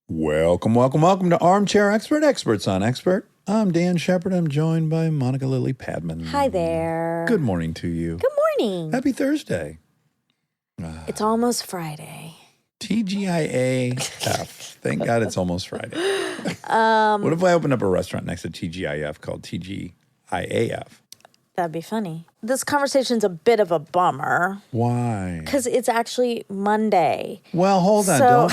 Welcome to Armchair Expert, Experts on Expert. I'm Dan Shepard. I'm joined by Monica Lily Padman. Hi there. Good morning to you. Good morning. Happy Thursday. It's almost Friday. TGIAF. Thank God it's almost Friday. What if I opened up a restaurant next to TGIF called TGIAF? That'd be funny. This conversation's a bit of a bummer. Why? Because it's actually Monday. Well, hold on.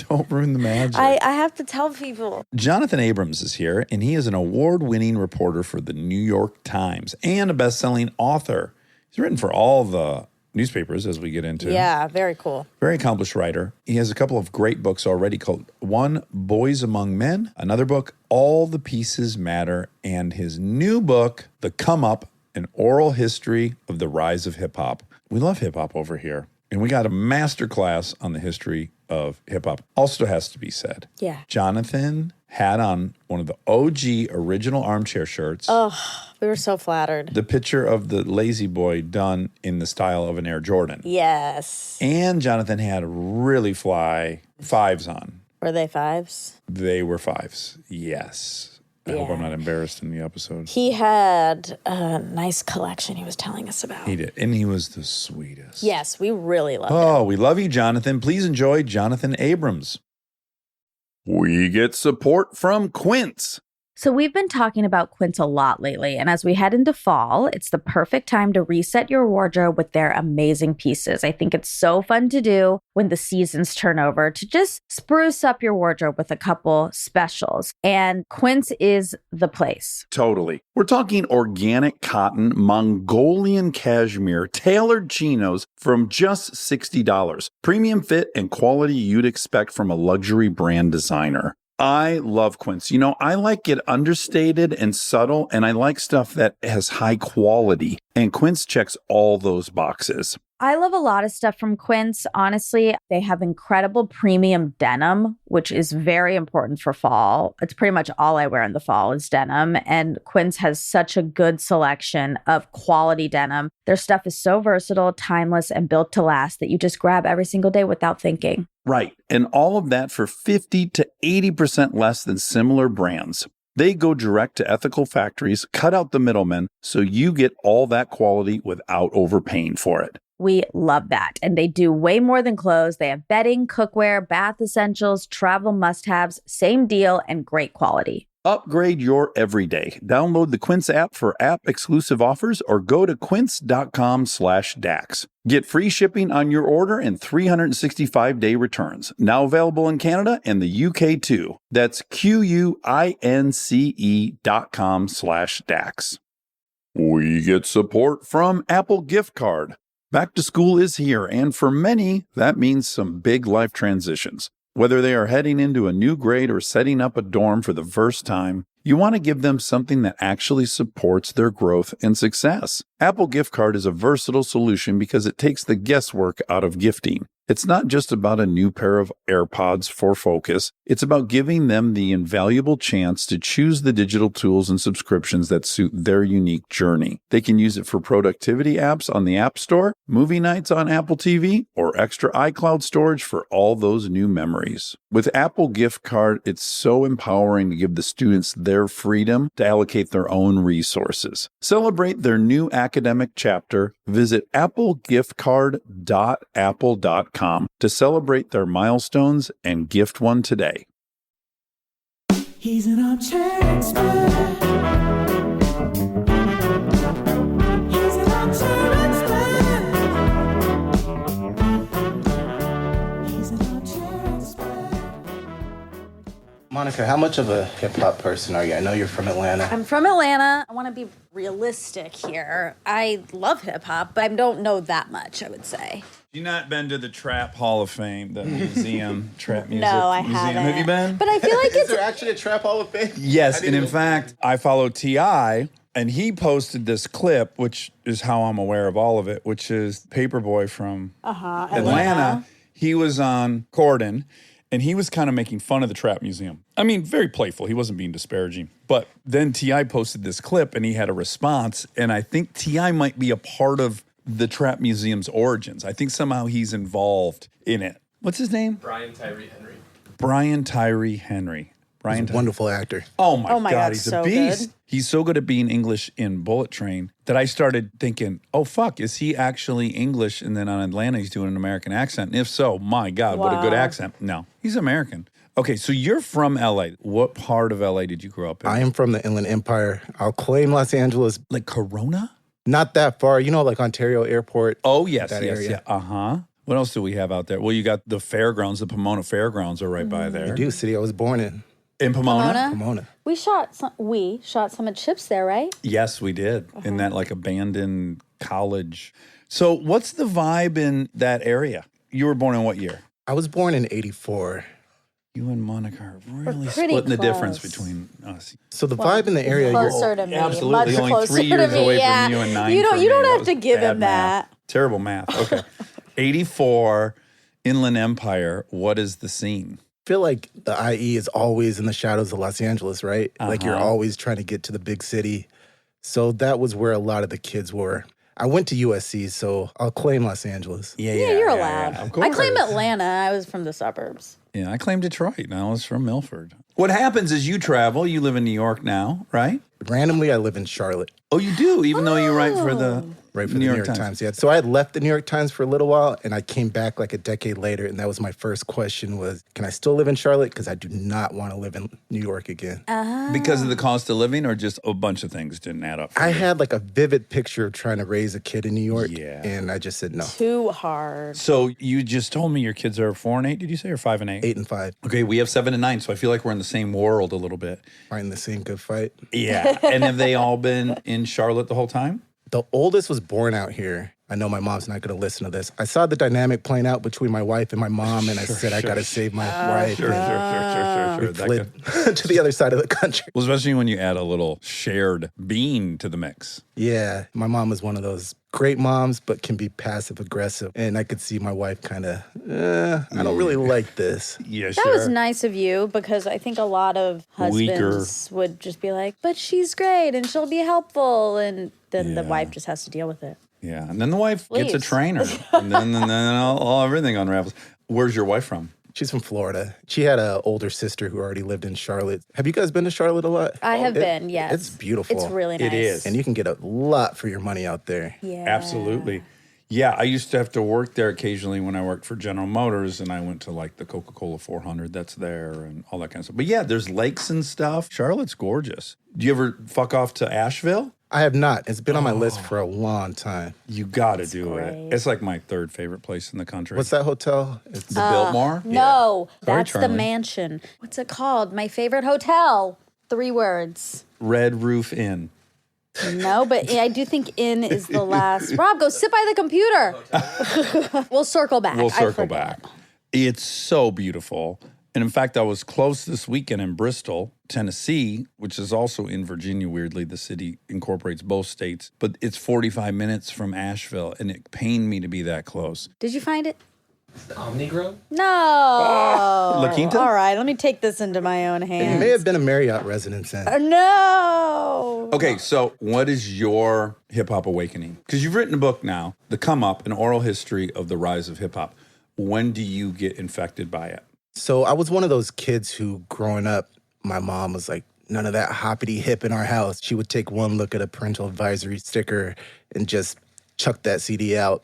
Don't ruin the magic. I have to tell people. Jonathan Abrams is here, and he is an award-winning reporter for the New York Times and a best-selling author. He's written for all the newspapers, as we get into. Yeah, very cool. Very accomplished writer. He has a couple of great books already called one, Boys Among Men, another book, All the Pieces Matter, and his new book, The Come Up, An Oral History of the Rise of Hip Hop. We love hip hop over here. And we got a master class on the history of hip hop. Also has to be said. Yeah. Jonathan had on one of the OG original armchair shirts. Oh, we were so flattered. The picture of the Lazy Boy done in the style of an Air Jordan. Yes. And Jonathan had really fly fives on. Were they fives? They were fives. Yes. I hope I'm not embarrassed in the episode. He had a nice collection he was telling us about. He did. And he was the sweetest. Yes, we really loved him. Oh, we love you, Jonathan. Please enjoy Jonathan Abrams. We get support from Quince. So we've been talking about Quince a lot lately, and as we head into fall, it's the perfect time to reset your wardrobe with their amazing pieces. I think it's so fun to do when the seasons turn over to just spruce up your wardrobe with a couple specials, and Quince is the place. Totally. We're talking organic cotton, Mongolian cashmere, tailored chinos from just $60. Premium fit and quality you'd expect from a luxury brand designer. I love Quince. You know, I like it understated and subtle, and I like stuff that has high quality. And Quince checks all those boxes. I love a lot of stuff from Quince. Honestly, they have incredible premium denim, which is very important for fall. It's pretty much all I wear in the fall is denim. And Quince has such a good selection of quality denim. Their stuff is so versatile, timeless, and built to last that you just grab every single day without thinking. Right. And all of that for 50 to 80% less than similar brands. They go direct to ethical factories, cut out the middlemen, so you get all that quality without overpaying for it. We love that. And they do way more than clothes. They have bedding, cookware, bath essentials, travel must-haves, same deal, and great quality. Upgrade your everyday. Download the Quince app for app-exclusive offers or go to quince.com/dax. Get free shipping on your order and 365-day returns. Now available in Canada and the UK too. That's QUINCE.com/dax. We get support from Apple Gift Card. Back to school is here, and for many, that means some big life transitions. Whether they are heading into a new grade or setting up a dorm for the first time, you want to give them something that actually supports their growth and success. Apple Gift Card is a versatile solution because it takes the guesswork out of gifting. It's not just about a new pair of AirPods for focus. It's about giving them the invaluable chance to choose the digital tools and subscriptions that suit their unique journey. They can use it for productivity apps on the App Store, movie nights on Apple TV, or extra iCloud storage for all those new memories. With Apple Gift Card, it's so empowering to give the students their freedom to allocate their own resources. Celebrate their new academic chapter. Visit applegiftcard.apple.com to celebrate their milestones and gift one today. He's an armchair expert. He's an armchair expert. He's an armchair expert. Monica, how much of a hip-hop person are you? I know you're from Atlanta. I'm from Atlanta. I want to be realistic here. I love hip-hop, but I don't know that much, I would say. You not been to the Trap Hall of Fame, the museum, Trap Music No, I Museum? haven't. Have you been? But I feel like Is it's... there actually a Trap Hall of Fame? Yes, and in fact, I follow T.I., and he posted this clip, which is how I'm aware of all of it, which is Paperboy from Atlanta. He was on Corden, and he was kind of making fun of the Trap Museum. I mean, very playful. He wasn't being disparaging. But then T.I. posted this clip, and he had a response, and I think T.I. might be a part of the Trap Museum's origins. I think somehow he's involved in it. What's his name? Brian Tyree Henry. Brian Tyree Henry. Brian He's a wonderful actor. Oh my my God, God, he's so a beast. good. He's so good at being English in Bullet Train that I started thinking, oh fuck, is he actually English? And then on Atlanta, he's doing an American accent. And if so, my God, what a good Wow. accent. No, he's American. Okay, so you're from LA. What part of LA did you grow up in? I am from the Inland Empire. I'll claim Los Angeles. Like Corona? Not that far. You know, like Ontario Airport. Oh, yes, That yes, area. yeah. Uh-huh. What else do we have out there? Well, you got the fairgrounds. The Pomona Fairgrounds are right by there. I do, city I was born in. In Pomona? Pomona. We shot some of Chips there, right? Yes, we did. In that like abandoned college. So what's the vibe in that area? You were born in what year? I was born in 84. You and Monica are really pretty splitting the difference close. between us. So the vibe in the area, Closer to me. Absolutely. Much Only closer 3 years to me. away Yeah. from you and 9 You don't from you me. don't That have was to give bad him math. that. Terrible math. Okay. 84, Inland Empire. What is the scene? I feel like the IE is always in the shadows of Los Angeles, right? Like you're Uh-huh. always trying to get to the big city. So that was where a lot of the kids were. I went to USC, so I'll claim Los Angeles. Yeah, You're allowed. Of I claim course. Atlanta. I was from the suburbs. Yeah, I claim Detroit. And I was from Milford. What happens is you travel. You live in New York now, right? Randomly, I live in Charlotte, Oh, you do, even though you write for the right for the New York Times. Yeah. So I had left the New York Times for a little while, and I came back like a decade later, and that was my first question was, can I still live in Charlotte? Because I do not want to live in New York again. Because of the cost of living, or just a bunch of things didn't add up? For I you? had like a vivid picture of trying to raise a kid in New York, Yeah. and I just said no. Too hard. So you just told me your kids are 4 and 8, did you say, or 5 and 8? 8 and 5, Okay, we have 7 and 9, so I feel like we're in the same world a little bit. fighting the same good fight. Yeah. And have they all been in Charlotte the whole time? The oldest was born out here. I know my mom's not going to listen to this. I saw the dynamic playing out between my wife and my mom, and I said, I got to save my wife. Sure. We That could- fled to the other side of the country. well, especially when you add a little shared bean to the mix. Yeah, my mom is one of those great moms, but can be passive aggressive. And I could see my wife kind of, I don't really like this. Yeah, That was nice of you because I think a lot of husbands would just be like, but she's great and she'll be helpful. And then the Yeah. wife just has to deal with it. Yeah, and then the wife gets a Leaves. trainer, and then all everything unravels. Where's your wife from? She's from Florida. She had an older sister who already lived in Charlotte. Have you guys been to Charlotte a lot? I have been, yes. It's beautiful. It's really nice. It is. And you can get a lot for your money out there. Yeah. Absolutely. Yeah, I used to have to work there occasionally when I worked for General Motors, and I went to like the Coca-Cola 400 that's there and all that kind of stuff. But yeah, there's lakes and stuff. Charlotte's gorgeous. Do you ever fuck off to Asheville? I have not. It's been on my list for a long time. You got to do great. it. It's like my 3rd favorite place in the country. What's that hotel? It's The Biltmore? No, Sorry, that's the Charlie. mansion. What's it called? My favorite hotel. 3 words. Red Roof Inn. No, but I do think in is the last. Rob, go sit by the computer. We'll circle back. We'll I circle forget. back. It's so beautiful. And in fact, I was close this weekend in Bristol, Tennessee, which is also in Virginia, weirdly. The city incorporates both states, but it's 45 minutes from Asheville, and it pained me to be that close. Did you find it? The Omni Grill? No. La Quinta? All right, let me take this into my own It hands. may have been a Marriott residence in. No. Okay, so what is your hip hop awakening? Because you've written a book now, The Come Up, an oral history of the rise of hip hop. When do you get infected by it? So I was one of those kids who, growing up, my mom was like, none of that hoppity hip in our house. She would take one look at a parental advisory sticker and just chuck that CD out.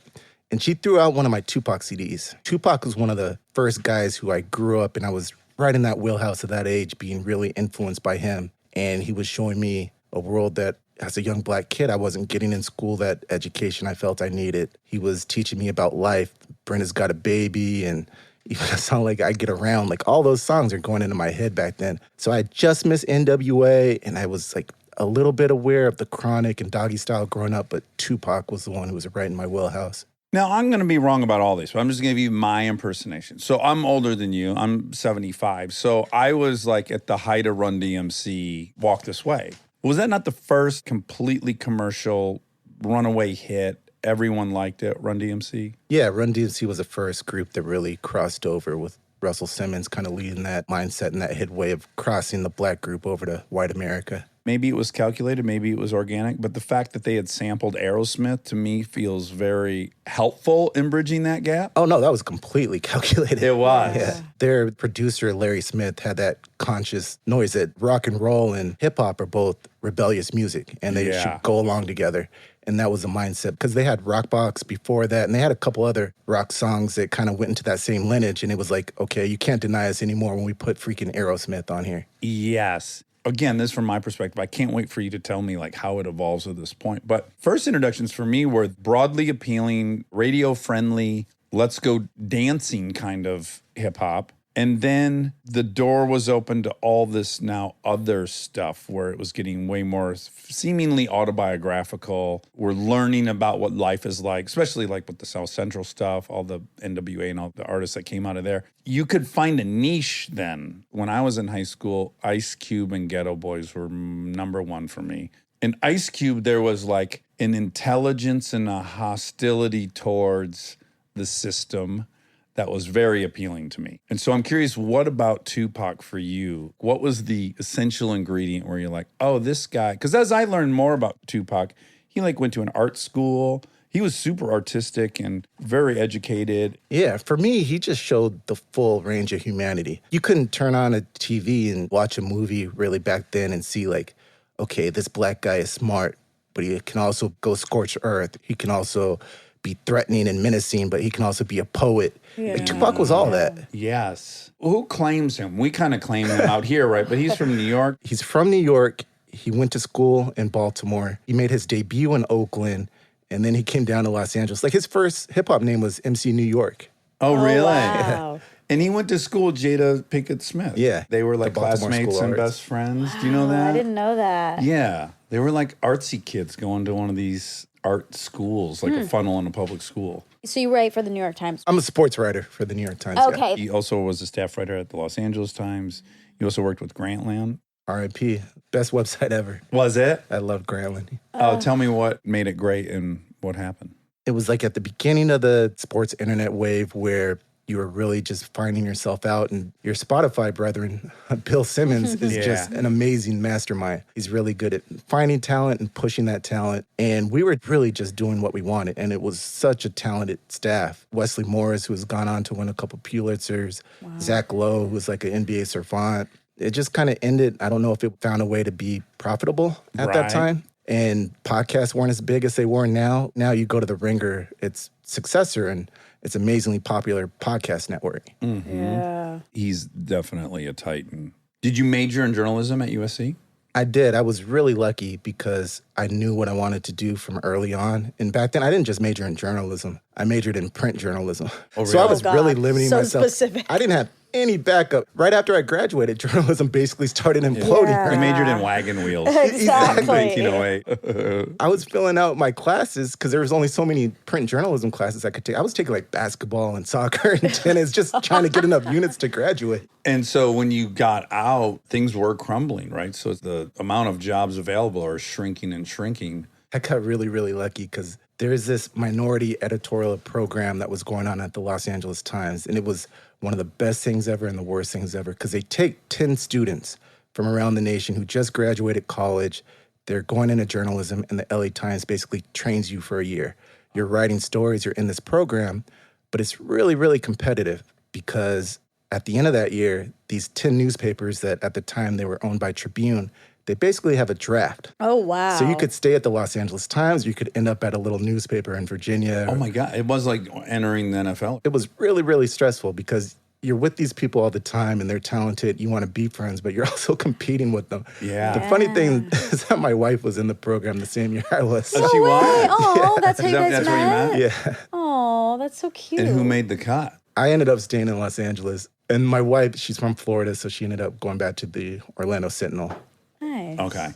And she threw out one of my Tupac CDs. Tupac was one of the first guys who I grew up, and I was right in that wheelhouse of that age, being really influenced by him. And he was showing me a world that, as a young black kid, I wasn't getting in school that education I felt I needed. He was teaching me about life. Brenda's Got a Baby, and even a song like I Get Around, like all those songs are going into my head back then. So I just missed NWA, and I was like a little bit aware of the Chronic and Doggy Style growing up, but Tupac was the one who was right in my wheelhouse. Now, I'm going to be wrong about all this, but I'm just going to give you my impersonation. So I'm older than you. I'm 75. So I was like at the height of Run DMC, Walk This Way. Was that not the first completely commercial runaway hit? Everyone liked it, Run DMC? Yeah, Run DMC was the first group that really crossed over with Russell Simmons kind of leading that mindset and that headway of crossing the black group over to white America. Maybe it was calculated, maybe it was organic, but the fact that they had sampled Aerosmith to me feels very helpful in bridging that gap. Oh, no, that was completely calculated. It was. Yeah. Their producer, Larry Smith, had that conscious noise that rock and roll and hip hop are both rebellious music and they should go along together. And that was the mindset because they had Rockbox before that and they had a couple other rock songs that kind of went into that same lineage. And it was like, okay, you can't deny us anymore when we put freaking Aerosmith on here. Yes. Again, this from my perspective, I can't wait for you to tell me like how it evolves to this point. But first introductions for me were broadly appealing, radio friendly, let's go dancing kind of hip hop. And then the door was open to all this now other stuff where it was getting way more seemingly autobiographical. We're learning about what life is like, especially like with the South Central stuff, all the NWA and all the artists that came out of there. You could find a niche then. When I was in high school, Ice Cube and Ghetto Boys were number one for me. In Ice Cube, there was like an intelligence and a hostility towards the system that was very appealing to me. And so I'm curious, what about Tupac for you? What was the essential ingredient where you're like, oh, this guy, because as I learned more about Tupac, he like went to an art school. He was super artistic and very educated. Yeah, for me, he just showed the full range of humanity. You couldn't turn on a TV and watch a movie really back then and see like, okay, this black guy is smart, but he can also go scorched earth. He can also be threatening and menacing, but he can also be a poet. Yeah. Like, Tupac was all that. Yes. Who claims him? We kind of claim him out here, right? But he's from New York. He's from New York. He went to school in Baltimore. He made his debut in Oakland, and then he came down to Los Angeles. Like, his first hip-hop name was MC New York. Oh, really? Wow. And he went to school with Jada Pinkett Smith. Yeah. They were like The Baltimore classmates School and of Arts. best friends. Do you know that? I didn't know that. Yeah. They were like artsy kids going to one of these art schools, like a funnel in a public school. So you write for the New York Times. I'm a sports writer for the New York Times. Okay. He also was a staff writer at the Los Angeles Times. He also worked with Grantland. RIP. Best website ever. Was it? I love Grantland. Oh, tell me what made it great and what happened. It was like at the beginning of the sports internet wave where you were really just finding yourself out, and your Spotify brethren, Bill Simmons, is just an amazing mastermind. He's really good at finding talent and pushing that talent. And we were really just doing what we wanted. And it was such a talented staff. Wesley Morris, who has gone on to win a couple Pulitzers, Zach Lowe, who was like an NBA savant. It just kind of ended. I don't know if it found a way to be profitable at that time. And podcasts weren't as big as they were now. Now you go to The Ringer, its successor, and it's amazingly popular podcast network. Mm-hmm. Yeah. He's definitely a titan. Did you major in journalism at USC? I did. I was really lucky because I knew what I wanted to do from early on. And back then, I didn't just major in journalism. I majored in print journalism. Oh, So I really? was really limiting So myself. specific. I didn't have any backup. Right after I graduated, journalism basically started imploding. Yeah. I majored in wagon wheels. Exactly. 1908. I was filling out my classes because there was only so many print journalism classes I could take. I was taking like basketball and soccer and tennis, just trying to get enough units to graduate. And so when you got out, things were crumbling, right? So the amount of jobs available are shrinking and shrinking. I got really, really lucky because there's this minority editorial program that was going on at the Los Angeles Times, and it was one of the best things ever and the worst things ever because they take 10 students from around the nation who just graduated college. They're going into journalism, and the LA Times basically trains you for a year. You're writing stories, you're in this program, but it's really, really competitive because at the end of that year, these 10 newspapers that at the time they were owned by Tribune, they basically have a draft. Oh, wow. So you could stay at the Los Angeles Times, or you could end up at a little newspaper in Virginia. Oh my God. It was like entering the NFL. It was really, really stressful because you're with these people all the time and they're talented. You want to be friends, but you're also competing with them. Yeah. The funny thing is that my wife was in the program the same year I was. Oh, she was? Oh, that's how you guys That's where you met? met? Yeah. Oh, that's so cute. And who made the cut? I ended up staying in Los Angeles. And my wife, she's from Florida, so she ended up going back to the Orlando Sentinel. Nice. Okay.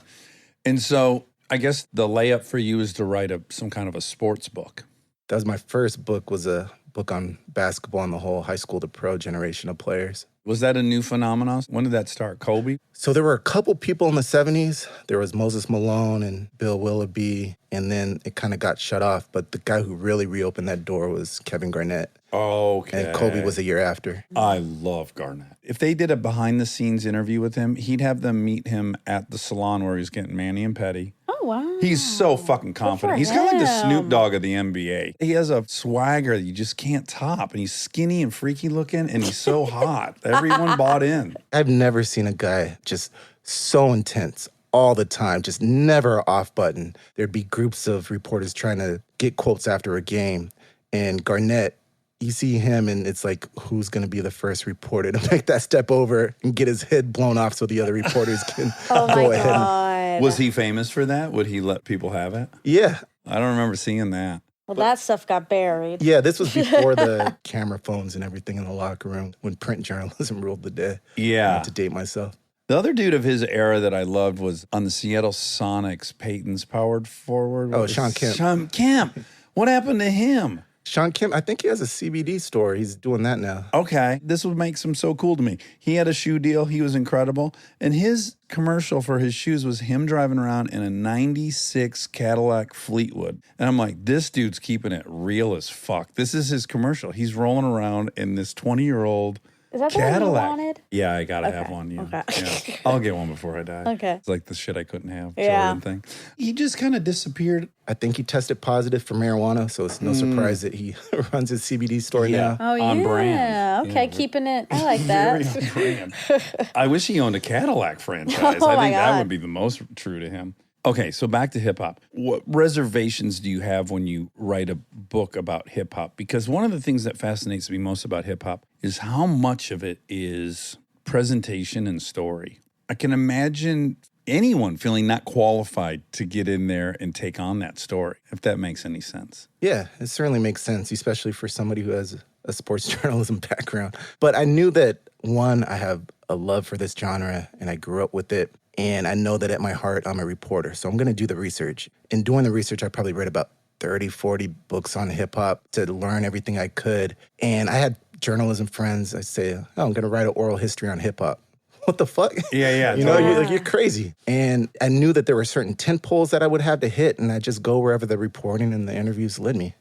And so I guess the layup for you is to write some kind of a sports book. That was my first book, was a book on basketball and the whole high school to pro generation of players. Was that a new phenomenon? When did that start? Kobe? So there were a couple people in the 70s. There was Moses Malone and Bill Willoughby, and then it kind of got shut off. But the guy who really reopened that door was Kevin Garnett. Okay. And Kobe was a year after. I love Garnett. If they did a behind-the-scenes interview with him, he'd have them meet him at the salon where he's getting mani and pedi. Oh, wow. He's so fucking confident. He's kind of like the Snoop Dogg of the NBA. He has a swagger that you just can't top. And he's skinny and freaky looking, and he's so hot. Everyone bought in. I've never seen a guy just so intense all the time, just never off button. There'd be groups of reporters trying to get quotes after a game. And Garnett, you see him and it's like, who's going to be the first reporter to make that step over and get his head blown off so the other reporters can Oh my go ahead. God. Was he famous for that? Would he let people have it? Yeah. I don't remember seeing that. Well, that stuff got buried. Yeah, this was before the camera phones and everything in the locker room when print journalism ruled the day. Yeah. Not to date myself. The other dude of his era that I loved was on the Seattle Sonics, Peyton's powered forward. Oh, Sean Kemp. Sean Kemp. What happened to him? Sean Kemp, I think he has a CBD store. He's doing that now. Okay, this would make him so cool to me. He had a shoe deal. He was incredible. And his commercial for his shoes was him driving around in a 96 Cadillac Fleetwood. And I'm like, this dude's keeping it real as fuck. This is his commercial. He's rolling around in this 20-year-old Is that the one you Cadillac. wanted? Yeah, I gotta have one. Yeah. Okay. Yeah. I'll get one before I die. Okay. It's like the shit I couldn't have. Yeah. Jordan thing. He just kind of disappeared. I think he tested positive for marijuana, so it's no surprise that he runs his CBD store now. Oh, On yeah. brand. Okay, Yeah. keeping it. I like that. Very on brand. I wish he owned a Cadillac franchise. Oh, I my think that God. would be the most true to him. Okay, so back to hip hop. What reservations do you have when you write a book about hip hop? Because one of the things that fascinates me most about hip hop is how much of it is presentation and story. I can imagine anyone feeling not qualified to get in there and take on that story, if that makes any sense. Yeah, it certainly makes sense, especially for somebody who has a sports journalism background. But I knew that, one, I have a love for this genre and I grew up with it. And I know that at my heart, I'm a reporter. So I'm going to do the research. In doing the research, I probably read about 30, 40 books on hip hop to learn everything I could. And I had journalism friends. I say, oh, I'm going to write an oral history on hip hop. What the fuck? Yeah. You know, you're crazy. And I knew that there were certain tent poles that I would have to hit, and I just go wherever the reporting and the interviews led me.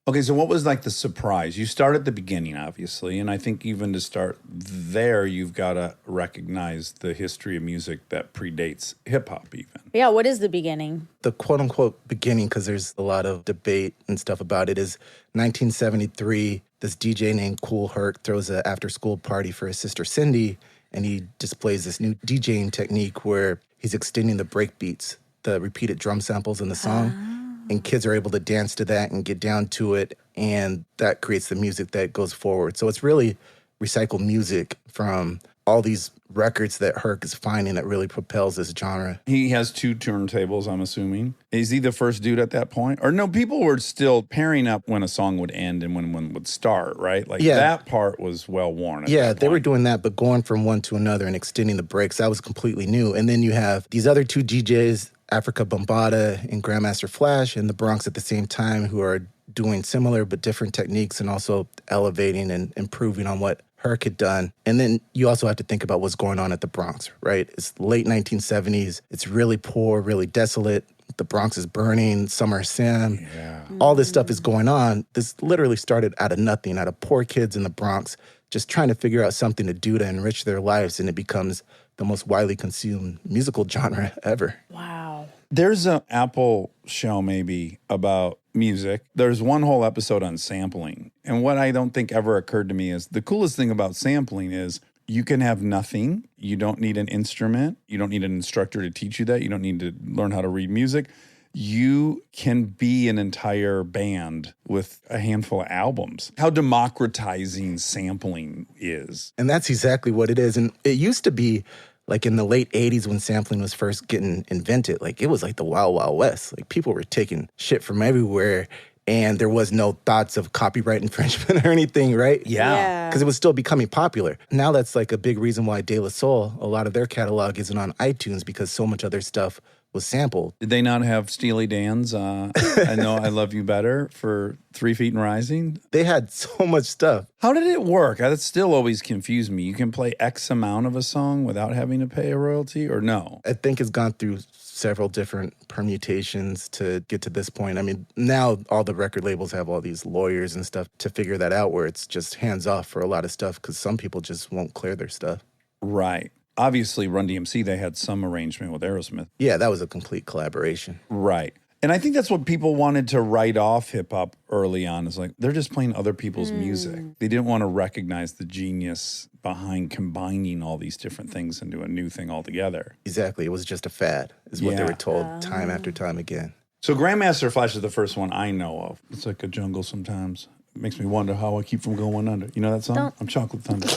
Okay, so what was like the surprise? You start at the beginning, obviously, and I think even to start there, you've got to recognize the history of music that predates hip-hop even. Yeah, what is the beginning? The quote-unquote beginning, because there's a lot of debate and stuff about it, is 1973. This DJ named Kool Herc throws an after-school party for his sister Cindy, and he displays this new DJing technique where he's extending the break beats, the repeated drum samples in the song. And kids are able to dance to that and get down to it. And that creates the music that goes forward. So it's really recycled music from all these records that Herc is finding that really propels this genre. He has 2 turntables, I'm assuming. Is he the first dude at that point? Or no, people were still pairing up when a song would end and when one would start, right? Like that part was well worn. Yeah, they were doing that, but going from one to another and extending the breaks, that was completely new. And then you have these other 2 DJs, Africa Bambaataa and Grandmaster Flash in the Bronx at the same time, who are doing similar but different techniques and also elevating and improving on what Herc had done. And then you also have to think about what's going on at the Bronx, right? It's late 1970s. It's really poor, really desolate. The Bronx is burning. Summer Sam. Yeah. All this stuff is going on. This literally started out of nothing, out of poor kids in the Bronx just trying to figure out something to do to enrich their lives, and it becomes the most widely consumed musical genre ever. Wow. There's an Apple show maybe about music. There's one whole episode on sampling. And what I don't think ever occurred to me is the coolest thing about sampling is you can have nothing. You don't need an instrument. You don't need an instructor to teach you that. You don't need to learn how to read music. You can be an entire band with a handful of albums. How democratizing sampling is. And that's exactly what it is. And it used to be like in the late 80s when sampling was first getting invented, like it was like the Wild Wild West. Like people were taking shit from everywhere and there was no thoughts of copyright infringement or anything, right? Yeah. Because it was still becoming popular. Now that's like a big reason why De La Soul, a lot of their catalog isn't on iTunes because so much other stuff was sampled. Did they not have Steely Dan's I Know I Love You Better for 3 Feet and Rising? They had so much stuff. How did it work? That still always confused me. You can play X amount of a song without having to pay a royalty, or no? I think it's gone through several different permutations to get to this point. I mean, now all the record labels have all these lawyers and stuff to figure that out, where it's just hands off for a lot of stuff because some people just won't clear their stuff. Right. Obviously, Run DMC, they had some arrangement with Aerosmith. Yeah, that was a complete collaboration. Right. And I think that's what people wanted to write off hip-hop early on, is like, they're just playing other people's music. They didn't want to recognize the genius behind combining all these different things into a new thing altogether. Exactly. It was just a fad, is what they were told time after time again. So Grandmaster Flash is the first one I know of. It's like a jungle sometimes. It makes me wonder how I keep from going under. You know that song? I'm Chocolate Thunder.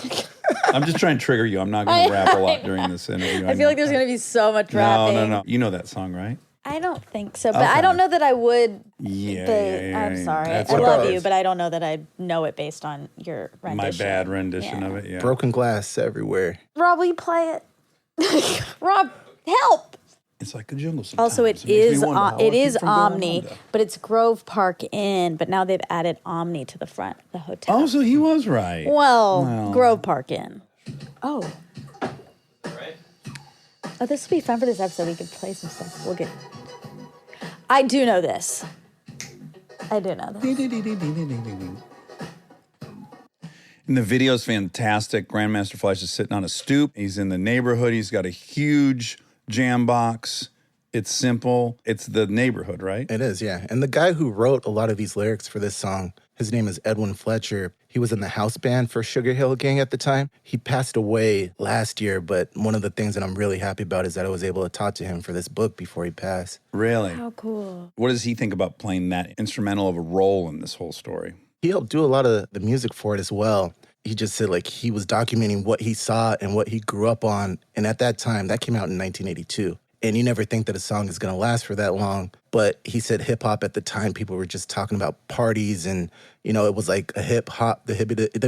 I'm just trying to trigger you. I'm not going to rap a lot during this interview. I feel like there's going to be so much rapping. No. You know that song, right? I don't think so, but I don't know that I would. Yeah. I'm sorry. That's I what love it you, is. but I don't know that I know it based on your rendition. My bad rendition of it, yeah. Broken glass everywhere. Rob, will you play it? Rob, help! It's like a jungle sometimes. Also, it makes me is wonder how I it keep is from going Omni, under. but it's Grove Park Inn. But now they've added Omni to the front, the hotel. Oh, so he was right. Well, Grove Park Inn. Oh. Oh, this will be fun for this episode. We could play some stuff. We'll get. I do know this. And the video's fantastic. Grandmaster Flash is sitting on a stoop. He's in the neighborhood. He's got a huge jam box. It's simple. It's the neighborhood, right? It is, yeah. And the guy who wrote a lot of these lyrics for this song, his name is Edwin Fletcher. He was in the house band for Sugar Hill Gang at the time. He passed away last year, but one of the things that I'm really happy about is that I was able to talk to him for this book before he passed. Really? How cool. What does he think about playing that instrumental of a role in this whole story? He helped do a lot of the music for it as well. He just said, like, he was documenting what he saw and what he grew up on. And at that time, that came out in 1982. And you never think that a song is going to last for that long. But he said hip hop at the time, people were just talking about parties and, you know, it was like a hip hop, they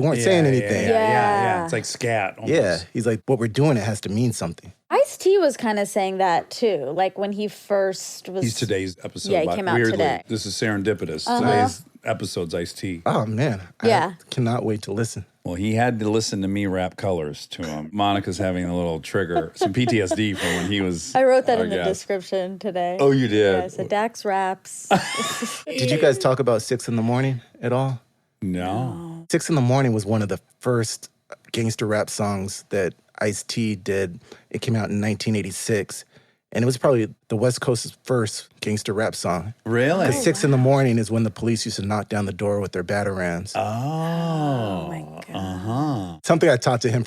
weren't saying anything. Yeah. It's like scat almost. Yeah. He's like, what we're doing, it has to mean something. Ice-T was kind of saying that too. Like when he first was. He's today's episode. Yeah, he came out weirdly, today. This is serendipitous. Today's episode's Ice-T. Oh, man. Yeah. I cannot wait to listen. Well, he had to listen to me rap colors to him. Monica's having a little trigger, some PTSD from when he was. I wrote that our in the guest. description today. Oh, you did? Yeah, so Dax raps. Did you guys talk about 6 in the Morning at all? No. 6 in the Morning was one of the first gangster rap songs that Ice-T did. It came out in 1986. And it was probably the West Coast's first gangster rap song. Really? 6 in the morning is when the police used to knock down the door with their batarangs. Oh. my God. Uh-huh. Something I taught to him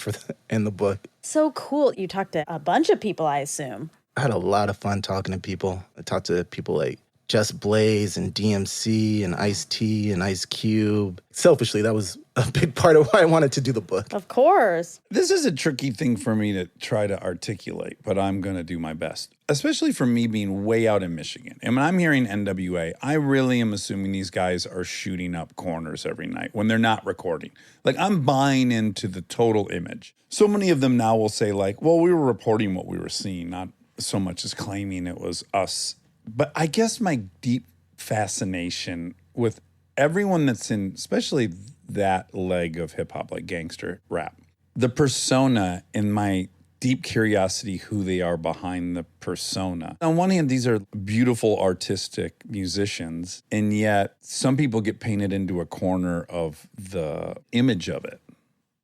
in the book. So cool. You talked to a bunch of people, I assume. I had a lot of fun talking to people. I talked to people like Just Blaze and DMC and Ice-T and Ice Cube. Selfishly, that was a big part of why I wanted to do the book. Of course. This is a tricky thing for me to try to articulate, but I'm going to do my best, especially for me being way out in Michigan. And when I'm hearing NWA, I really am assuming these guys are shooting up corners every night when they're not recording. Like, I'm buying into the total image. So many of them now will say, like, well, we were reporting what we were seeing, not so much as claiming it was us. But I guess my deep fascination with everyone that's in, especially that leg of hip hop, like gangster rap, the persona and my deep curiosity who they are behind the persona. On one hand, these are beautiful artistic musicians, and yet some people get painted into a corner of the image of it.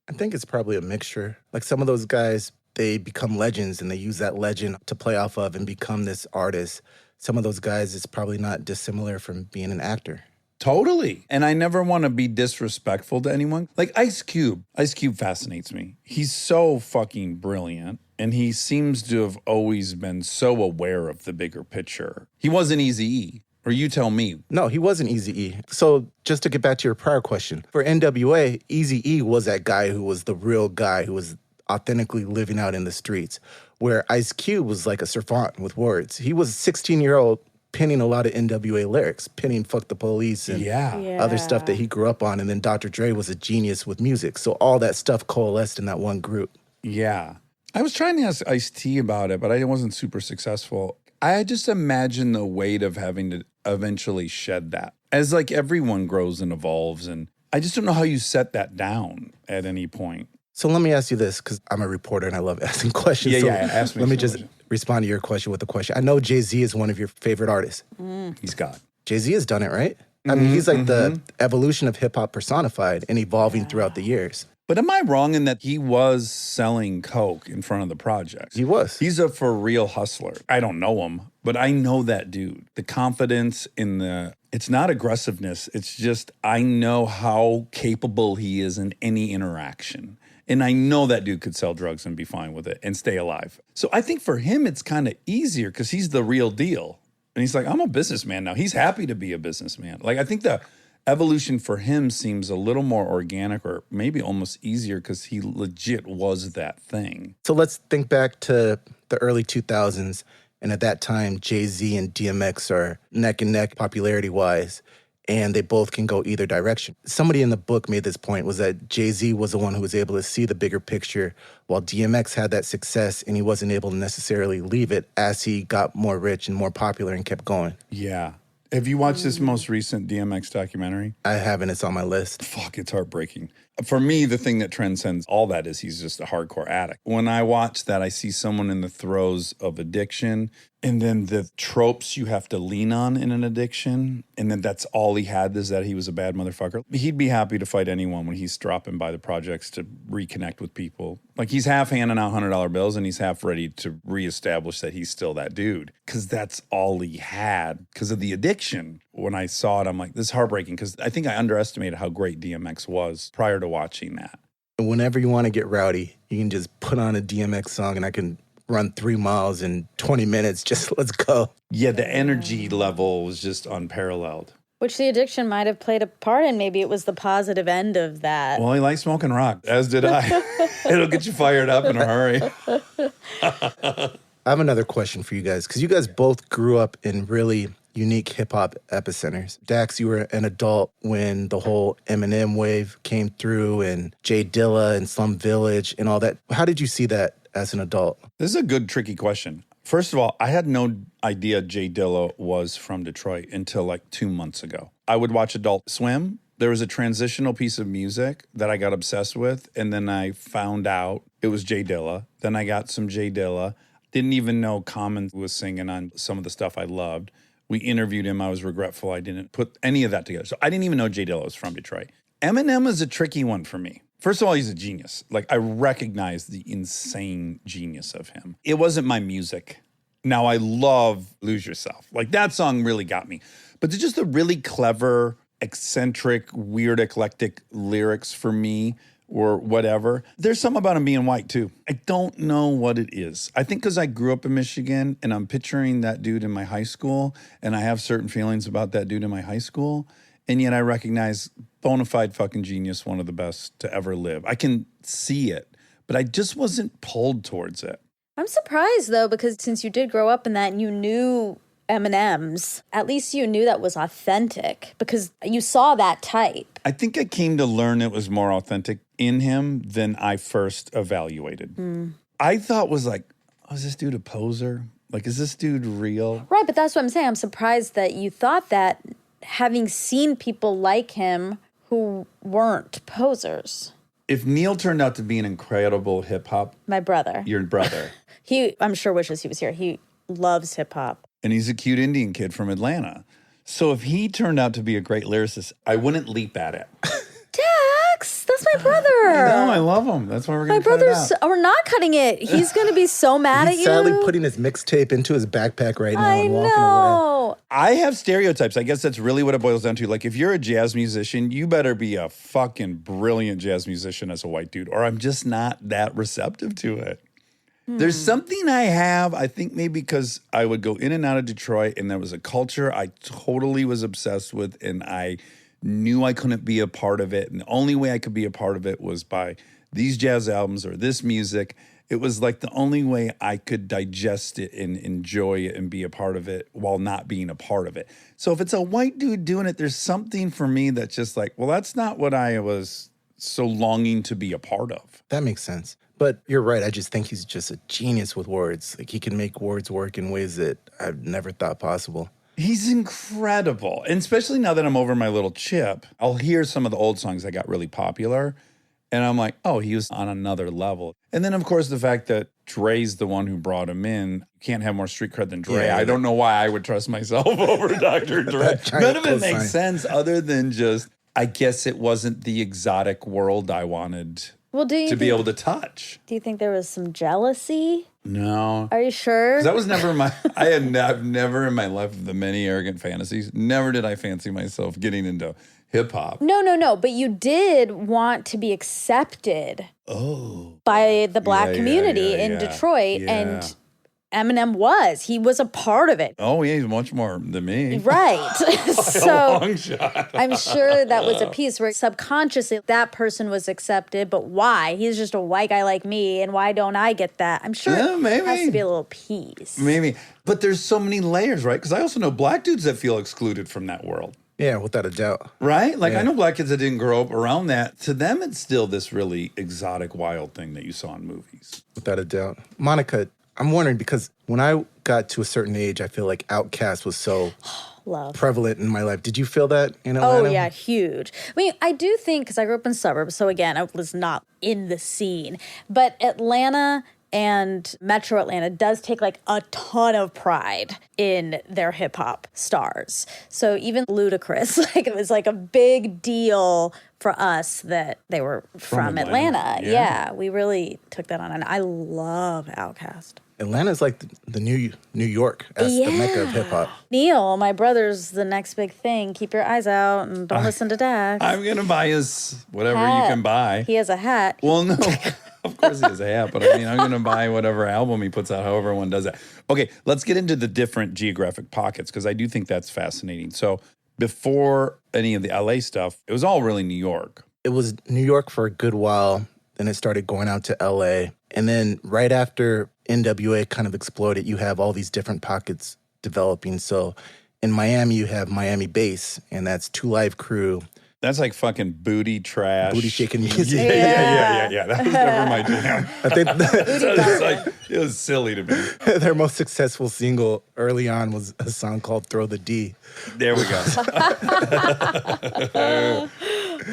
I think it's probably a mixture. Like some of those guys, they become legends and they use that legend to play off of and become this artist. Some of those guys, it's probably not dissimilar from being an actor. Totally. And I never want to be disrespectful to anyone. Like Ice Cube. Ice Cube fascinates me. He's so fucking brilliant. And he seems to have always been so aware of the bigger picture. He wasn't Eazy-E. Or you tell me. No, he wasn't Eazy-E. So just to get back to your prior question, for NWA, Eazy-E was that guy who was the real guy who was authentically living out in the streets, where Ice Cube was like a savant with words. He was a 16-year-old penning a lot of NWA lyrics, penning Fuck the Police and other stuff that he grew up on. And then Dr. Dre was a genius with music. So all that stuff coalesced in that one group. Yeah. I was trying to ask Ice-T about it, but I wasn't super successful. I just imagine the weight of having to eventually shed that as like everyone grows and evolves. And I just don't know how you set that down at any point. So let me ask you this, because I'm a reporter and I love asking questions. Yeah, so ask me. Let me some just questions. respond to your question with a question. I know Jay-Z is one of your favorite artists. He's God. Jay-Z has done it, right? I mean, he's like the evolution of hip hop personified and evolving throughout the years. But am I wrong in that he was selling coke in front of the projects? He was. He's a for real hustler. I don't know him, but I know that dude. The confidence in it's not aggressiveness. It's just, I know how capable he is in any interaction. And I know that dude could sell drugs and be fine with it and stay alive. So I think for him, it's kind of easier because he's the real deal. And he's like, I'm a businessman now. He's happy to be a businessman. Like, I think the evolution for him seems a little more organic or maybe almost easier because he legit was that thing. So let's think back to the early 2000s. And at that time, Jay-Z and DMX are neck and neck popularity-wise, and they both can go either direction. Somebody in the book made this point, was that Jay-Z was the one who was able to see the bigger picture, while DMX had that success and he wasn't able to necessarily leave it as he got more rich and more popular and kept going. Yeah. Have you watched this most recent DMX documentary? I haven't. It's on my list. Fuck, it's heartbreaking. For me, the thing that transcends all that is he's just a hardcore addict. When I watch that, I see someone in the throes of addiction and then the tropes you have to lean on in an addiction. And then that's all he had, is that he was a bad motherfucker. He'd be happy to fight anyone when he's dropping by the projects to reconnect with people. Like, he's half handing out $100 bills and he's half ready to reestablish that he's still that dude. Because that's all he had because of the addiction. When I saw it, I'm like, this is heartbreaking, because I think I underestimated how great DMX was prior to watching that. Whenever you want to get rowdy, you can just put on a DMX song and I can run 3 miles in 20 minutes. Just let's go. Yeah, the energy level was just unparalleled. Which the addiction might have played a part in. Maybe it was the positive end of that. Well, he liked smoking rock, as did I. It'll get you fired up in a hurry. I have another question for you guys, because you guys both grew up in really unique hip-hop epicenters. Dax, you were an adult when the whole Eminem wave came through, and Jay Dilla and Slum Village and all that. How did you see that as an adult? This is a good, tricky question. First of all, I had no idea Jay Dilla was from Detroit until like 2 months ago. I would watch Adult Swim. There was a transitional piece of music that I got obsessed with, and then I found out it was Jay Dilla. Then I got some Jay Dilla. Didn't even know Common was singing on some of the stuff I loved. We interviewed him. I was regretful I didn't put any of that together. So I didn't even know Jay Dilla was from Detroit. Eminem is a tricky one for me. First of all, he's a genius. Like, I recognize the insane genius of him. It wasn't my music. Now, I love Lose Yourself. Like, that song really got me. But there's just a really clever, eccentric, weird, eclectic lyrics for me, or whatever. There's something about him being white, too. I don't know what it is. I think because I grew up in Michigan, and I'm picturing that dude in my high school, and I have certain feelings about that dude in my high school, and yet I recognize bona fide fucking genius, one of the best to ever live. I can see it, but I just wasn't pulled towards it. I'm surprised, though, because since you did grow up in that and you knew M&M's, at least you knew that was authentic because you saw that type. I think I came to learn it was more authentic in him than I first evaluated. I thought was like, oh, is this dude a poser? Like, is this dude real? Right, but that's what I'm saying. I'm surprised that you thought that, having seen people like him who weren't posers. If Neil turned out to be an incredible hip-hop, My brother. your brother, He, I'm sure, wishes he was here. He loves hip-hop. and he's a cute Indian kid from Atlanta. So if he turned out to be a great lyricist, I wouldn't leap at it. Dax, that's my brother. No, I love him. That's why we're My going to cut it brother's, out. we're not cutting it. He's going to be so mad at He's you. sadly putting his mixtape into his backpack right now I and walking away. know. I have stereotypes. I guess that's really what it boils down to. Like, if you're a jazz musician, you better be a fucking brilliant jazz musician as a white dude, or I'm just not that receptive to it. There's something I have, I think maybe because I would go in and out of Detroit, and there was a culture I totally was obsessed with, and I knew I couldn't be a part of it. And the only way I could be a part of it was by these jazz albums or this music. It was like the only way I could digest it and enjoy it and be a part of it while not being a part of it. So if it's a white dude doing it, there's something for me that's just like, well, that's not what I was so longing to be a part of. That makes sense. But you're right. I just think he's just a genius with words. Like he can make words work in ways that I've never thought possible. He's incredible. And especially now that I'm over my little chip, I'll hear some of the old songs that got really popular. And I'm like, oh, he was on another level. And then, of course, the fact that Dre's the one who brought him in. You can't have more street cred than Dre. Yeah, I don't know why I would trust myself over Dr. Dre. None of it makes sense other than just, I guess it wasn't the exotic world I wanted to be able to touch. Do you think there was some jealousy? No. Are you sure? 'Cause that was never I've never in my life of the many arrogant fantasies, never did I fancy myself getting into hip hop. No. But you did want to be accepted by the black community in Detroit. Yeah. And Eminem he was a part of it. Oh, yeah, he's much more than me. Right. So Long shot. I'm sure that was a piece where subconsciously that person was accepted, but why? He's just a white guy like me, and why don't I get that? I'm sure it has to be a little piece. Maybe. But there's so many layers, right? Because I also know black dudes that feel excluded from that world. Yeah, without a doubt. Right? Like, I know black kids that didn't grow up around that. To them, it's still this really exotic, wild thing that you saw in movies. Without a doubt. Monica, I'm wondering because when I got to a certain age, I feel like Outkast was so prevalent in my life. Did you feel that in Atlanta? Oh, yeah, huge. I mean, I do think, because I grew up in suburbs, so again, I was not in the scene. But Atlanta and Metro Atlanta does take like a ton of pride in their hip hop stars. So even Ludacris, like it was like a big deal for us that they were from Atlanta. Yeah, we really took that on. And I love Outkast. Atlanta's like the New York as the mecca of hip hop. Neil, my brother's the next big thing. Keep your eyes out and don't listen to Dax. I'm going to buy his whatever you can buy. He has a hat. Well, no. Of course he has a hat, but I mean, I'm going to buy whatever album he puts out, however one does that. Okay, let's get into the different geographic pockets, because I do think that's fascinating. So before any of the LA stuff, it was all really New York. It was New York for a good while. Then it started going out to LA. And then right after NWA kind of exploded, you have all these different pockets developing. So in Miami, you have Miami Bass, and that's Two Live Crew. That's like fucking booty trash. Booty shaking music. Yeah. That was never my jam. I think It was silly to me. their most successful single early on was a song called Throw the D. There we go.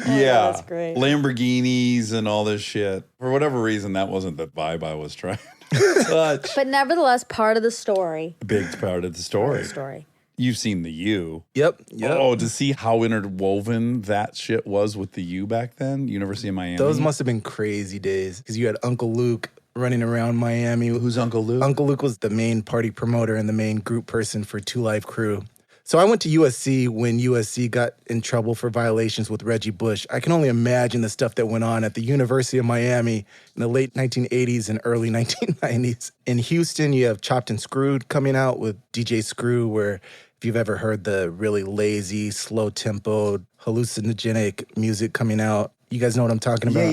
That's great. Lamborghinis and all this shit. For whatever reason, that wasn't the vibe I was trying to touch. But nevertheless, part of the story. Big part of the story. You've seen the U. Yep. Oh, to see how interwoven that shit was with the U back then, University of Miami. Those must have been crazy days because you had Uncle Luke running around Miami. Who's Uncle Luke? Uncle Luke was the main party promoter and the main group person for Two Live Crew. So I went to USC when USC got in trouble for violations with Reggie Bush. I can only imagine the stuff that went on at the University of Miami in the late 1980s and early 1990s. In Houston, you have Chopped and Screwed coming out with DJ Screw, where if you've ever heard the really lazy, slow-tempoed, hallucinogenic music coming out, you guys know what I'm talking about?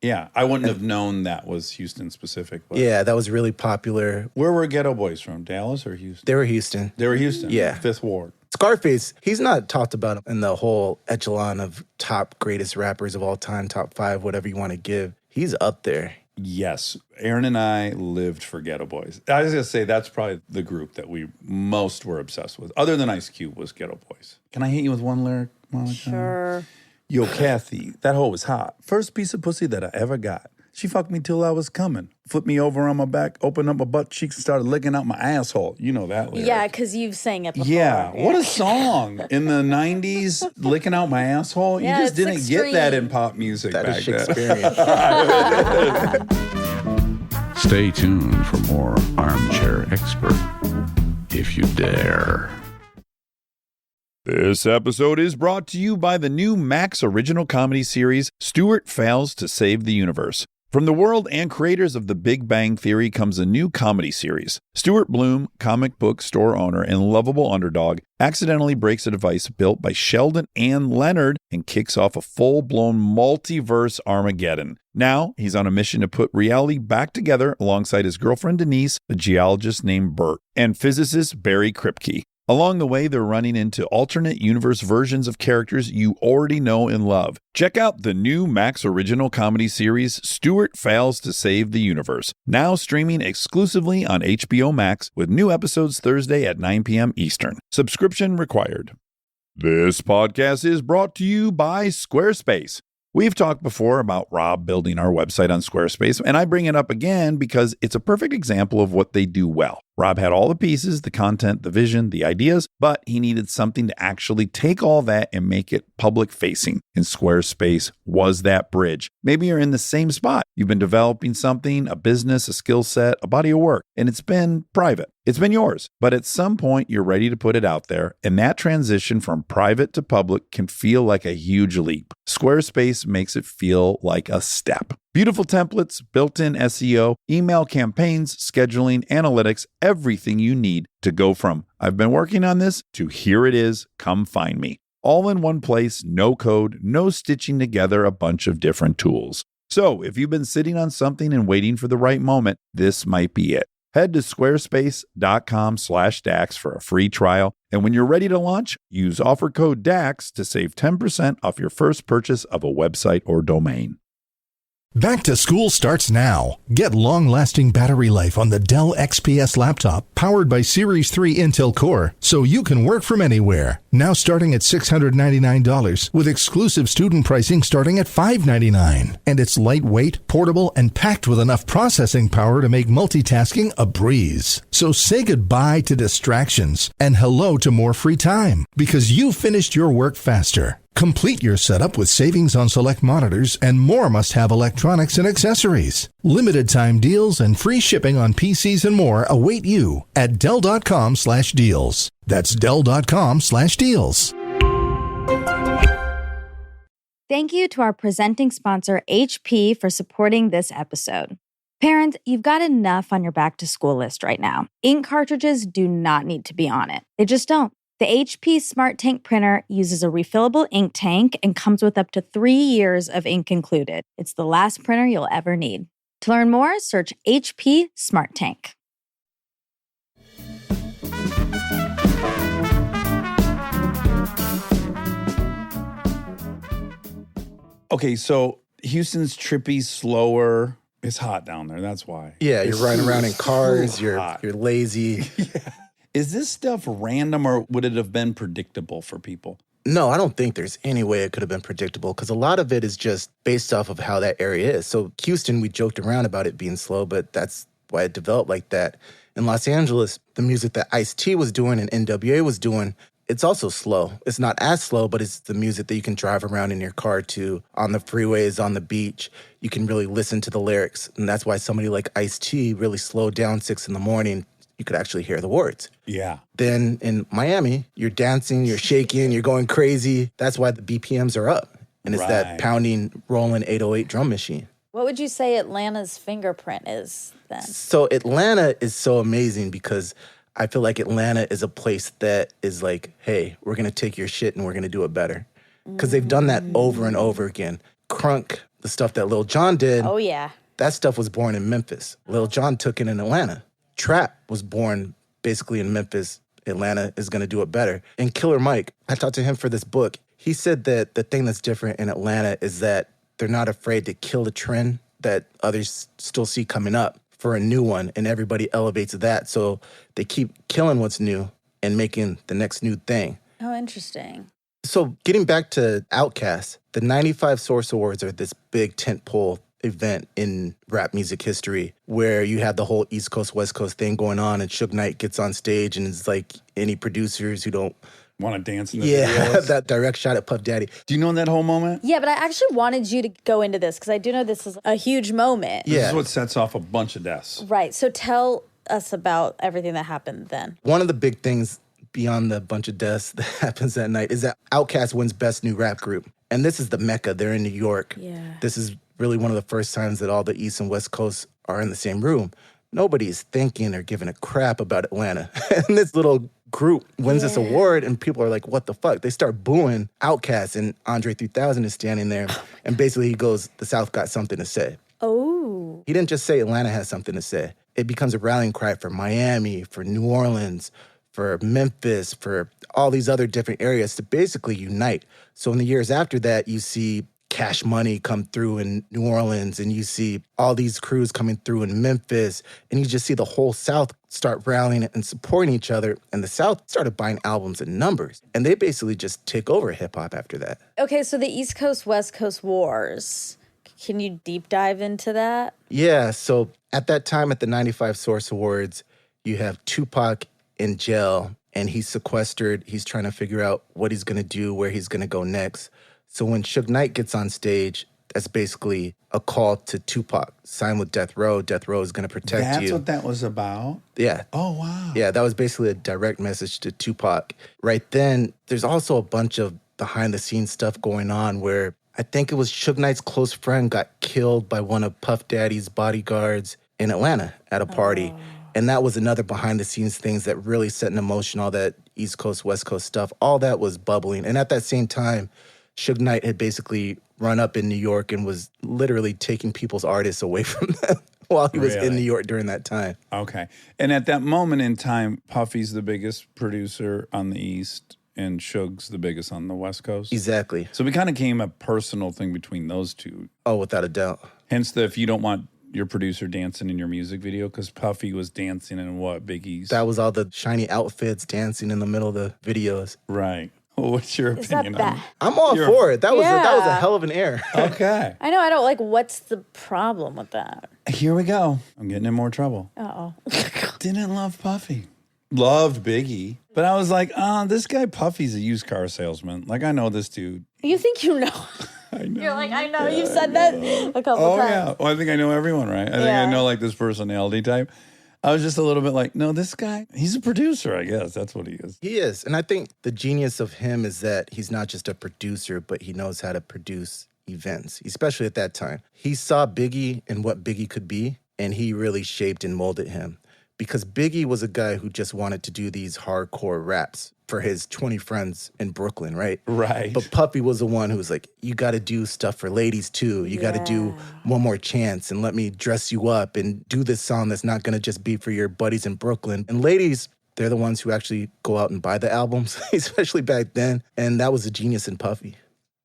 Yeah. I wouldn't have known that was Houston specific. But Yeah, that was really popular. Where were Ghetto Boys from? Dallas or Houston? They were Houston. They were Houston. Yeah. Fifth Ward. Scarface, he's not talked about in the whole echelon of top greatest rappers of all time, top 5, whatever you want to give. He's up there. Yes. Aaron and I lived for Ghetto Boys. I was going to say that's probably the group that we most were obsessed with. Other than Ice Cube was Ghetto Boys. Can I hit you with one lyric, Monica? Sure. Yo, Kathy, that hoe was hot. First piece of pussy that I ever got. She fucked me till I was coming. Flipped me over on my back, opened up my butt cheeks, and started licking out my asshole. You know that lyric. Yeah, because you've sang it before. Yeah, what a song. In the 90s, licking out my asshole. Yeah, you just it's didn't get that extreme. in pop music That back is then. Shakespearean. Stay tuned for more Armchair Expert, if you dare. This episode is brought to you by the new Max original comedy series, Stuart Fails to Save the Universe. From the world and creators of The Big Bang Theory comes a new comedy series. Stuart Bloom, comic book store owner and lovable underdog, accidentally breaks a device built by Sheldon and Leonard and kicks off a full-blown multiverse Armageddon. Now, he's on a mission to put reality back together alongside his girlfriend Denise, a geologist named Bert, and physicist Barry Kripke. Along the way, they're running into alternate universe versions of characters you already know and love. Check out the new Max original comedy series, Stuart Fails to Save the Universe, now streaming exclusively on HBO Max with new episodes Thursday at 9 p.m. Eastern. Subscription required. This podcast is brought to you by Squarespace. We've talked before about Rob building our website on Squarespace, and I bring it up again because it's a perfect example of what they do well. Rob had all the pieces, the content, the vision, the ideas, but he needed something to actually take all that and make it public facing. And Squarespace was that bridge. Maybe you're in the same spot. You've been developing something, a business, a skill set, a body of work, and it's been private. It's been yours. But at some point, you're ready to put it out there, and that transition from private to public can feel like a huge leap. Squarespace makes it feel like a step. Beautiful templates, built-in SEO, email campaigns, scheduling, analytics, everything you need to go from "I've been working on this" to "here it is, come find me." All in one place, no code, no stitching together a bunch of different tools. So if you've been sitting on something and waiting for the right moment, this might be it. Head to squarespace.com/DAX for a free trial. And when you're ready to launch, use offer code DAX to save 10% off your first purchase of a website or domain. Back to school starts now. Get long-lasting battery life on the Dell XPS laptop powered by Series 3 Intel Core so you can work from anywhere. Now starting at $699 with exclusive student pricing starting at $599. And it's lightweight, portable, and packed with enough processing power to make multitasking a breeze. So say goodbye to distractions and hello to more free time because you finished your work faster. Complete your setup with savings on select monitors and more must-have electronics and accessories. Limited time deals and free shipping on PCs and more await you at Dell.com/deals. That's Dell.com/deals. Thank you to our presenting sponsor, HP, for supporting this episode. Parents, you've got enough on your back-to-school list right now. Ink cartridges do not need to be on it. They just don't. The HP Smart Tank printer uses a refillable ink tank and comes with up to 3 years of ink included. It's the last printer you'll ever need. To learn more, search HP Smart Tank. Okay, so Houston's trippy, slower. It's hot down there. That's why. Yeah, you're It's riding around in cars. so You're hot. lazy. Is this stuff random or would it have been predictable for people? No, I don't think there's any way it could have been predictable because a lot of it is just based off of how that area is. So Houston, we joked around about it being slow, but that's why it developed like that. In Los Angeles, the music that Ice-T was doing and NWA was doing, it's also slow. It's not as slow, but it's the music that you can drive around in your car to, on the freeways, on the beach. You can really listen to the lyrics. And that's why somebody like Ice-T really slowed down 6 a.m. You could actually hear the words. Yeah. Then in Miami, you're dancing, you're shaking, you're going crazy. That's why the BPMs are up. And it's Right. that pounding, rolling 808 drum machine. What would you say Atlanta's fingerprint is then? So Atlanta is so amazing because I feel like Atlanta is a place that is like, hey, we're going to take your shit and we're going to do it better. Because they've done that over and over again. Crunk, the stuff that Lil Jon did, Oh, yeah. that stuff was born in Memphis. Lil Jon took it in Atlanta. Trap was born basically in Memphis. Atlanta is going to do it better. And Killer Mike, I talked to him for this book. He said that the thing that's different in Atlanta is that they're not afraid to kill the trend that others still see coming up for a new one, and everybody elevates that. So they keep killing what's new and making the next new thing. Oh, interesting. So getting back to Outkast, the 95 Source Awards are this big tentpole event in rap music history where you have the whole East Coast, West Coast thing going on, and Suge Knight gets on stage and it's like any producers who don't Want to dance in the yeah, videos? that direct shot at Puff Daddy. Do you know that whole moment? Yeah, but I actually wanted you to go into this because I do know this is a huge moment. This Yeah. is what sets off a bunch of deaths. Right. So tell us about everything that happened then. One of the big things beyond the bunch of deaths that happens that night is that Outkast wins Best New Rap Group. And this is the Mecca. They're in New York. Yeah. This is really one of the first times that all the East and West Coast are in the same room. Nobody's thinking or giving a crap about Atlanta. And this little group wins this award, and people are like, what the fuck? They start booing Outkast, and Andre 3000 is standing there. And basically he goes, the South got something to say. Oh. He didn't just say Atlanta has something to say. It becomes a rallying cry for Miami, for New Orleans, for Memphis, for all these other different areas to basically unite. So in the years after that, you see Cash Money come through in New Orleans, and you see all these crews coming through in Memphis, and you just see the whole South start rallying and supporting each other, and the South started buying albums in numbers, and they basically just take over hip-hop after that. Okay, so the East Coast, West Coast wars. Can you deep dive into that? Yeah, so at that time at the 95 Source Awards, you have Tupac in jail, and he's sequestered. He's trying to figure out what he's going to do, where he's going to go next. So when Suge Knight gets on stage, that's basically a call to Tupac. Sign with Death Row. Death Row is going to protect you. That's what that was about? Yeah. Oh, wow. Yeah, that was basically a direct message to Tupac. Right then, there's also a bunch of behind-the-scenes stuff going on where I think it was Suge Knight's close friend got killed by one of Puff Daddy's bodyguards in Atlanta at a party. And that was another behind-the-scenes things that really set in motion all that East Coast, West Coast stuff. All that was bubbling. And at that same time, Suge Knight had basically run up in New York and was literally taking people's artists away from them while he was in New York during that time. Okay. And at that moment in time, Puffy's the biggest producer on the East and Suge's the biggest on the West Coast. Exactly. So it kind of became a personal thing between those two. Oh, without a doubt. Hence if you don't want your producer dancing in your music video, because Puffy was dancing in what, Biggie's? That was all the shiny outfits dancing in the middle of the videos. Right. What's your opinion on it? I'm all for it. That was a hell of an air. Okay. I know, I don't like, what's the problem with that? Here we go. I'm getting in more trouble. Uh-oh. Didn't love Puffy. Loved Biggie. But I was like, this guy Puffy's a used car salesman. Like, I know this dude. You think you know? I know. You're like, I know. You've said that a couple times. Yeah. Well, I think I know everyone, right? I think I know, like, this personality type. I was just a little bit like, no, this guy, he's a producer, I guess. That's what he is. He is. And I think the genius of him is that he's not just a producer, but he knows how to produce events, especially at that time. He saw Biggie and what Biggie could be, and he really shaped and molded him. Because Biggie was a guy who just wanted to do these hardcore raps for his 20 friends in Brooklyn, right? Right. But Puffy was the one who was like, you got to do stuff for ladies too. You got to do One More Chance and let me dress you up and do this song that's not going to just be for your buddies in Brooklyn. And ladies, they're the ones who actually go out and buy the albums, especially back then. And that was a genius in Puffy.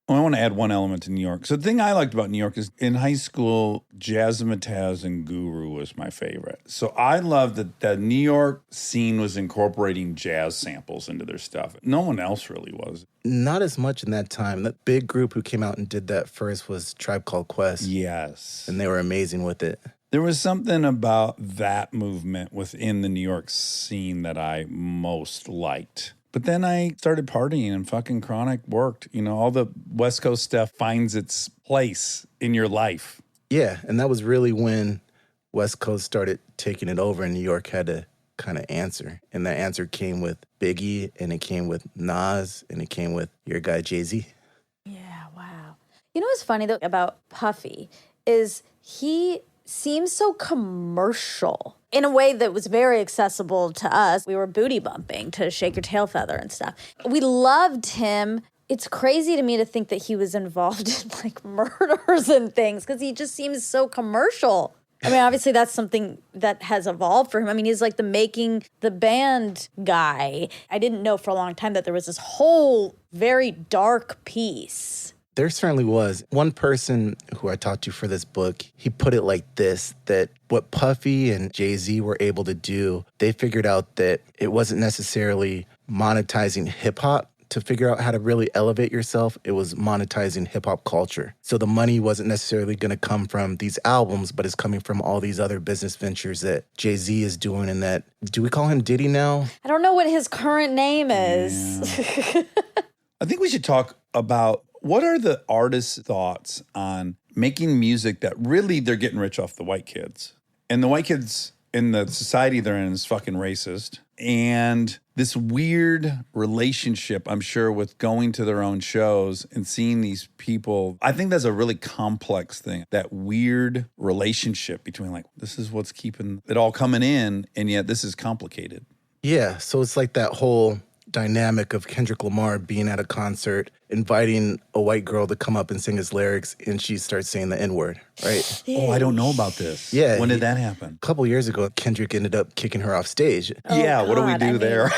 Well, I want to add one element to New York. So the thing I liked about New York is in high school, Jazzmatazz and Guru was my favorite. So I loved that the New York scene was incorporating jazz samples into their stuff. No one else really was. Not as much in that time. The big group who came out and did that first was Tribe Called Quest. Yes. And they were amazing with it. There was something about that movement within the New York scene that I most liked. But then I started partying and fucking Chronic worked. You know, all the West Coast stuff finds its place in your life. Yeah, and that was really when West Coast started taking it over and New York had to kind of answer. And that answer came with Biggie, and it came with Nas, and it came with your guy Jay-Z. Yeah, wow. You know what's funny, though, about Puffy is he seems so commercial in a way that was very accessible to us. We were booty bumping to Shake Your Tail Feather and stuff. We loved him. It's crazy to me to think that he was involved in like murders and things because he just seems so commercial. I mean, obviously that's something that has evolved for him. I mean, he's like the Making the Band guy. I didn't know for a long time that there was this whole very dark piece. There certainly was. One person who I talked to for this book, he put it like this, that what Puffy and Jay-Z were able to do, they figured out that it wasn't necessarily monetizing hip-hop to figure out how to really elevate yourself. It was monetizing hip-hop culture. So the money wasn't necessarily going to come from these albums, but it's coming from all these other business ventures that Jay-Z is doing and that, do we call him Diddy now? I don't know what his current name is. Yeah. I think we should talk about what are the artists' thoughts on making music that really they're getting rich off the white kids? And the white kids in the society they're in is fucking racist. And this weird relationship, I'm sure, with going to their own shows and seeing these people, I think that's a really complex thing. That weird relationship between like, this is what's keeping it all coming in, and yet this is complicated. Yeah, so it's like that whole dynamic of Kendrick Lamar being at a concert, inviting a white girl to come up and sing his lyrics, and she starts saying the N-word, right? Oh, I don't know about this. Yeah, When did that happen? A couple years ago, Kendrick ended up kicking her off stage. Yeah, what do we God, do I mean, there?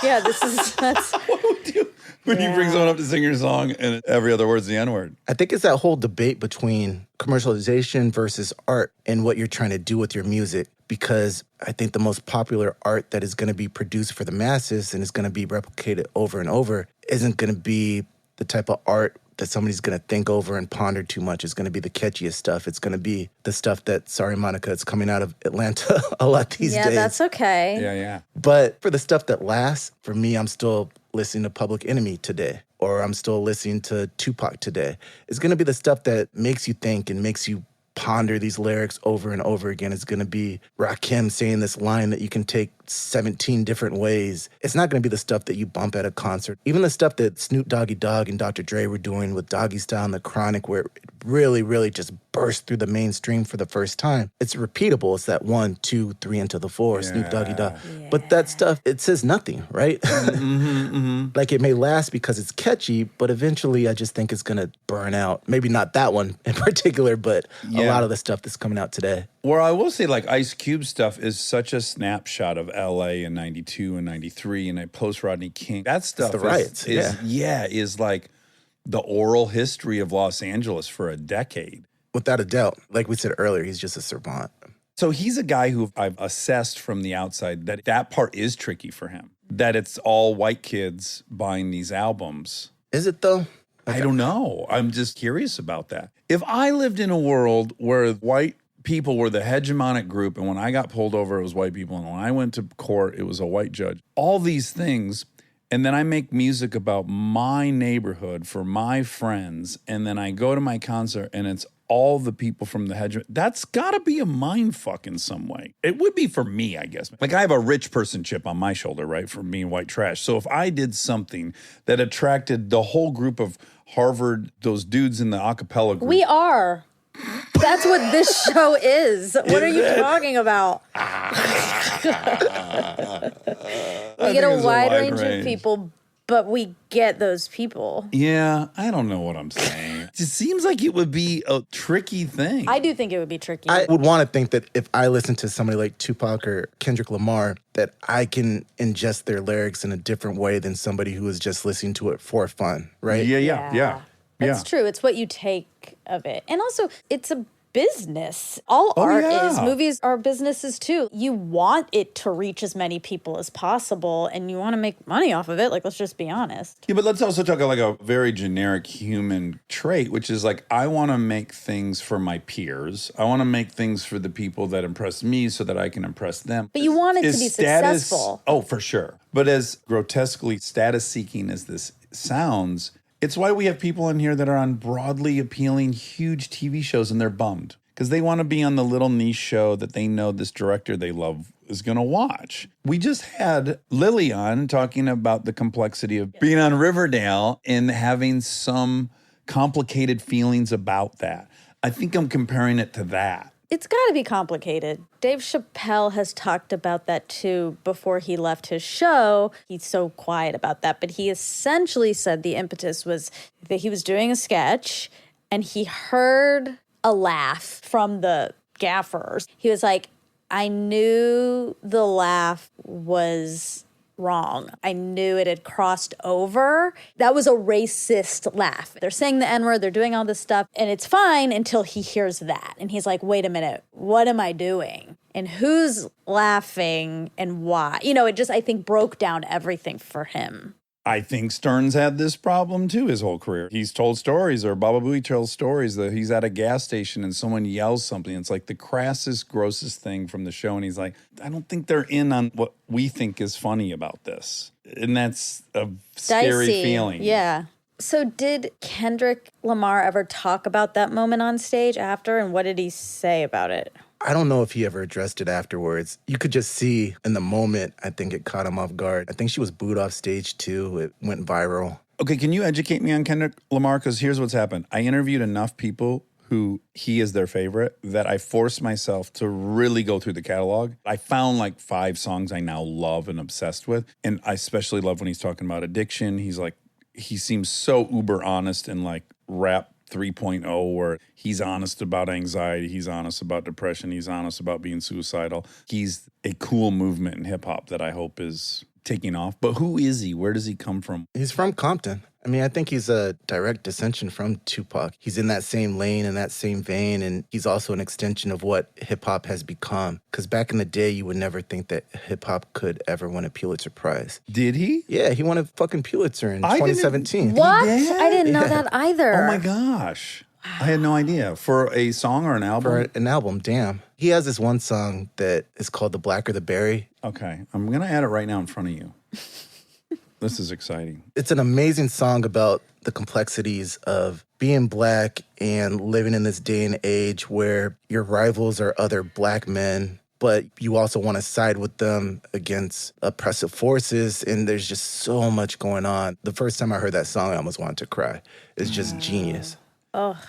Yeah, that's What do we do when you bring someone up to sing your song and every other word's the N-word? I think it's that whole debate between commercialization versus art and what you're trying to do with your music. Because I think the most popular art that is going to be produced for the masses and is going to be replicated over and over isn't going to be the type of art that somebody's going to think over and ponder too much. It's going to be the catchiest stuff. It's going to be the stuff that, sorry, Monica, it's coming out of Atlanta a lot these days. yeah, that's okay. Yeah. But for the stuff that lasts, for me, I'm still listening to Public Enemy today, or I'm still listening to Tupac today. It's going to be the stuff that makes you think and makes you ponder these lyrics over and over again. It's going to be Rakim saying this line that you can take 17 different ways. It's not going to be the stuff that you bump at a concert. Even the stuff that Snoop Doggy Dogg and Dr. Dre were doing with Doggy Style and The Chronic, where it really, really just burst through the mainstream for the first time. It's repeatable. It's that 1, 2, 3 into the 4, Snoop Doggy Dogg. Yeah. But that stuff, it says nothing, right? Like it may last because it's catchy, but eventually I just think it's going to burn out. Maybe not that one in particular, but a lot of the stuff that's coming out today. Where I will say, like, Ice Cube stuff is such a snapshot of L.A. in 92 and 93 and post-Rodney King. That stuff the riots, is like the oral history of Los Angeles for a decade. Without a doubt. Like we said earlier, he's just a savant. So he's a guy who I've assessed from the outside that part is tricky for him, that it's all white kids buying these albums. Is it, though? I don't know. I'm just curious about that. If I lived in a world where white people were the hegemonic group, and when I got pulled over, it was white people, and when I went to court, it was a white judge, all these things, and then I make music about my neighborhood for my friends, and then I go to my concert, and it's all the people from the hegemony, that's got to be a mind fuck in some way. It would be for me, I guess. Like, I have a rich person chip on my shoulder, right, for being white trash. So if I did something that attracted the whole group of Harvard, those dudes in the a cappella group. We are. That's what this show is. What are you talking about? We get a wide range of people, but we get those people. Yeah, I don't know what I'm saying. It seems like it would be a tricky thing. I do think it would be tricky. I would want to think that if I listen to somebody like Tupac or Kendrick Lamar, that I can ingest their lyrics in a different way than somebody who is just listening to it for fun, right? Yeah. That's true. It's what you take of it. And also, it's a business. All art is. Movies are businesses too. You want it to reach as many people as possible, and you want to make money off of it. Like, let's just be honest. Yeah, but let's also talk about like a very generic human trait, which is like, I want to make things for my peers. I want to make things for the people that impress me so that I can impress them. But you want it to be successful. Oh, for sure. But as grotesquely status-seeking as this sounds, it's why we have people in here that are on broadly appealing, huge TV shows, and they're bummed because they want to be on the little niche show that they know this director they love is going to watch. We just had Lily on talking about the complexity of being on Riverdale and having some complicated feelings about that. I think I'm comparing it to that. It's got to be complicated. Dave Chappelle has talked about that too before he left his show. He's so quiet about that, but he essentially said the impetus was that he was doing a sketch and he heard a laugh from the gaffers. He was like, I knew the laugh was wrong. I knew it had crossed over. That was a racist laugh. They're saying the N-word, they're doing all this stuff, and it's fine until he hears that. And he's like, wait a minute, what am I doing? And who's laughing and why? You know, it just, I think, broke down everything for him. I think Stern's had this problem too his whole career. He's told stories, or Baba Booey tells stories that he's at a gas station and someone yells something. It's like the crassest, grossest thing from the show. And he's like, I don't think they're in on what we think is funny about this. And that's a scary feeling. Yeah. So did Kendrick Lamar ever talk about that moment on stage after? And what did he say about it? I don't know if he ever addressed it afterwards. You could just see in the moment, I think it caught him off guard. I think she was booed off stage too. It went viral. Okay, can you educate me on Kendrick Lamar? Because here's what's happened. I interviewed enough people who he is their favorite that I forced myself to really go through the catalog. I found like 5 songs I now love and obsessed with. And I especially love when he's talking about addiction. He seems so uber honest and like rap 3.0 where he's honest about anxiety, he's honest about depression, he's honest about being suicidal. He's a cool movement in hip hop that I hope is taking off. But who is he? Where does he come from? He's from Compton. I mean, I think he's a direct descension from Tupac. He's in that same lane and that same vein, and he's also an extension of what hip-hop has become. Because back in the day, you would never think that hip-hop could ever win a Pulitzer Prize. Did he? Yeah, he won a fucking Pulitzer in 2017. What? did? I didn't know that either. Oh my gosh. I had no idea. For a song or an album? For an album, damn. He has this one song that is called The Blacker the Berry. Okay, I'm going to add it right now in front of you. This is exciting. It's an amazing song about the complexities of being black and living in this day and age where your rivals are other black men, but you also want to side with them against oppressive forces, and there's just so much going on. The first time I heard that song, I almost wanted to cry. It's just genius. Oh,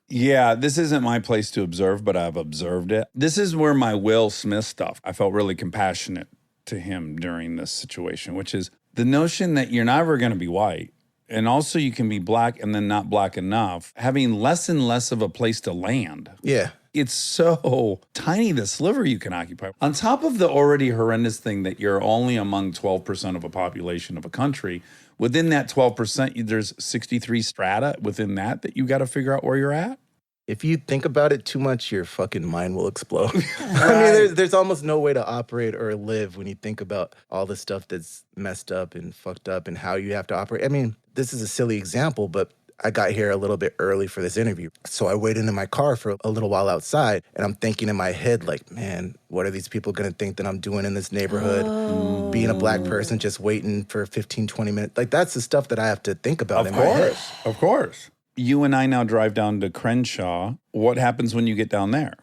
Yeah, this isn't my place to observe, but I've observed it. This is where my Will Smith stuff, I felt really compassionate to him during this situation, which is the notion that you're never going to be white. And also you can be black and then not black enough, having less and less of a place to land. Yeah. It's so tiny, the sliver you can occupy. On top of the already horrendous thing that you're only among 12% of a population of a country, within that 12%, there's 63 strata within that you got to figure out where you're at. If you think about it too much, your fucking mind will explode. I mean, there's almost no way to operate or live when you think about all the stuff that's messed up and fucked up and how you have to operate. I mean, this is a silly example, but I got here a little bit early for this interview. So I waited in my car for a little while outside, and I'm thinking in my head, like, man, what are these people going to think that I'm doing in this neighborhood? Being a black person, just waiting for 15, 20 minutes. Like, that's the stuff that I have to think about in my head. Of course. You and I now drive down to Crenshaw. What happens when you get down there?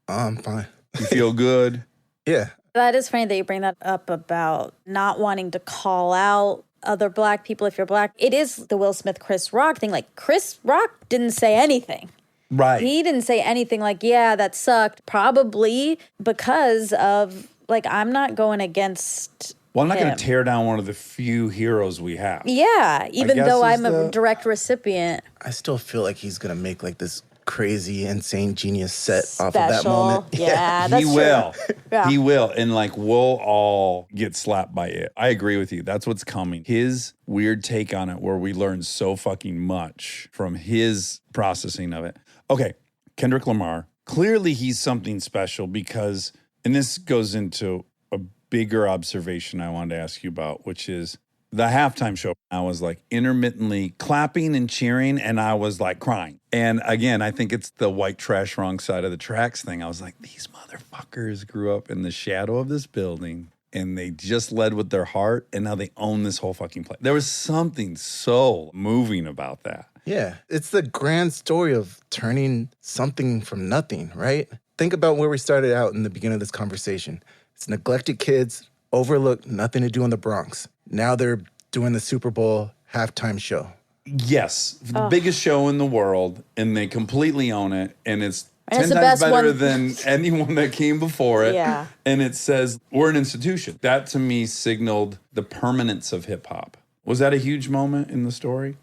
I'm fine. You feel good? Yeah. that is funny that you bring that up about not wanting to call out other black people if you're black. It is the Will Smith, Chris Rock thing. Like, Chris Rock didn't say anything. Right. He didn't say anything like, yeah, that sucked. Probably because of, like, I'm not going against Well, I'm not going him. to tear down one of the few heroes we have. Yeah, even guess though is I'm a direct recipient. I still feel like he's going to make like this crazy, insane genius set off of that Special. moment. Yeah, that's He true. will. Yeah. He will. And like, we'll all get slapped by it. I agree with you. That's what's coming. His weird take on it, where we learn so fucking much from his processing of it. Okay, Kendrick Lamar. Clearly, he's something special because, and this goes into a bigger observation I wanted to ask you about, which is the halftime show. I was like intermittently clapping and cheering, and I was like crying. And again, I think it's the white trash wrong side of the tracks thing. I was like, these motherfuckers grew up in the shadow of this building, and they just led with their heart, and now they own this whole fucking place. There was something so moving about that. Yeah, it's the grand story of turning something from nothing, right? Think about where we started out in the beginning of this conversation. It's neglected kids, overlooked, nothing to do in the Bronx. Now they're doing the Super Bowl halftime show. Yes, the biggest show in the world, and they completely own it, and it's And 10 it's the times best better one. than anyone that came before it. Yeah. And it says, we're an institution. That, to me, signaled the permanence of hip-hop. Was that a huge moment in the story?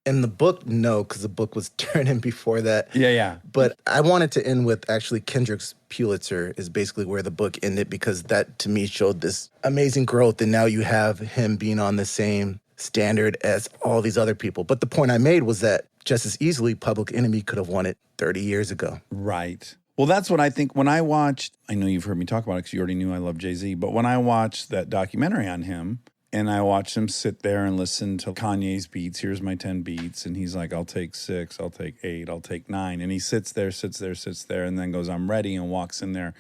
In the book, no, because the book was turned in before that. Yeah. But I wanted to end with actually Kendrick's Pulitzer is basically where the book ended, because that to me showed this amazing growth. And now you have him being on the same standard as all these other people. But the point I made was that just as easily Public Enemy could have won it 30 years ago. Right. Well, that's what I think. When I watched, I know you've heard me talk about it because you already knew I love Jay-Z, but when I watched that documentary on him, and I watched him sit there and listen to Kanye's beats. Here's my 10 beats. And he's like, I'll take 6, I'll take 8, I'll take 9. And he sits there, and then goes, I'm ready, and walks in there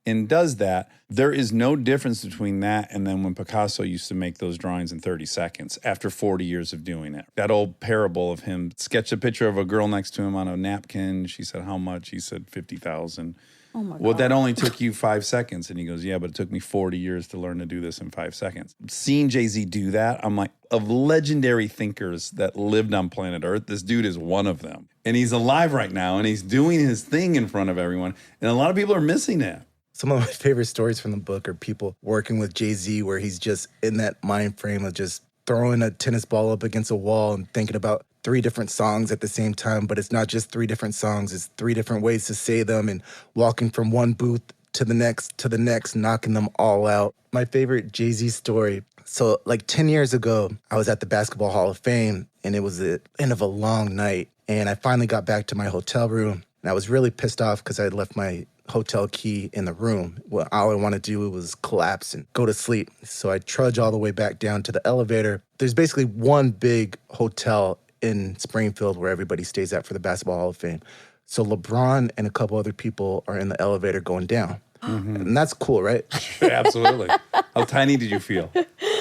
and does that. There is no difference between that and then when Picasso used to make those drawings in 30 seconds after 40 years of doing it. That old parable of him sketched a picture of a girl next to him on a napkin. She said, how much? He said, 50,000. Oh my Well, God. that only took you 5 seconds. And he goes, yeah, but it took me 40 years to learn to do this in 5 seconds. Seeing Jay-Z do that, I'm like, of legendary thinkers that lived on planet Earth, this dude is one of them. And he's alive right now, and he's doing his thing in front of everyone. And a lot of people are missing it. Some of my favorite stories from the book are people working with Jay-Z where he's just in that mind frame of just throwing a tennis ball up against a wall and thinking about 3 different songs at the same time, but it's not just 3 different songs, it's 3 different ways to say them and walking from one booth to the next, knocking them all out. My favorite Jay-Z story. So like 10 years ago, I was at the Basketball Hall of Fame and it was the end of a long night. And I finally got back to my hotel room and I was really pissed off because I had left my hotel key in the room. Well, all I wanted to do was collapse and go to sleep. So I trudge all the way back down to the elevator. There's basically one big hotel in Springfield where everybody stays at for the Basketball Hall of Fame. So LeBron and a couple other people are in the elevator going down. And that's cool, right? Absolutely. How tiny did you feel?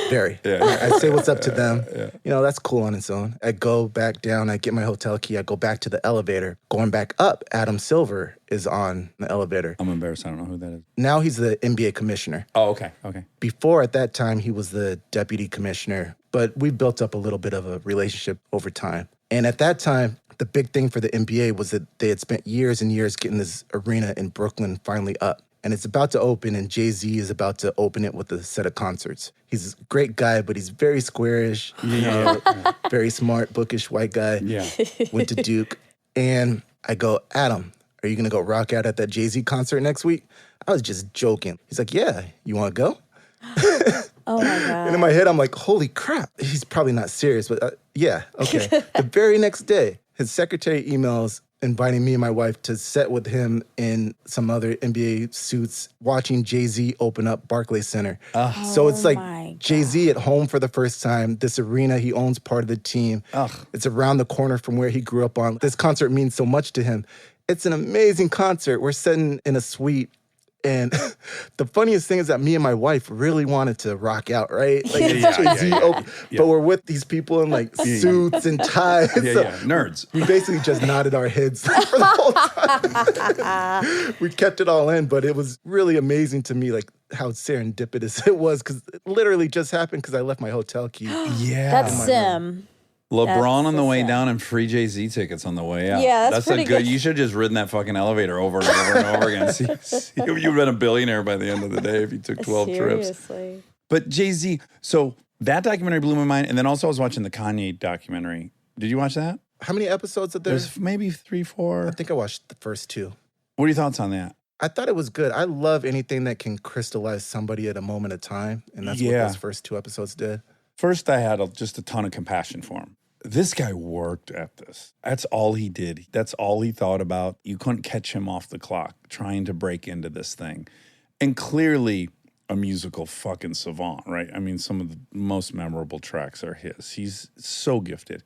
Very. Yeah. I say what's up to them. You know, that's cool on its own. I go back down. I get my hotel key. I go back to the elevator. Going back up, Adam Silver is on the elevator. I'm embarrassed. I don't know who that is. Now he's the NBA commissioner. Oh, okay. Okay. Before, at that time, he was the deputy commissioner. But we built up a little bit of a relationship over time. And at that time, the big thing for the NBA was that they had spent years and years getting this arena in Brooklyn finally up. And it's about to open, and Jay-Z is about to open it with a set of concerts. He's a great guy, but he's very squarish, you know, very smart, bookish white guy. Yeah. Went to Duke. And I go, Adam, are you going to go rock out at that Jay-Z concert next week? I was just joking. He's like, yeah, you want to go? Oh my God. And in my head, I'm like, holy crap. He's probably not serious, but yeah, okay. The very next day, his secretary emails inviting me and my wife to set with him in some other NBA suits, watching Jay-Z open up Barclays Center. So it's my like Jay-Z at home for the first time. This arena, he owns part of the team. It's around the corner from where he grew up on. This concert means so much to him. It's an amazing concert. We're sitting in a suite. And the funniest thing is that me and my wife really wanted to rock out, right? Like it's Jay-Z open, but we're with these people in like suits and ties. So Nerds. we basically just nodded our heads for the whole time. We kept it all in, but it was really amazing to me, like how serendipitous it was, because it literally just happened because I left my hotel key. That's Sim. LeBron on the so way sad. down and free Jay-Z tickets on the way out. Yeah, that's pretty a good. good. You should have just ridden that fucking elevator over and over and over again. See, you'd have been a billionaire by the end of the day if you took 12 trips. Seriously. But Jay-Z, so that documentary blew my mind. And then also I was watching the Kanye documentary. Did you watch that? How many episodes are there? There's maybe 3, 4. I think I watched the first 2. What are your thoughts on that? I thought it was good. I love anything that can crystallize somebody at a moment of time. And that's what those first 2 episodes did. First, I had just a ton of compassion for him. This guy worked at this. That's all he did. That's all he thought about. You couldn't catch him off the clock trying to break into this thing. And clearly a musical fucking savant, right? I mean, some of the most memorable tracks are his. He's so gifted.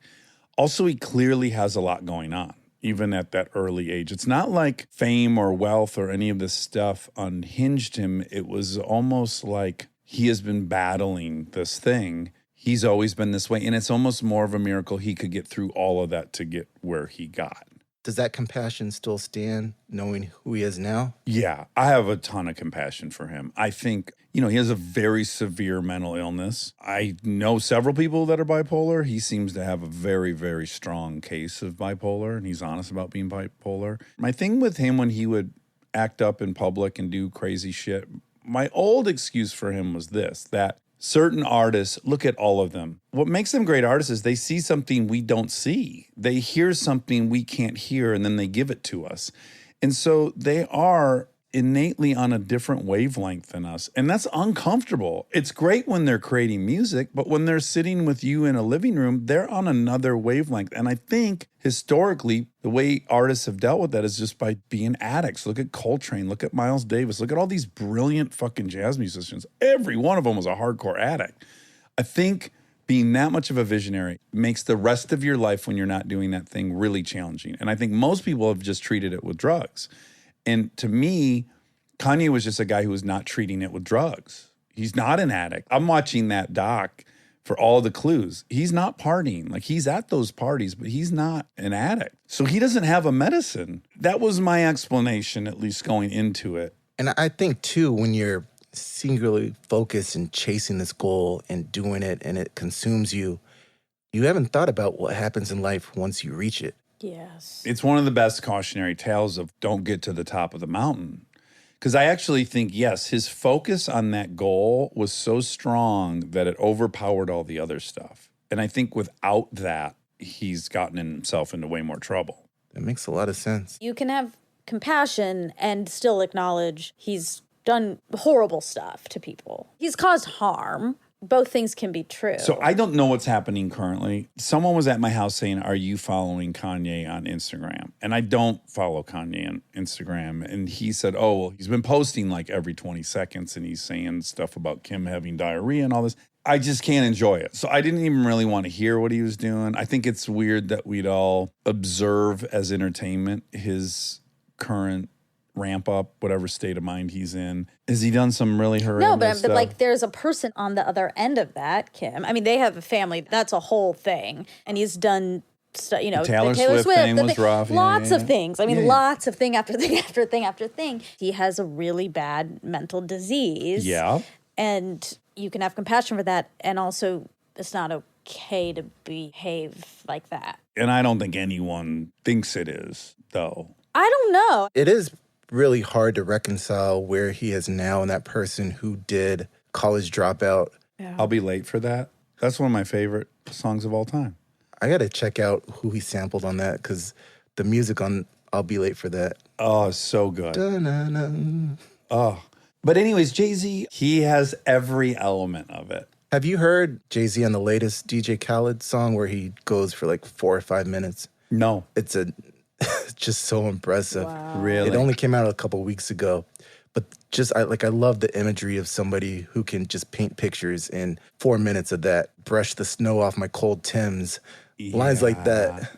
Also, he clearly has a lot going on, even at that early age. It's not like fame or wealth or any of this stuff unhinged him. It was almost like he has been battling this thing. He's always been this way. And it's almost more of a miracle he could get through all of that to get where he got. Does that compassion still stand knowing who he is now? Yeah, I have a ton of compassion for him. I think, he has a very severe mental illness. I know several people that are bipolar. He seems to have a very, very strong case of bipolar, and he's honest about being bipolar. My thing with him when he would act up in public and do crazy shit, my old excuse for him was this, that certain artists, look at all of them. What makes them great artists is they see something we don't see. They hear something we can't hear, and then they give it to us. And so they are innately on a different wavelength than us. And that's uncomfortable. It's great when they're creating music, but when they're sitting with you in a living room, they're on another wavelength. And I think historically, the way artists have dealt with that is just by being addicts. Look at Coltrane, look at Miles Davis, look at all these brilliant fucking jazz musicians. Every one of them was a hardcore addict. I think being that much of a visionary makes the rest of your life when you're not doing that thing really challenging. And I think most people have just treated it with drugs. And to me, Kanye was just a guy who was not treating it with drugs. He's not an addict. I'm watching that doc for all the clues. He's not partying. Like, he's at those parties, but he's not an addict. So he doesn't have a medicine. That was my explanation, at least going into it. And I think, too, when you're singularly focused and chasing this goal and doing it and it consumes you, you haven't thought about what happens in life once you reach it. Yes. It's one of the best cautionary tales of don't get to the top of the mountain. Because I actually think, yes, his focus on that goal was so strong that it overpowered all the other stuff. And I think without that, he's gotten himself into way more trouble. That makes a lot of sense. You can have compassion and still acknowledge he's done horrible stuff to people. He's caused harm. Both things can be true. So I don't know what's happening currently. Someone was at my house saying, are you following Kanye on Instagram? And I don't follow Kanye on Instagram. And he said, oh, well, he's been posting like every 20 seconds and he's saying stuff about Kim having diarrhea and all this. I just can't enjoy it. So I didn't even really want to hear what he was doing. I think it's weird that we'd all observe as entertainment his current ramp up, whatever state of mind he's in. Has he done some really horrendous No, but stuff? like there's a person on the other end of that, Kim. I mean, they have a family. That's a whole thing. And he's done, you know, The Taylor Swift thing was rough. Lots Yeah. of things. I mean, Yeah. lots of thing after thing after thing after thing. He has a really bad mental disease. Yeah. And you can have compassion for that. And also, it's not okay to behave like that. And I don't think anyone thinks it is, though. I don't know. It is really hard to reconcile where he is now and that person who did College Dropout. I'll be late for that. That's one of my favorite songs of all time. I got to check out who he sampled on that because the music on I'll Be Late for That. Oh, so good. Da-na-na. Oh. But anyways, Jay-Z, he has every element of it. Have you heard Jay-Z on the latest DJ Khaled song where he goes for like 4 or 5 minutes? No. It's just so impressive. Really? It only came out a couple weeks ago. But just I love the imagery of somebody who can just paint pictures in 4 minutes of that. Brush the snow off my cold Timbs. Lines like that.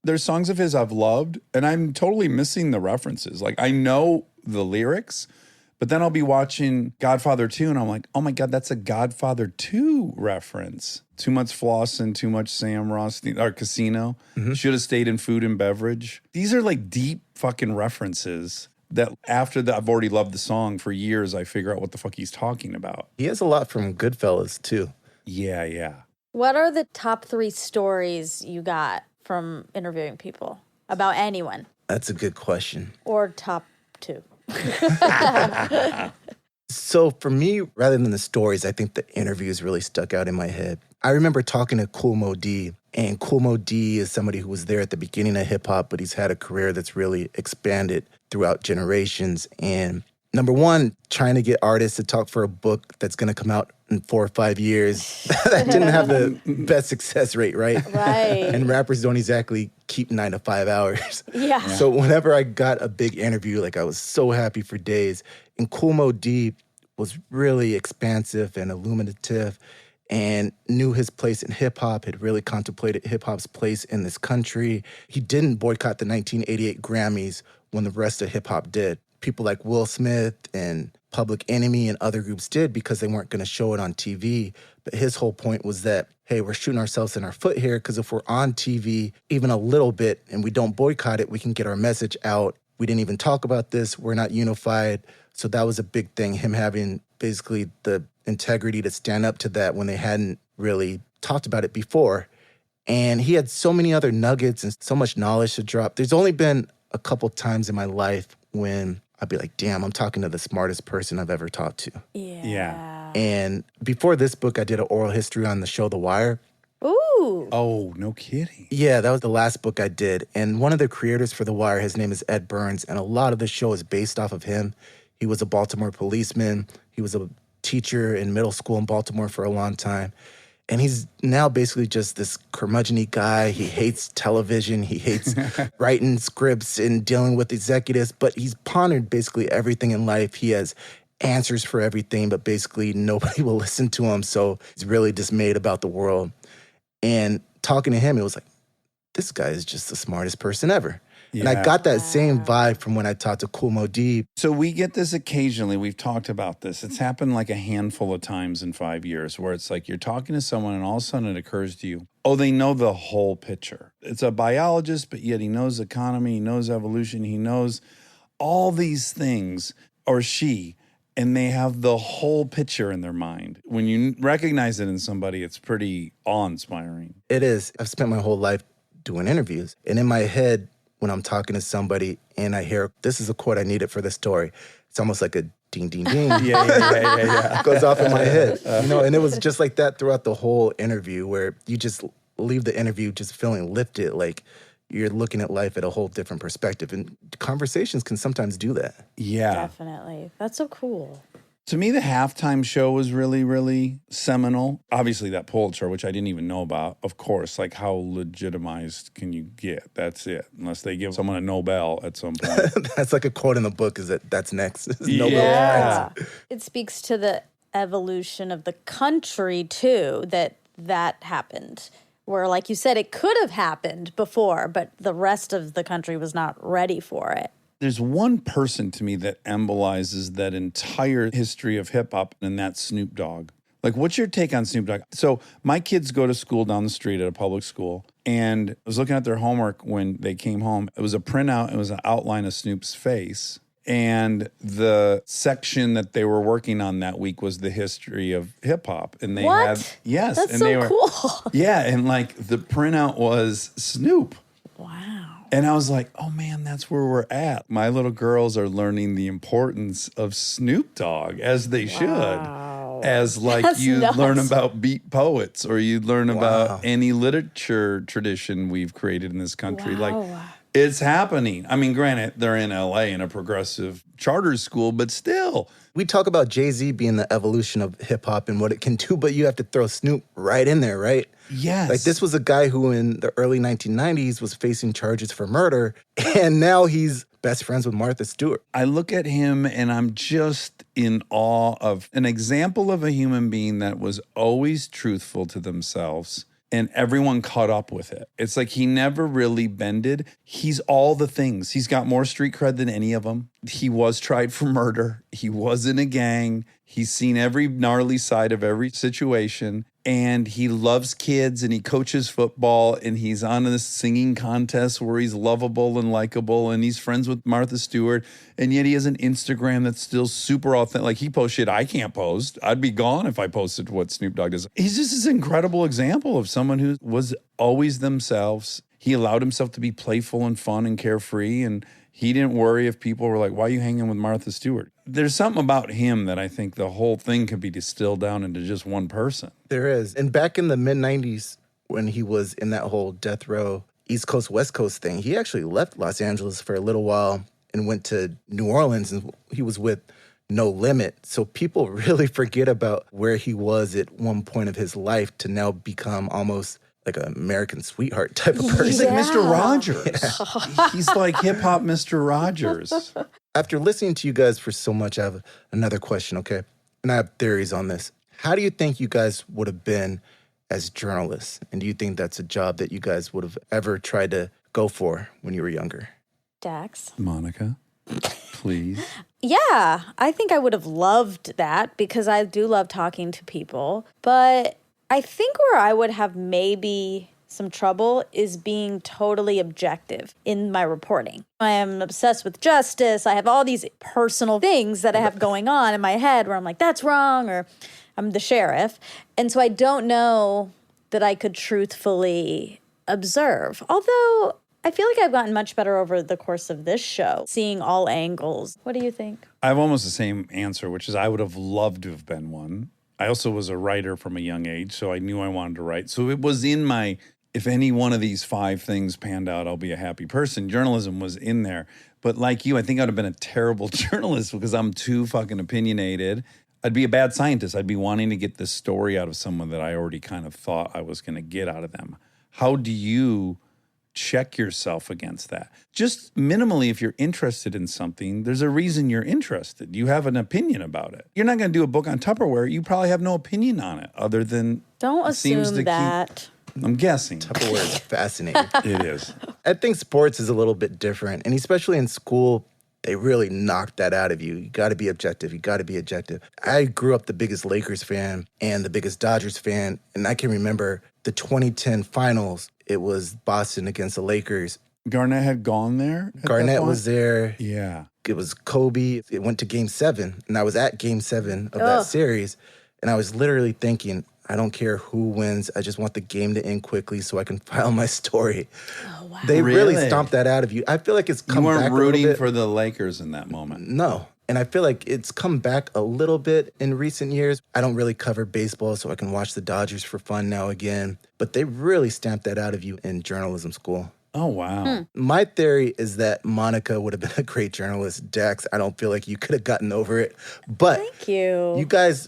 There's songs of his I've loved, and I'm totally missing the references. Like, I know the lyrics, but then I'll be watching Godfather 2, and I'm like, oh my God, that's a Godfather 2 reference. Too much flossing, too much Sam Rothstein, or Casino. Should have stayed in food and beverage. These are like deep fucking references that after I've already loved the song for years, I figure out what the fuck he's talking about. He has a lot from Goodfellas, too. Yeah. What are the top 3 stories you got from interviewing people about anyone? That's a good question. Or top 2? So for me, rather than the stories, I think the interviews really stuck out in my head. I remember talking to Kool Moe Dee, and Kool Moe Dee is somebody who was there at the beginning of hip-hop, but he's had a career that's really expanded throughout generations. And number one, trying to get artists to talk for a book that's going to come out in 4 or 5 years. That didn't have the best success rate, right? Right. And rappers don't exactly keep 9 to 5 hours. Yeah. So whenever I got a big interview, like I was so happy for days. And Kool Moe Dee was really expansive and illuminative and knew his place in hip-hop, had really contemplated hip-hop's place in this country. He didn't boycott the 1988 Grammys when the rest of hip-hop did. People like Will Smith and Public Enemy and other groups did because they weren't going to show it on TV. But his whole point was that, hey, we're shooting ourselves in our foot here because if we're on TV even a little bit and we don't boycott it, we can get our message out. We didn't even talk about this. We're not unified. So that was a big thing, him having basically the integrity to stand up to that when they hadn't really talked about it before. And he had so many other nuggets and so much knowledge to drop. There's only been a couple times in my life when I'd be like, damn, I'm talking to the smartest person I've ever talked to. Yeah. And before this book, I did an oral history on the show The Wire. Ooh. Oh, no kidding. Yeah, that was the last book I did. And one of the creators for The Wire, his name is Ed Burns, and a lot of the show is based off of him. He was a Baltimore policeman. He was a teacher in middle school in Baltimore for a long time. And he's now basically just this curmudgeon-y guy. He hates television. He hates writing scripts and dealing with executives. But he's pondered basically everything in life. He has answers for everything, but basically nobody will listen to him. So he's really dismayed about the world. And talking to him, it was like, this guy is just the smartest person ever. And I got that same vibe from when I talked to Kool Moe Dee. So we get this occasionally. We've talked about this. It's happened like a handful of times in 5 years where it's like you're talking to someone and all of a sudden it occurs to you, oh, they know the whole picture. It's a biologist, but yet he knows economy, he knows evolution, he knows all these things, or she, and they have the whole picture in their mind. When you recognize it in somebody, it's pretty awe-inspiring. It is. I've spent my whole life doing interviews. And in my head, when I'm talking to somebody and I hear, this is a quote I needed for this story, it's almost like a ding, ding, ding. Yeah. Goes off in my head. And it was just like that throughout the whole interview, where you just leave the interview just feeling lifted, like you're looking at life at a whole different perspective. And conversations can sometimes do that. Yeah. Definitely. That's so cool. To me, the halftime show was really, really seminal. Obviously, that Pulitzer, which I didn't even know about, of course, like how legitimized can you get? That's it. Unless they give someone a Nobel at some point. That's like a quote in the book, is that that's next. Yeah. It speaks to the evolution of the country, too, that happened. Where, like you said, it could have happened before, but the rest of the country was not ready for it. There's one person to me that embolizes that entire history of hip hop, and that's Snoop Dogg. Like, what's your take on Snoop Dogg? So my kids go to school down the street at a public school, and I was looking at their homework when they came home. It was a printout. It was an outline of Snoop's face. And the section that they were working on that week was the history of hip hop. And they had, yes. That's and so they were, cool. Yeah. And like the printout was Snoop. Wow. And I was like, oh man, that's where we're at. My little girls are learning the importance of Snoop Dogg, as they should. As like That's you nuts. learn about beat poets, or you learn about any literature tradition we've created in this country. Like, it's happening. I mean, granted, they're in LA in a progressive charter school, but still. We talk about Jay-Z being the evolution of hip-hop and what it can do, but you have to throw Snoop right in there, right? Yes. Like, this was a guy who in the early 1990s was facing charges for murder, and now he's best friends with Martha Stewart. I look at him and I'm just in awe of an example of a human being that was always truthful to themselves. And everyone caught up with it. It's like he never really bended. He's all the things. He's got more street cred than any of them. He was tried for murder. He was in a gang. He's seen every gnarly side of every situation. And he loves kids and he coaches football and he's on a singing contest where he's lovable and likable and he's friends with Martha Stewart. And yet he has an Instagram that's still super authentic. Like he posts shit I can't post. I'd be gone if I posted what Snoop Dogg does. He's just this incredible example of someone who was always themselves. He allowed himself to be playful and fun and carefree, and he didn't worry if people were like, why are you hanging with Martha Stewart? There's something about him that I think the whole thing could be distilled down into just one person. There is. And back in the mid-90s, when he was in that whole death row, East Coast, West Coast thing, he actually left Los Angeles for a little while and went to New Orleans, and he was with No Limit. So people really forget about where he was at one point of his life to now become almost like an American sweetheart type of person. He's like Mr. Rogers. He's like hip-hop Mr. Rogers. After listening to you guys for so much, I have another question, okay? And I have theories on this. How do you think you guys would have been as journalists? And do you think that's a job that you guys would have ever tried to go for when you were younger? Dax. Monica, please. Yeah, I think I would have loved that because I do love talking to people. But I think where I would have maybe some trouble is being totally objective in my reporting. I am obsessed with justice. I have all these personal things that I have going on in my head where I'm like, that's wrong, or I'm the sheriff. And so I don't know that I could truthfully observe. Although I feel like I've gotten much better over the course of this show, seeing all angles. What do you think? I have almost the same answer, which is I would have loved to have been one. I also was a writer from a young age, so I knew I wanted to write. So it was in my, if any one of these 5 things panned out, I'll be a happy person. Journalism was in there. But like you, I think I'd have been a terrible journalist because I'm too fucking opinionated. I'd be a bad scientist. I'd be wanting to get the story out of someone that I already kind of thought I was going to get out of them. How do you check yourself against that? Just minimally, if you're interested in something, there's a reason you're interested. You have an opinion about it. You're not going to do a book on Tupperware. You probably have no opinion on it other than Don't it seems assume to that. I'm guessing. Tupperware is fascinating. It is. I think sports is a little bit different. And especially in school, they really knocked that out of you. You got to be objective. You got to be objective. I grew up the biggest Lakers fan and the biggest Dodgers fan. And I can remember the 2010 finals. It was Boston against the Lakers. Garnett had gone there? Garnett was there. Yeah. It was Kobe. It went to Game 7. And I was at Game 7 of that series. And I was literally thinking, I don't care who wins. I just want the game to end quickly so I can file my story. Oh, wow. They really stomped that out of you. I feel like it's come You back weren't a little rooting bit. for the Lakers in that moment. No. And I feel like it's come back a little bit in recent years. I don't really cover baseball, so I can watch the Dodgers for fun now again. But they really stamped that out of you in journalism school. Oh, wow. My theory is that Monica would have been a great journalist. Dax, I don't feel like you could have gotten over it. But Thank you. you guys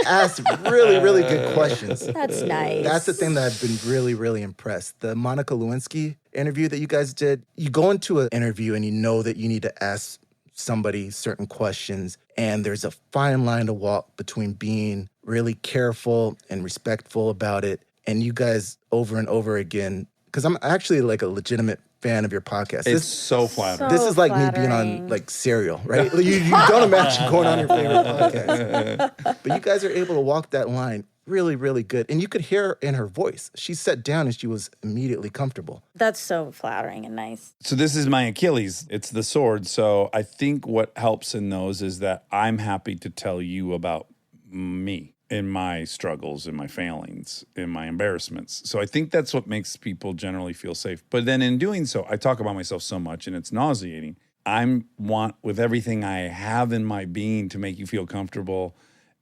asked really, really good questions. That's nice. That's the thing that I've been really, really impressed. The Monica Lewinsky interview that you guys did, you go into an interview and you know that you need to ask somebody certain questions, and there's a fine line to walk between being really careful and respectful about it. And you guys over and over again, because I'm actually like a legitimate fan of your podcast. It's so flattering. This is like me being on flattering. like Serial, right? You don't imagine going on your favorite podcast. But you guys are able to walk that line really, really good. And you could hear in her voice. She sat down and she was immediately comfortable. That's so flattering and nice. So this is my Achilles. It's the sword. So I think what helps in those is that I'm happy to tell you about me and my struggles and my failings and my embarrassments. So I think that's what makes people generally feel safe. But then in doing so, I talk about myself so much and it's nauseating. I want with everything I have in my being to make you feel comfortable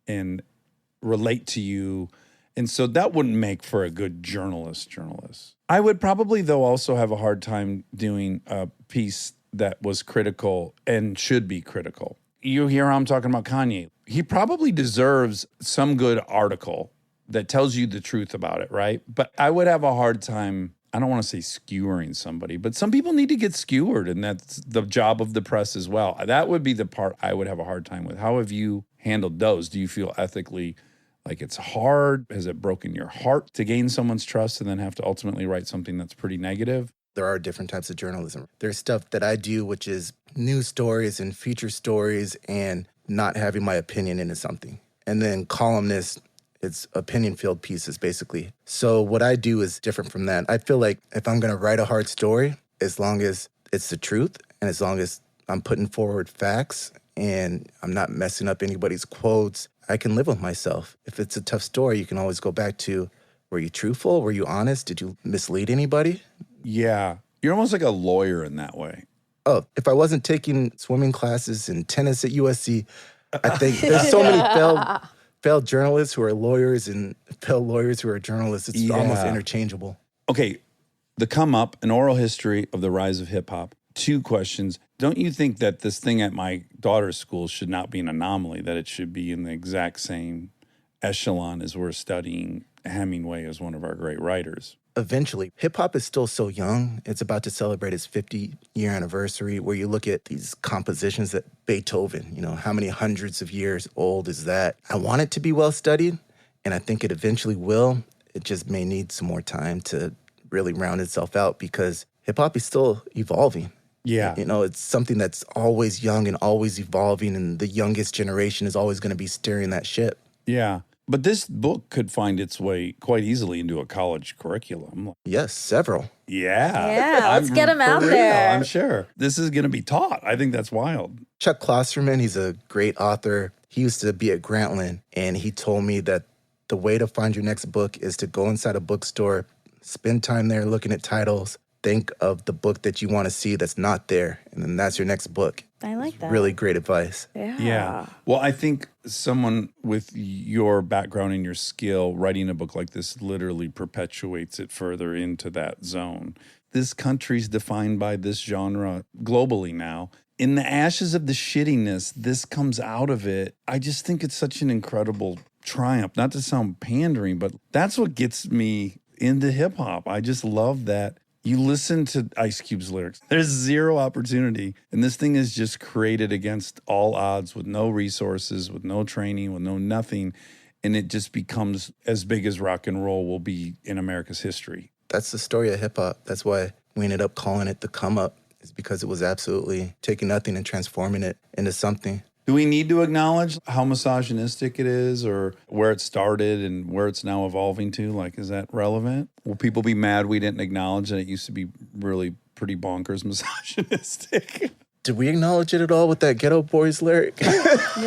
and relate to you. And so that wouldn't make for a good journalist. I would probably, though, also have a hard time doing a piece that was critical and should be critical. You hear how I'm talking about Kanye. He probably deserves some good article that tells you the truth about it, right? But I would have a hard time, I don't want to say skewering somebody, but some people need to get skewered, and that's the job of the press as well. That would be the part I would have a hard time with. How have you handled those? Do you feel ethically like it's hard? Has it broken your heart to gain someone's trust and then have to ultimately write something that's pretty negative? There are different types of journalism. There's stuff that I do, which is news stories and feature stories and not having my opinion into something. And then columnists, it's opinion-filled pieces, basically. So what I do is different from that. I feel like if I'm going to write a hard story, as long as it's the truth and as long as I'm putting forward facts and I'm not messing up anybody's quotes, I can live with myself. If it's a tough story, you can always go back to, were you truthful? Were you honest? Did you mislead anybody? Yeah. You're almost like a lawyer in that way. Oh, if I wasn't taking swimming classes and tennis at USC, I think there's so many failed journalists who are lawyers and failed lawyers who are journalists. It's almost interchangeable. Okay, the come up, an oral history of the rise of hip hop. 2 questions. Don't you think that this thing at my daughter's school should not be an anomaly, that it should be in the exact same echelon as we're studying Hemingway as one of our great writers? Eventually, hip-hop is still so young. It's about to celebrate its 50-year anniversary, where you look at these compositions that Beethoven, how many hundreds of years old is that? I want it to be well-studied, and I think it eventually will. It just may need some more time to really round itself out because hip-hop is still evolving. Yeah. It's something that's always young and always evolving, and the youngest generation is always going to be steering that ship. Yeah. But this book could find its way quite easily into a college curriculum. Yes, several. Yeah. Let's get them out for real, there. I'm sure. This is going to be taught. I think that's wild. Chuck Klosterman, he's a great author. He used to be at Grantland, and he told me that the way to find your next book is to go inside a bookstore, spend time there looking at titles, think of the book that you want to see that's not there, and then that's your next book. I like that. Really great advice. Yeah. Well, I think someone with your background and your skill writing a book like this literally perpetuates it further into that zone. This country's defined by this genre globally now. In the ashes of the shittiness, this comes out of it. I just think it's such an incredible triumph. Not to sound pandering, but that's what gets me into hip hop. I just love that. You listen to Ice Cube's lyrics. There's zero opportunity. And this thing is just created against all odds with no resources, with no training, with no nothing. And it just becomes as big as rock and roll will be in America's history. That's the story of hip-hop. That's why We ended up calling it the come up, is because it was absolutely taking nothing and transforming it into something. Do we need to acknowledge how misogynistic it is or where it started and where it's now evolving to? Like, is that relevant? Will people be mad we didn't acknowledge that it used to be really pretty bonkers misogynistic? Did we acknowledge it at all with that Ghetto Boys lyric?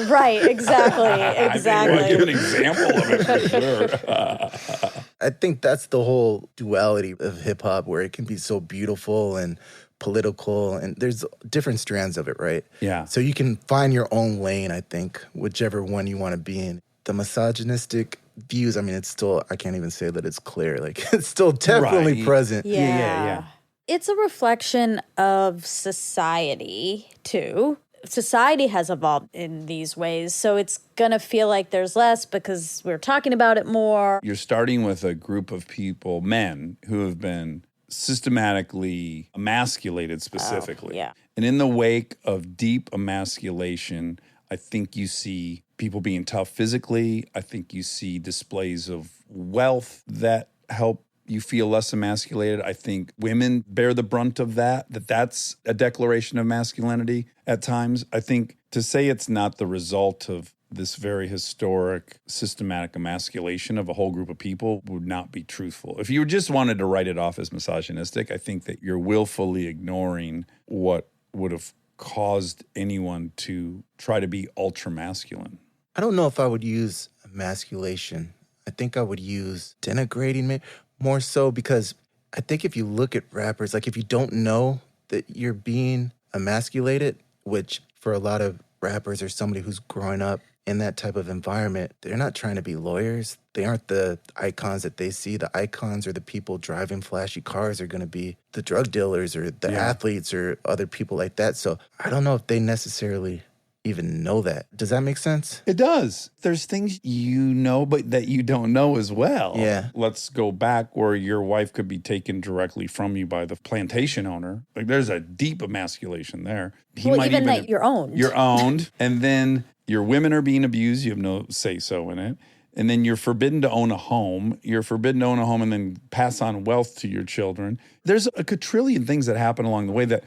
Right, exactly. Well, give an example of it for sure. I think that's the whole duality of hip hop, where it can be so beautiful and political, and there's different strands of it, right? Yeah. So you can find your own lane, I think, whichever one you want to be in. The misogynistic views, I mean, it's still, I can't even say that it's clear. Like, it's still definitely Right. present. Yeah. It's a reflection of society, too. Society has evolved in these ways, so it's going to feel like there's less because we're talking about it more. You're starting with a group of people, men, who have been systematically emasculated specifically. yeah. And in the wake of deep emasculation, I think you see people being tough physically. I think you see displays of wealth that help you feel less emasculated. I think women bear the brunt of that, that's a declaration of masculinity at times. I think to say it's not the result of this very historic, systematic emasculation of a whole group of people would not be truthful. If you just wanted to write it off as misogynistic, I think that you're willfully ignoring what would have caused anyone to try to be ultra masculine. I don't know if I would use emasculation. I think I would use denigrating more so, because I think if you look at rappers, like if you don't know that you're being emasculated, which for a lot of rappers or somebody who's growing up in that type of environment, they're not trying to be lawyers. They aren't the icons that they see. The icons or the people driving flashy cars are going to be the drug dealers or the athletes or other people like that. So I don't know if they necessarily even know that. Does that make sense? It does. There's things you know, but that you don't know as well. Yeah. Let's go back where your wife could be taken directly from you by the plantation owner. Like there's a deep emasculation there. Well, even that you're owned. You're owned. And then your women are being abused. You have no say-so in it. And then you're forbidden to own a home. You're forbidden to own a home and then pass on wealth to your children. There's a quadrillion things that happen along the way that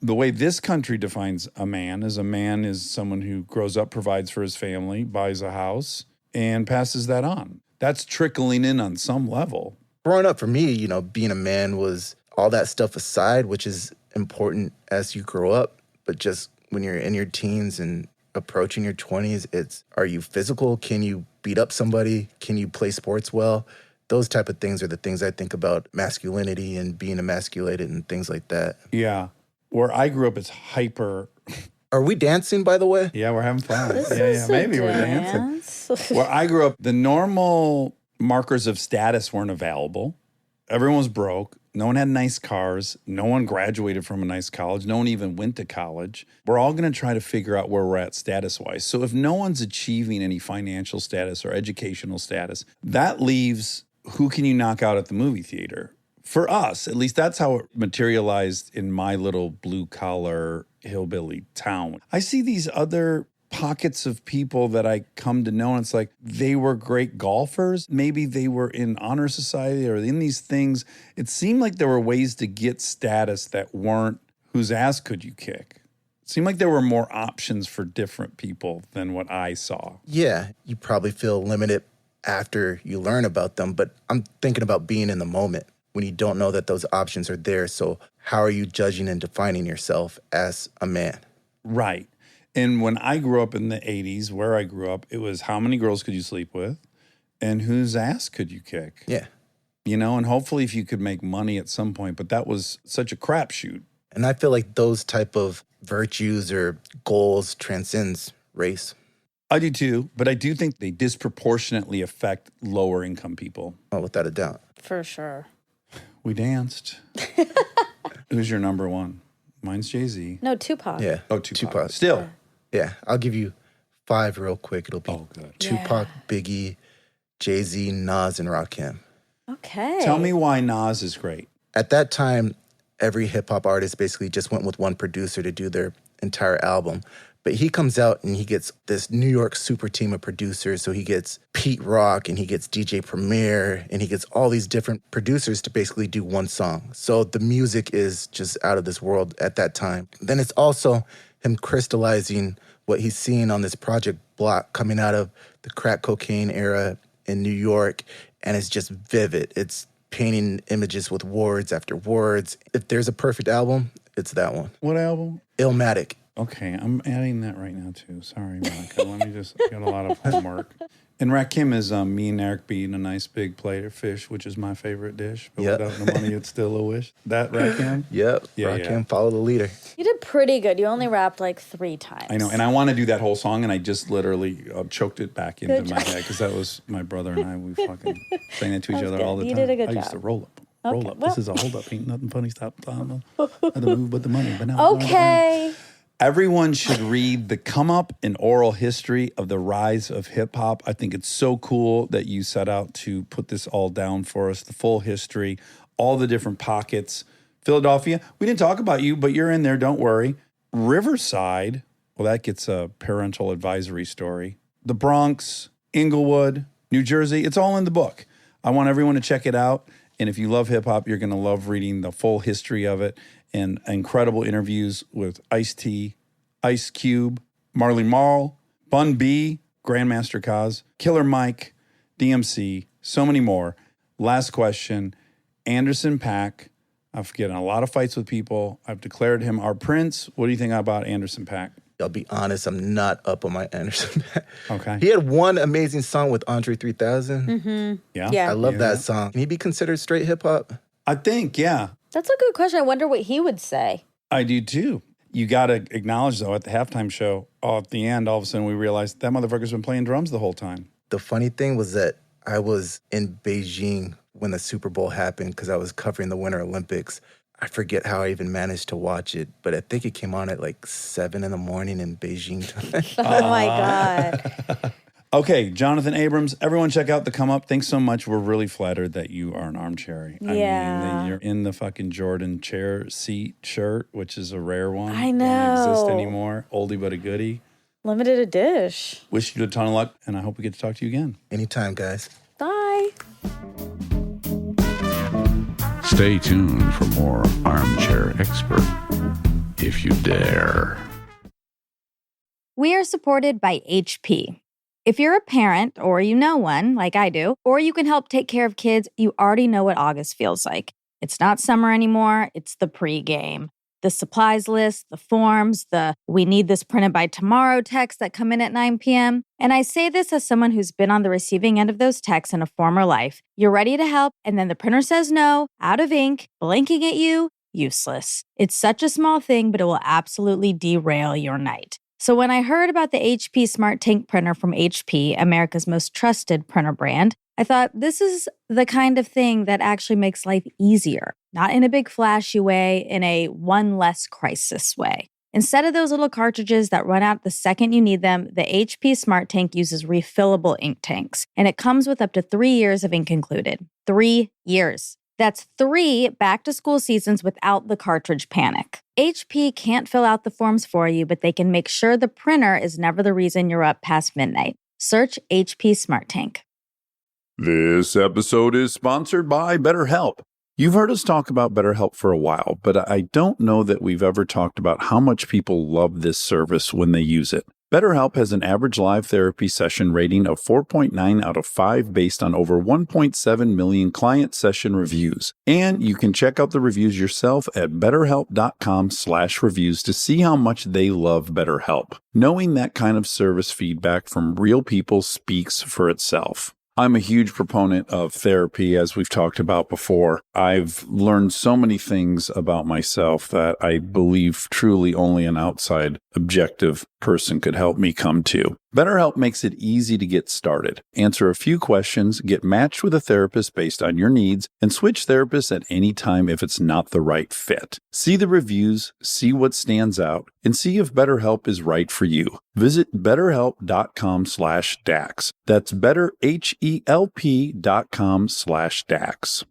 the way this country defines a man is someone who grows up, provides for his family, buys a house, and passes that on. That's trickling in on some level. Growing up for me, you know, being a man was all that stuff aside, which is important as you grow up. But just when you're in your teens and approaching your 20s, it's, are you physical? Can you beat up somebody? Can you play sports well? Those type of things are the things I think about masculinity and being emasculated and things like that. Yeah. Where I grew up, it's hyper. Are we dancing, by the way? Yeah, we're having fun. This yeah, is maybe a we're dancing. dance. Where I grew up, the normal markers of status weren't available. Everyone was broke. No one had nice cars. No one graduated from a nice college. No one even went to college. We're all going to try to figure out where we're at status-wise. So if no one's achieving any financial status or educational status, that leaves who can you knock out at the movie theater? For us, at least that's how it materialized in my little blue-collar hillbilly town. I see these other pockets of people that I come to know, and it's like they were great golfers. Maybe they were in honor society or in these things. It seemed like there were ways to get status that weren't whose ass could you kick. It seemed like there were more options for different people than what I saw. Yeah, you probably feel limited after you learn about them, but I'm thinking about being in the moment when you don't know that those options are there. So how are you judging and defining yourself as a man? Right. And when I grew up in the 80s, where I grew up, it was how many girls could you sleep with and whose ass could you kick? Yeah. You know, and hopefully if you could make money at some point, but that was such a crapshoot. And I feel like those type of virtues or goals transcends race. I do too, but I do think they disproportionately affect lower income people. Oh, without a doubt. For sure. We danced. Who's your number one? Mine's Jay-Z. No, Tupac. Yeah. Oh, Tupac. Tupac. Still. Yeah, I'll give you 5 real quick. It'll be good. Tupac, Biggie, Jay-Z, Nas, and Rakim. Okay. Tell me why Nas is great. At that time, every hip-hop artist basically just went with one producer to do their entire album. But he comes out and he gets this New York super team of producers. So he gets Pete Rock and he gets DJ Premier and he gets all these different producers to basically do one song. So the music is just out of this world at that time. Then it's also him crystallizing what he's seeing on this project block coming out of the crack cocaine era in New York. And it's just vivid. It's painting images with words after words. If there's a perfect album, it's that one. What album? Illmatic. Okay, I'm adding that right now too. Sorry, Monica. Let me just get a lot of homework. And Rakim is me and Eric beating a nice big plate of fish, which is my favorite dish. But Yep. without the money, it's still a wish. That Rakim? Yep. Yeah, Rakim, follow the leader. You did pretty good. You only rapped like 3 times. I know. And I want to do that whole song, and I just literally choked it back into Good my job. head because that was my brother and I. We fucking sang it to each That was other good. all the You time. did a good I used job. to roll up. Roll Okay, up. well- This is a hold up. Ain't nothing funny. Stop. Nothing move but the money. But now Okay. Everyone should read The Come Up, an oral history of the rise of hip hop. I think it's so cool that you set out to put this all down for us, the full history, all the different pockets. Philadelphia, we didn't talk about you, but you're in there, don't worry. Riverside, well, that gets a parental advisory story. The Bronx, Inglewood, New Jersey, it's all in the book. I want everyone to check it out. And if you love hip hop, you're going to love reading the full history of it and incredible interviews with Ice-T, Ice Cube, Marley Marl, Bun B, Grandmaster Caz, Killer Mike, DMC, so many more. Last question, Anderson .Paak. I've getting a lot of fights with people. I've declared him our prince. What do you think about Anderson .Paak? I'll be honest, I'm not up on my Anderson .Paak. Okay. He had one amazing song with Andre 3000. Mm-hmm. Yeah. Yeah. I love that song. Can he be considered straight hip hop? I think, yeah. That's a good question. I wonder what he would say. I do too. You got to acknowledge, though, at the halftime show, at the end, all of a sudden we realized that motherfucker's been playing drums the whole time. The funny thing was that I was in Beijing when the Super Bowl happened because I was covering the Winter Olympics. I forget how I even managed to watch it, but I think it came on at like 7 in the morning in Beijing time. Oh my God. Okay, Jonathan Abrams, everyone check out The Come Up. Thanks so much. We're really flattered that you are an armchair. I mean, Yeah. that you're in the fucking Jordan chair seat shirt, which is a rare one. I Doesn't exist know. anymore. Oldie but a goodie. Limited a dish. Wish you a ton of luck, and I hope we get to talk to you again. Anytime, guys. Bye. Stay tuned for more Armchair Expert, if you dare. We are supported by HP. If you're a parent or you know one, like I do, or you can help take care of kids, you already know what August feels like. It's not summer anymore, it's the pregame. The supplies list, the forms, the "we need this printed by tomorrow" texts that come in at 9 p.m. And I say this as someone who's been on the receiving end of those texts in a former life. You're ready to help, and then the printer says no, out of ink, blinking at you, useless. It's such a small thing, but it will absolutely derail your night. So when I heard about the HP Smart Tank printer from HP, America's most trusted printer brand, I thought this is the kind of thing that actually makes life easier, not in a big flashy way, in a one less crisis way. Instead of those little cartridges that run out the second you need them, the HP Smart Tank uses refillable ink tanks, and it comes with up to 3 years of ink included. 3 years. That's 3 back-to-school seasons without the cartridge panic. HP can't fill out the forms for you, but they can make sure the printer is never the reason you're up past midnight. Search HP Smart Tank. This episode is sponsored by BetterHelp. You've heard us talk about BetterHelp for a while, but I don't know that we've ever talked about how much people love this service when they use it. BetterHelp has an average live therapy session rating of 4.9 out of 5 based on over 1.7 million client session reviews. And you can check out the reviews yourself at betterhelp.com/reviews to see how much they love BetterHelp. Knowing that kind of service feedback from real people speaks for itself. I'm a huge proponent of therapy, as we've talked about before. I've learned so many things about myself that I believe truly only an outside, objective person could help me come to. BetterHelp makes it easy to get started. Answer a few questions, get matched with a therapist based on your needs, and switch therapists at any time if it's not the right fit. See the reviews, see what stands out, and see if BetterHelp is right for you. Visit betterhelp.com/Dax. That's betterhelp.com/Dax.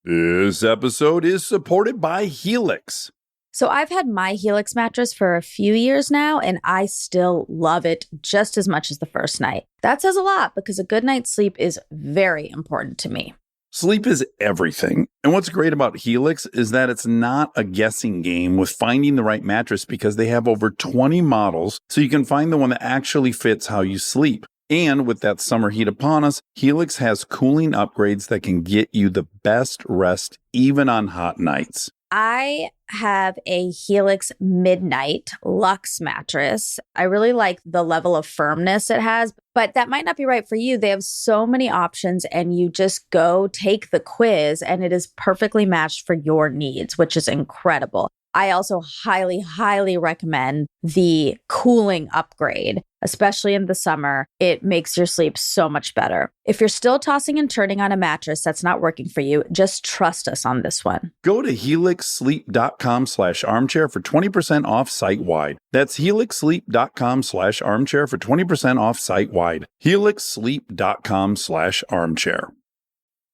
This episode is supported by Helix. So I've had my Helix mattress for a few years now, and I still love it just as much as the first night. That says a lot because a good night's sleep is very important to me. Sleep is everything. And what's great about Helix is that it's not a guessing game with finding the right mattress because they have over 20 models, so you can find the one that actually fits how you sleep. And with that summer heat upon us, Helix has cooling upgrades that can get you the best rest even on hot nights. I have a Helix Midnight Luxe mattress. I really like the level of firmness it has, but that might not be right for you. They have so many options, and you just go take the quiz, and it is perfectly matched for your needs, which is incredible. I also highly, highly recommend the cooling upgrade, especially in the summer. It makes your sleep so much better. If you're still tossing and turning on a mattress that's not working for you, just trust us on this one. Go to helixsleep.com/armchair for 20% off site-wide. That's helixsleep.com/armchair for 20% off site-wide. helixsleep.com/armchair.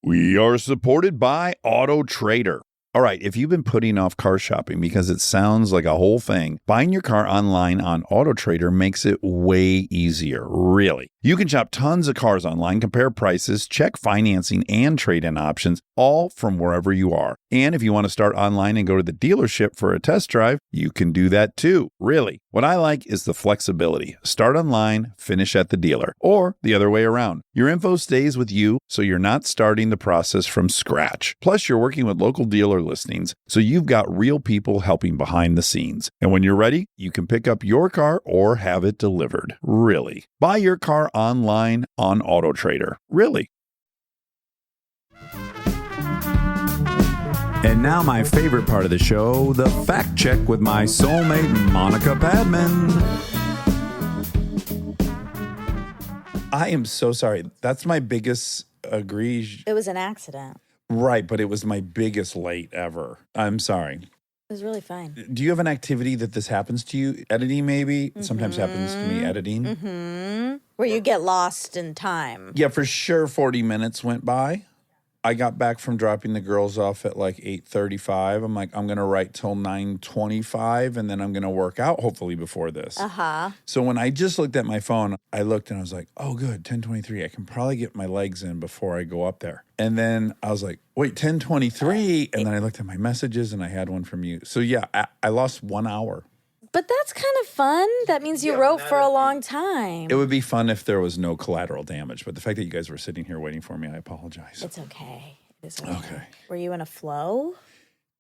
We are supported by Auto Trader. All right, if you've been putting off car shopping because it sounds like a whole thing, buying your car online on Auto Trader makes it way easier, really. You can shop tons of cars online, compare prices, check financing and trade-in options, all from wherever you are. And if you want to start online and go to the dealership for a test drive, you can do that too, really. What I like is the flexibility. Start online, finish at the dealer, or the other way around. Your info stays with you, so you're not starting the process from scratch. Plus, you're working with local dealer listings, so you've got real people helping behind the scenes. And when you're ready, you can pick up your car or have it delivered. Really. Buy your car online on Auto Trader. Really. And now my favorite part of the show, the fact check with my soulmate, Monica Padman. I am so sorry. That's my biggest agree. It was an accident. Right, but it was my biggest late ever. I'm sorry. It was really fine. Do you have an activity that this happens to you? Editing, maybe? Sometimes happens to me, editing. Mm-hmm. Where you get lost in time. Yeah, for sure 40 minutes went by. I got back from dropping the girls off at like 8:35. I'm like, I'm going to write till 9:25, and then I'm going to work out, hopefully, before this. Uh-huh. So when I just looked at my phone, I looked and I was like, oh, good, 10:23. I can probably get my legs in before I go up there. And then I was like, wait, 10:23. And then I looked at my messages, and I had one from you. So, yeah, I lost 1 hour. But that's kind of fun. That means you wrote for a long time. It would be fun if there was no collateral damage. But the fact that you guys were sitting here waiting for me, I apologize. It's okay. It is okay. Okay. Were you in a flow?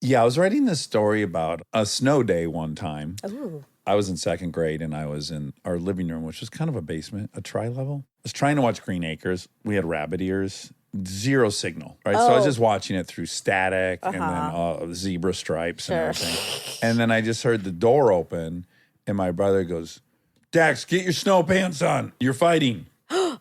Yeah, I was writing this story about a snow day one time. Ooh. I was in second grade, and I was in our living room, which was kind of a basement, a tri-level. I was trying to watch Green Acres. We had rabbit ears, zero signal, right? So I was just watching it through static and then zebra stripes and everything. And then I just heard the door open, and my brother goes, Dax, get your snow pants on. You're fighting.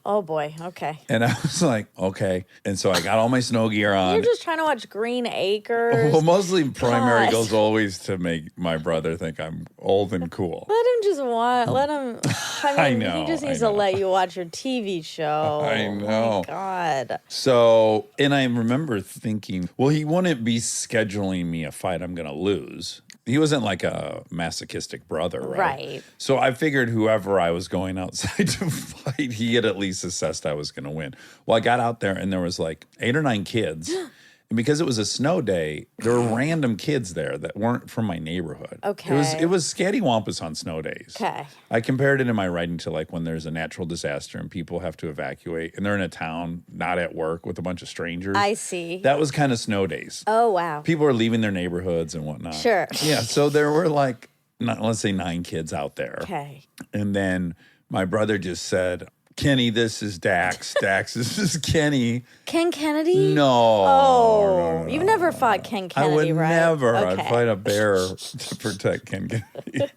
Oh, boy. Okay. And I was like, okay. And so I got all my snow gear on. You're just trying to watch Green Acres. Well, mostly primary goes always to make my brother think I'm old and cool. Let him just watch. Let him. I mean, know, he just needs to let you watch your TV show. I know. Oh, my God. So, and I remember thinking, well, he wouldn't be scheduling me a fight I'm going to lose. He wasn't like a masochistic brother, right? Right. So I figured whoever I was going outside to fight, he had at least assessed I was going to win. Well, I got out there, and there was like 8 or 9 kids. And because it was a snow day, there were random kids there that weren't from my neighborhood. Okay. It was scattywampus on snow days. Okay. I compared it in my writing to like when there's a natural disaster and people have to evacuate, and they're in a town, not at work, with a bunch of strangers. I see. That was kind of snow days. Oh, wow. People are leaving their neighborhoods and whatnot. Sure. Yeah, so there were like, let's say 9 kids out there. Okay. And then my brother just said, Kenny, this is Dax. Dax, this is Kenny. Ken Kennedy? No. Oh, no. you've never fought Ken Kennedy, I would right? never. Okay. I'd fight a bear to protect Ken Kennedy.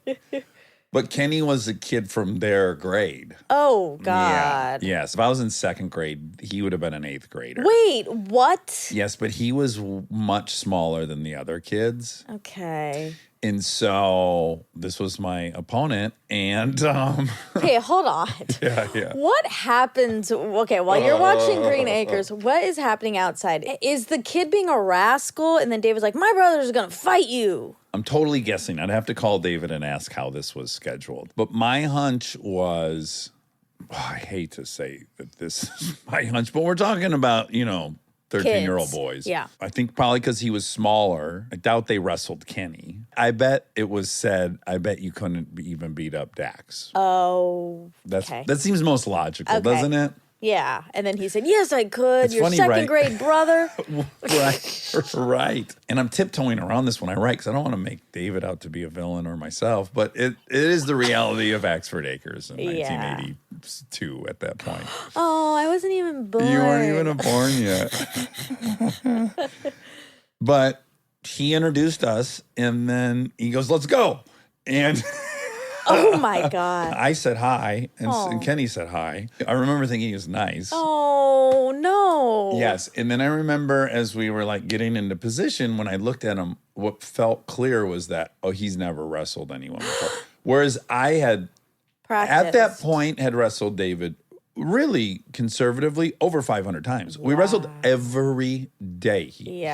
But Kenny was a kid from their grade. Oh, God. Yeah. Yes. If I was in second grade, he would have been an 8th grader. Wait, what? Yes, but he was much smaller than the other kids. Okay. And so this was my opponent, and Okay, hold on. yeah. What happens? Okay, while you're watching Green Acres, what is happening outside? Is the kid being a rascal? And then David's like, my brother's going to fight you. I'm totally guessing. I'd have to call David and ask how this was scheduled. But my hunch was, I hate to say that this is my hunch, but we're talking about, 13-year-old Kids. boys. Yeah. I think probably because he was smaller. I doubt they wrestled Kenny. I bet it was said, I bet you couldn't even beat up Dax. Oh, okay. That seems most logical, Okay. doesn't it? Yeah. And then he said, yes, I could. It's Your funny, second right? grade brother. Right. And I'm tiptoeing around this when I write because I don't want to make David out to be a villain or myself, but it is the reality of Axford Acres in 1982 at that point. Oh, I wasn't even born. You weren't even born yet. But he introduced us and then he goes, let's go. And Oh, my God. I said hi and Oh. Kenny said hi. I remember thinking he was nice. Oh, no. Yes. And then I remember as we were like getting into position, when I looked at him, what felt clear was that, he's never wrestled anyone before. Whereas I had, at that point, had wrestled David really conservatively over 500 times. We wrestled every day. He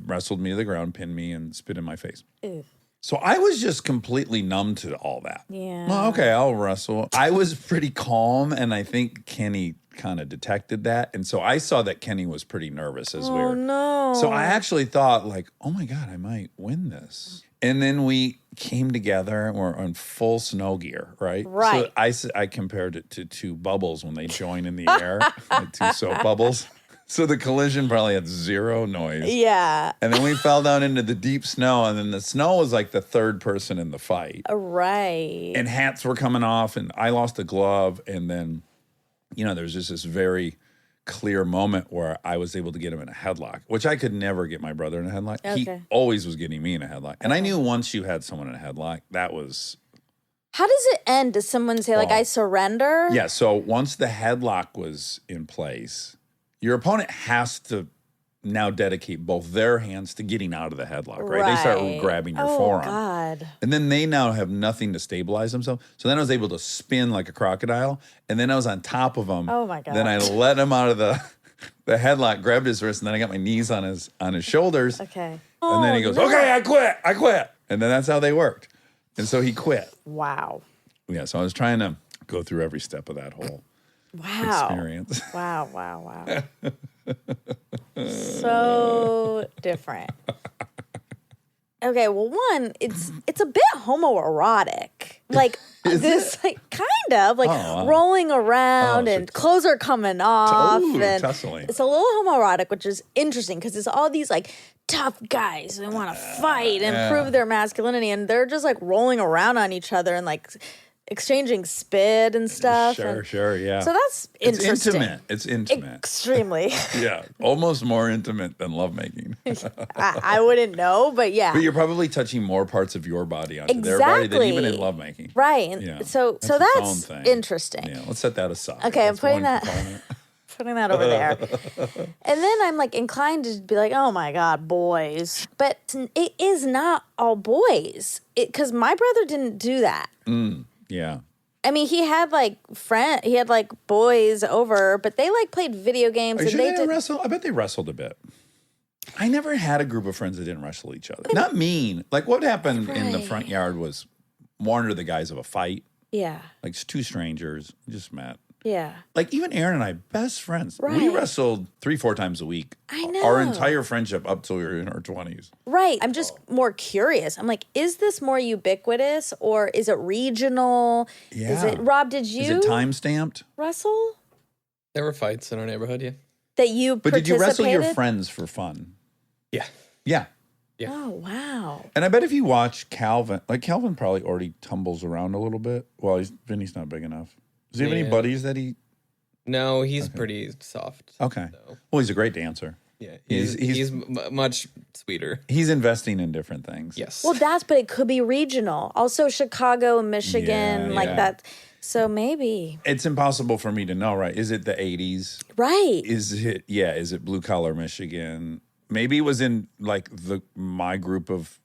wrestled me to the ground, pinned me, and spit in my face. Ew. So I was just completely numb to all that. Yeah. Well, okay, I'll wrestle. I was pretty calm, and I think Kenny kind of detected that. And so I saw that Kenny was pretty nervous as we were. Oh, no. So I actually thought, like, oh my God, I might win this. And then we came together and we're on full snow gear, right? Right. So I compared it to two bubbles when they join in the air, like two soap bubbles. So the collision probably had zero noise. Yeah. And then we fell down into the deep snow, and then the snow was like the third person in the fight. Right. And hats were coming off, and I lost a glove, and then, there was just this very clear moment where I was able to get him in a headlock, which I could never get my brother in a headlock. Okay. He always was getting me in a headlock. And I knew once you had someone in a headlock, that was... How does it end? Does someone say, I surrender? Yeah, so once the headlock was in place, your opponent has to now dedicate both their hands to getting out of the headlock, right? They start grabbing your forearm. Oh, God. And then they now have nothing to stabilize themselves. So then I was able to spin like a crocodile, and then I was on top of him. Oh, my God. Then I let him out of the headlock, grabbed his wrist, and then I got my knees on his shoulders. Okay. And then he goes, okay, I quit. And then that's how they worked. And so he quit. Wow. Yeah, so I was trying to go through every step of that whole experience. Wow. So different. Okay, well, one, it's a bit homoerotic. Like this, like kind of like rolling around and clothes are coming off, and tussling. it's a little homoerotic, which is interesting because it's all these like tough guys who want to fight and prove their masculinity, and they're just like rolling around on each other and like exchanging spit and stuff. Sure, yeah. So that's interesting. It's intimate. Extremely. Yeah, almost more intimate than lovemaking. I wouldn't know, but yeah. But you're probably touching more parts of your body onto their body than even in lovemaking. Right. And Yeah. so its own that's thing. interesting. Yeah, let's set that aside. Okay, I'm That's putting one that component. putting that over there. And then I'm like inclined to be like, oh my God, boys. But it is not all boys. Because my brother didn't do that. Yeah. I mean, he had like boys over, but they like played video games. Are you and sure they did didn't wrestle? I bet they wrestled a bit. I never had a group of friends that didn't wrestle each other. Not mean. Like what happened in the front yard was more under the guise of a fight. Yeah. Like two strangers just met. Yeah. Like even Aaron and I, best friends. Right. We wrestled 3-4 times a week. I know. Our entire friendship up till we were in our 20s. Right. I'm just more curious. I'm like, is this more ubiquitous or is it regional? Yeah. Is it, Rob, did you Is it time stamped? wrestle? There were fights in our neighborhood, yeah. That you But did you wrestle your participated? friends for fun? Yeah. Yeah. Yeah. Oh, wow. And I bet if you watch Calvin, like Calvin probably already tumbles around a little bit. Well, Vinny's not big enough. Does he have any Yeah. buddies that he... No, he's pretty soft. Okay. So, Well, he's a great dancer. yeah, He's- he's much sweeter. He's investing in different things. Yes. Well, but it could be regional. Also, Chicago, Michigan, Yeah, like yeah. that. So maybe. It's impossible for me to know, right? Is it the 80s? Right. Is it blue collar Michigan? Maybe it was in like my group of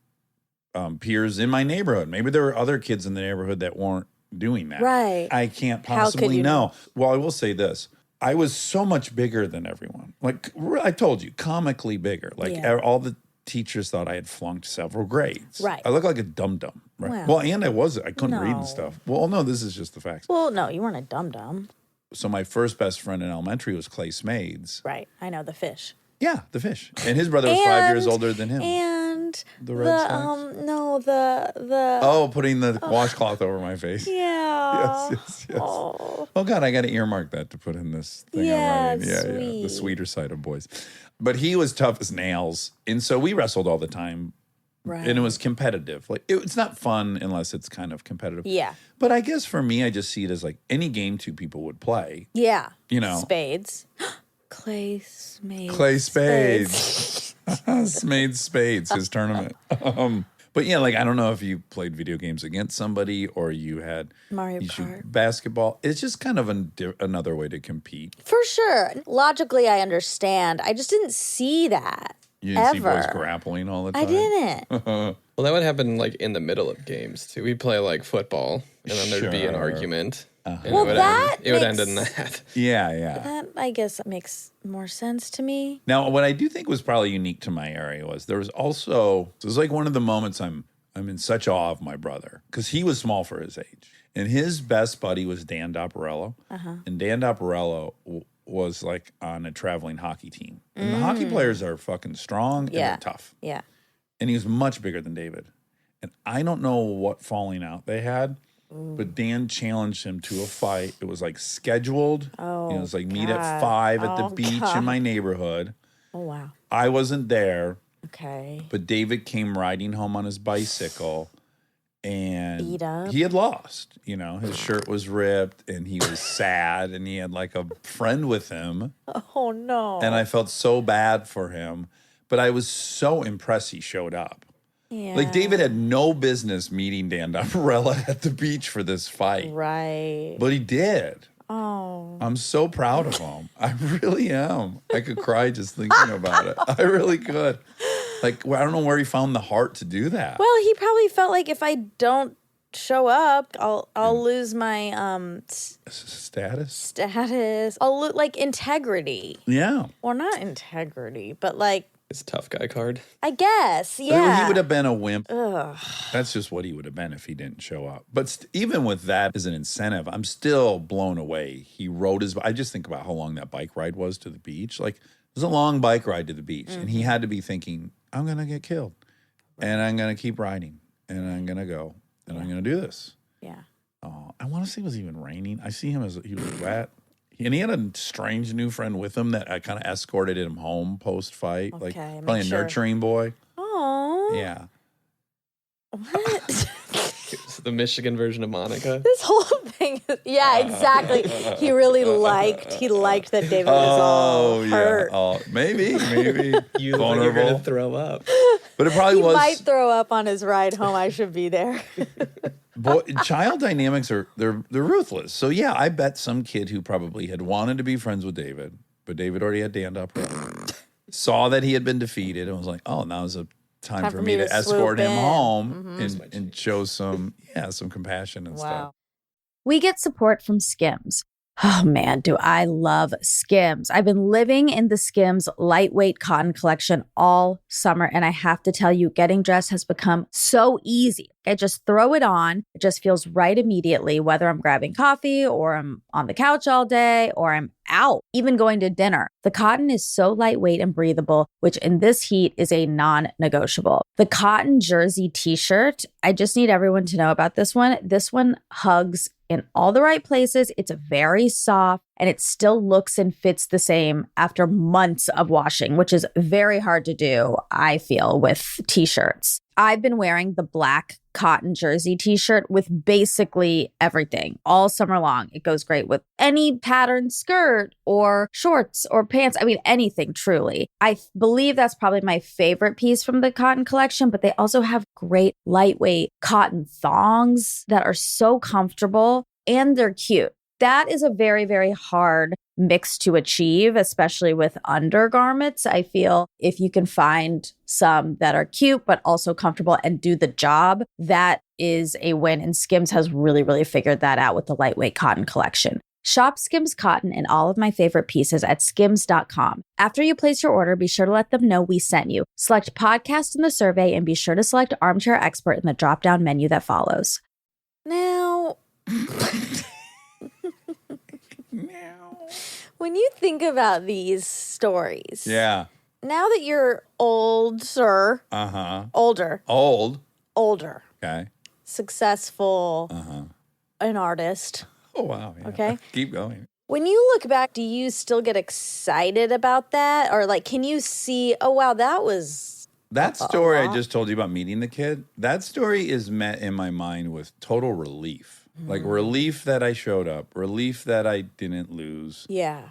peers in my neighborhood. Maybe there were other kids in the neighborhood that weren't doing that. Right. I can't How could possibly you know. Well, I will say this. I was so much bigger than everyone. Like I told you, comically bigger. Like all the teachers thought I had flunked several grades. Right. I look like a dum-dum. Right. Well, and I couldn't read and stuff. Well, no, this is just the facts. Well, no, you weren't a dum-dum. So my first best friend in elementary was Clay Smades. Right. I know, the fish. Yeah, the fish. And his brother was 5 years older than him. And the red slacks? Putting the washcloth over my face. Yeah. Yes. Oh God, I got to earmark that to put in this thing I'm writing. Yeah. The sweeter side of boys. But he was tough as nails. And so we wrestled all the time. Right. And it was competitive. Like it's not fun unless it's kind of competitive. Yeah. But I guess for me, I just see it as like any game two people would play. Yeah. You know. Spades. Clay Spades. Smades Spades, his tournament. But yeah, like I don't know if you played video games against somebody or you had Mario Kart, basketball. It's just kind of another way to compete. For sure. Logically, I understand. I just didn't see that. You didn't see boys grappling all the time? I didn't. Well, that would happen like in the middle of games too. We'd play like football, and then there'd be an argument. And it would end in that. Yeah. That, I guess, makes more sense to me. Now, what I do think was probably unique to my area was there was also, it was like one of the moments I'm in such awe of my brother because he was small for his age. And his best buddy was Dan Dopperello. And Dan Dopperello was like on a traveling hockey team. And the hockey players are fucking strong and they're tough. Yeah. And he was much bigger than David. And I don't know what falling out they had. But Dan challenged him to a fight. It was like scheduled. It was like meet at 5 at the beach in my neighborhood. Oh, wow. I wasn't there. Okay. But David came riding home on his bicycle and beat up. He had lost. You know, his shirt was ripped and he was sad and he had like a friend with him. Oh, no. And I felt so bad for him. But I was so impressed he showed up. Yeah. Like David had no business meeting Dan Dopperello at the beach for this fight. Right. But he did. Oh. I'm so proud of him. I really am. I could cry just thinking about it. I really could. Like, I don't know where he found the heart to do that. Well, he probably felt like if I don't show up, I'll lose my status. I'll lose like integrity. Yeah. Well, not integrity, but like his tough guy card. I guess. Yeah. He would have been a wimp. Ugh. That's just what he would have been if he didn't show up. But even with that as an incentive, I'm still blown away. He rode his. I just think about how long that bike ride was to the beach. Like it was a long bike ride to the beach, and he had to be thinking, "I'm gonna get killed, and I'm gonna keep riding, and I'm gonna go, and I'm gonna do this." Yeah. Oh, I want to say it was even raining. I see him as he was wet. And he had a strange new friend with him that I kind of escorted him home post-fight. Okay, like probably a nurturing boy. Oh. Yeah. What? It's the Michigan version of Monica. This whole thing is, yeah, exactly. He really liked that David was all hurt. Oh, maybe. You're vulnerable. going to throw up. But it probably was. He might throw up on his ride home. I should be there. Boy, child dynamics they're ruthless. So yeah, I bet some kid who probably had wanted to be friends with David, but David already had Dan up, saw that he had been defeated and was like, "Oh, now's a time for me to escort him home and show some compassion and stuff." We get support from Skims. Oh man, do I love Skims. I've been living in the Skims lightweight cotton collection all summer, and I have to tell you, getting dressed has become so easy. I just throw it on. It just feels right immediately, whether I'm grabbing coffee or I'm on the couch all day or I'm out, even going to dinner. The cotton is so lightweight and breathable, which in this heat is a non-negotiable. The cotton jersey t-shirt, I just need everyone to know about this one. This one hugs in all the right places. It's very soft and it still looks and fits the same after months of washing, which is very hard to do, I feel, with t-shirts. I've been wearing the black cotton jersey t-shirt with basically everything all summer long. It goes great with any pattern skirt or shorts or pants. I mean, anything, truly. I believe that's probably my favorite piece from the cotton collection, but they also have great lightweight cotton thongs that are so comfortable and they're cute. That is a very, very hard mix to achieve, especially with undergarments. I feel if you can find some that are cute, but also comfortable and do the job, that is a win. And Skims has really, really figured that out with the lightweight cotton collection. Shop Skims Cotton and all of my favorite pieces at skims.com. After you place your order, be sure to let them know we sent you. Select podcast in the survey and be sure to select Armchair Expert in the drop-down menu that follows. Now, when you think about these stories, Yeah. now that you're older, older, Okay. successful, an artist, Oh, wow. Yeah. Okay. Keep going. when you look back, do you still get excited about that? Or like, can you see, oh, wow, that was That story I just told you about meeting the kid, that story is met in my mind with total relief. Like relief that I showed up, relief that I didn't lose, Yeah.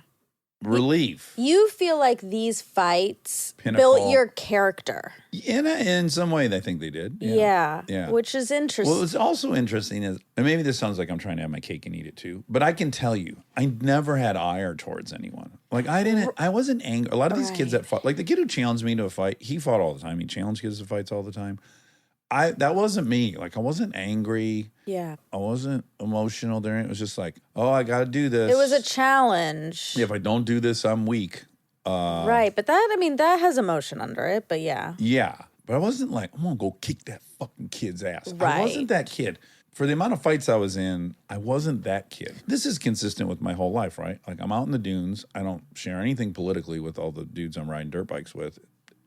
relief. You feel like these fights Pinnacle. built your character. In some way, I think they did. Yeah. Yeah. Which is interesting. Well, what's also interesting is, and maybe this sounds like I'm trying to have my cake and eat it too, but I can tell you, I never had ire towards anyone. Like I wasn't angry. A lot of these kids that fought, like the kid who challenged me to a fight, he fought all the time. He challenged kids to fights all the time. That wasn't me. Like I wasn't angry. Yeah. I wasn't emotional during it. It was just like, oh, I got to do this. It was a challenge. If I don't do this, I'm weak. Right. But that has emotion under it. But yeah. Yeah. But I wasn't like, I'm going to go kick that fucking kid's ass. Right. I wasn't that kid. For the amount of fights I was in, I wasn't that kid. This is consistent with my whole life, right? Like I'm out in the dunes. I don't share anything politically with all the dudes I'm riding dirt bikes with.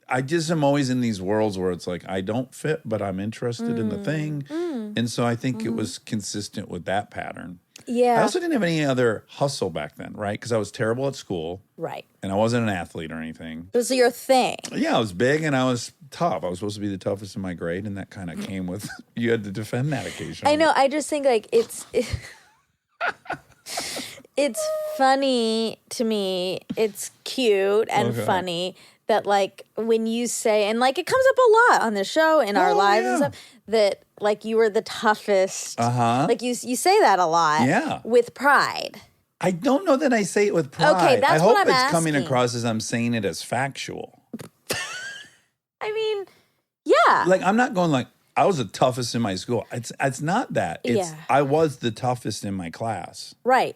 I just am always in these worlds where it's like I don't fit, but I'm interested in the thing. And so I think it was consistent with that pattern. Yeah. I also didn't have any other hustle back then, right? Because I was terrible at school. Right. And I wasn't an athlete or anything. It was your thing. Yeah, I was big and I was tough. I was supposed to be the toughest in my grade, and that kind of came with you had to defend that occasionally. I know. I just think like it's funny to me. It's cute and funny that like when you say, and like it comes up a lot on the show in our lives and stuff, that like you were the toughest. Like you say that a lot. Yeah. With pride. I don't know that I say it with pride. Okay, that's I hope what I'm it's coming asking. across as I'm saying it as factual. I mean, yeah. Like I'm not going like I was the toughest in my school. It's not that. It's I was the toughest in my class. Right.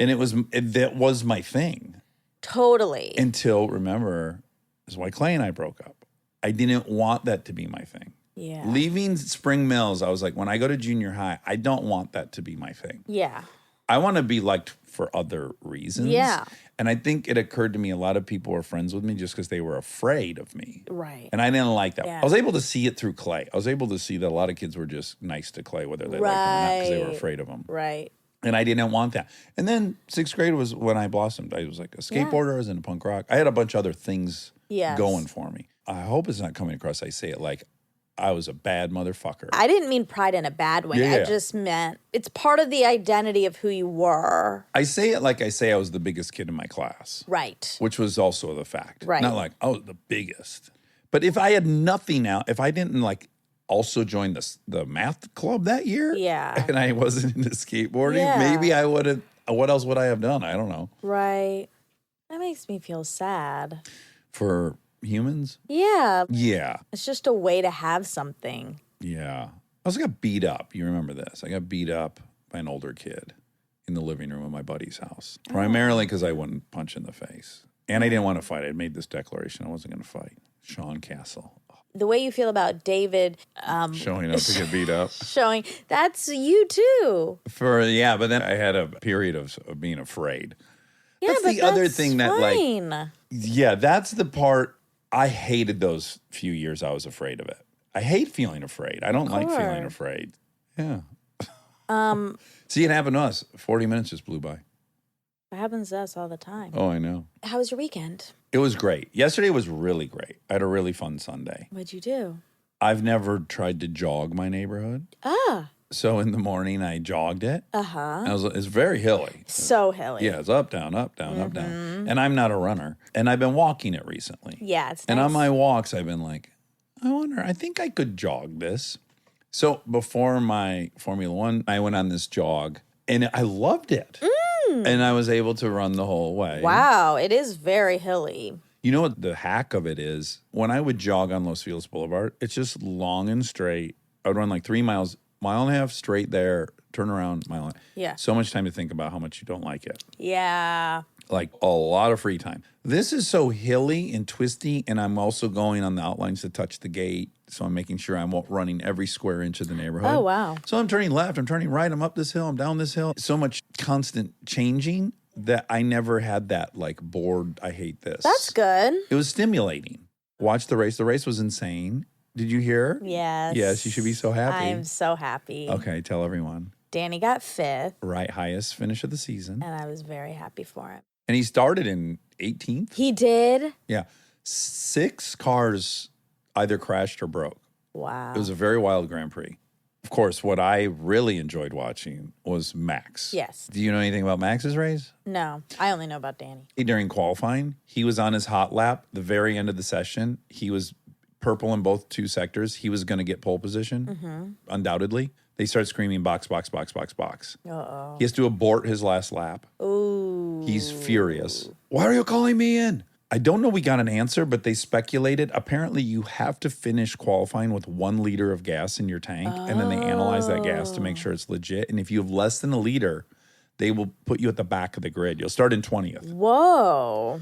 And that was my thing. Totally. Until, remember, this is why Clay and I broke up. I didn't want that to be my thing. Yeah. Leaving Spring Mills, I was like, when I go to junior high, I don't want that to be my thing. Yeah. I want to be liked for other reasons. Yeah. And I think it occurred to me a lot of people were friends with me just because they were afraid of me. Right. And I didn't like that. Yeah. I was able to see it through Clay. I was able to see that a lot of kids were just nice to Clay, whether they liked him or not, because they were afraid of him. Right. And I didn't want that. And then sixth grade was when I blossomed. I was like a skateboarder, I was into punk rock. I had a bunch of other things going for me. I hope it's not coming across I say it like I was a bad motherfucker. I didn't mean pride in a bad way. Yeah. I just meant it's part of the identity of who you were. I say it like I say I was the biggest kid in my class. Right. Which was also the fact. Right. Not like I was the biggest. But if I had nothing out, if I didn't like also join the math club that year, and I wasn't into skateboarding, maybe I would have. What else would I have done? I don't know. Right. That makes me feel sad. For humans? Yeah. Yeah. It's just a way to have something. Yeah. I also got beat up. You remember this? I got beat up by an older kid in the living room of my buddy's house, primarily because I wouldn't punch in the face. And I didn't want to fight. I had made this declaration I wasn't going to fight. Sean Castle. The way you feel about David showing up to get beat up. Showing, that's you too. But then I had a period of being afraid. Yeah, that's but the other thing that fine. That's the part I hated those few years I was afraid of it. I hate feeling afraid. I don't like feeling afraid. Yeah. See, it happened to us. 40 minutes just blew by. It happens to us all the time. Oh, I know. How was your weekend? It was great. Yesterday was really great. I had a really fun Sunday. What'd you do? I've never tried to jog my neighborhood. So in the morning, I jogged it. It's very hilly. So hilly. Yeah, it's up, down, up, down, up, down. And I'm not a runner. And I've been walking it recently. Yeah, it's nice. And on my walks, I've been like, I think I could jog this. So before my Formula One, I went on this jog, and I loved it. And I was able to run the whole way. Wow, it is very hilly. You know what the hack of it is? When I would jog on Los Feliz Boulevard, it's just long and straight. I would run like 3 miles, mile and a half straight there, turn around, mile and a half. Yeah. So much time to think about how much you don't like it. Yeah. Like a lot of free time. This is so hilly and twisty, and I'm also going on the outlines to touch the gate. So I'm making sure I'm running every square inch of the neighborhood. Oh, wow. So I'm turning left, I'm turning right, I'm up this hill, I'm down this hill. So much constant changing that I never had that like bored, I hate this. That's good. It was stimulating. Watch the race. The race was insane. Did you hear? Yes. Yes, you should be so happy. I'm so happy. Okay, tell everyone. Danny got 5th. Right, highest finish of the season. And I was very happy for him. And he started in 18th. He did? Yeah. 6 cars either crashed or broke. Wow. It was a very wild Grand Prix. Of course, what I really enjoyed watching was Max. Yes. Do you know anything about Max's race? No, I only know about Danny. During qualifying, he was on his hot lap. The very end of the session, he was purple in both 2 sectors. He was going to get pole position, undoubtedly. They start screaming, box, box, box, box, box. Uh-oh. He has to abort his last lap. Ooh. He's furious. Why are you calling me in? I don't know we got an answer, but they speculated. Apparently, you have to finish qualifying with 1 liter of gas in your tank, and then they analyze that gas to make sure it's legit. And if you have less than a liter, they will put you at the back of the grid. You'll start in 20th. Whoa.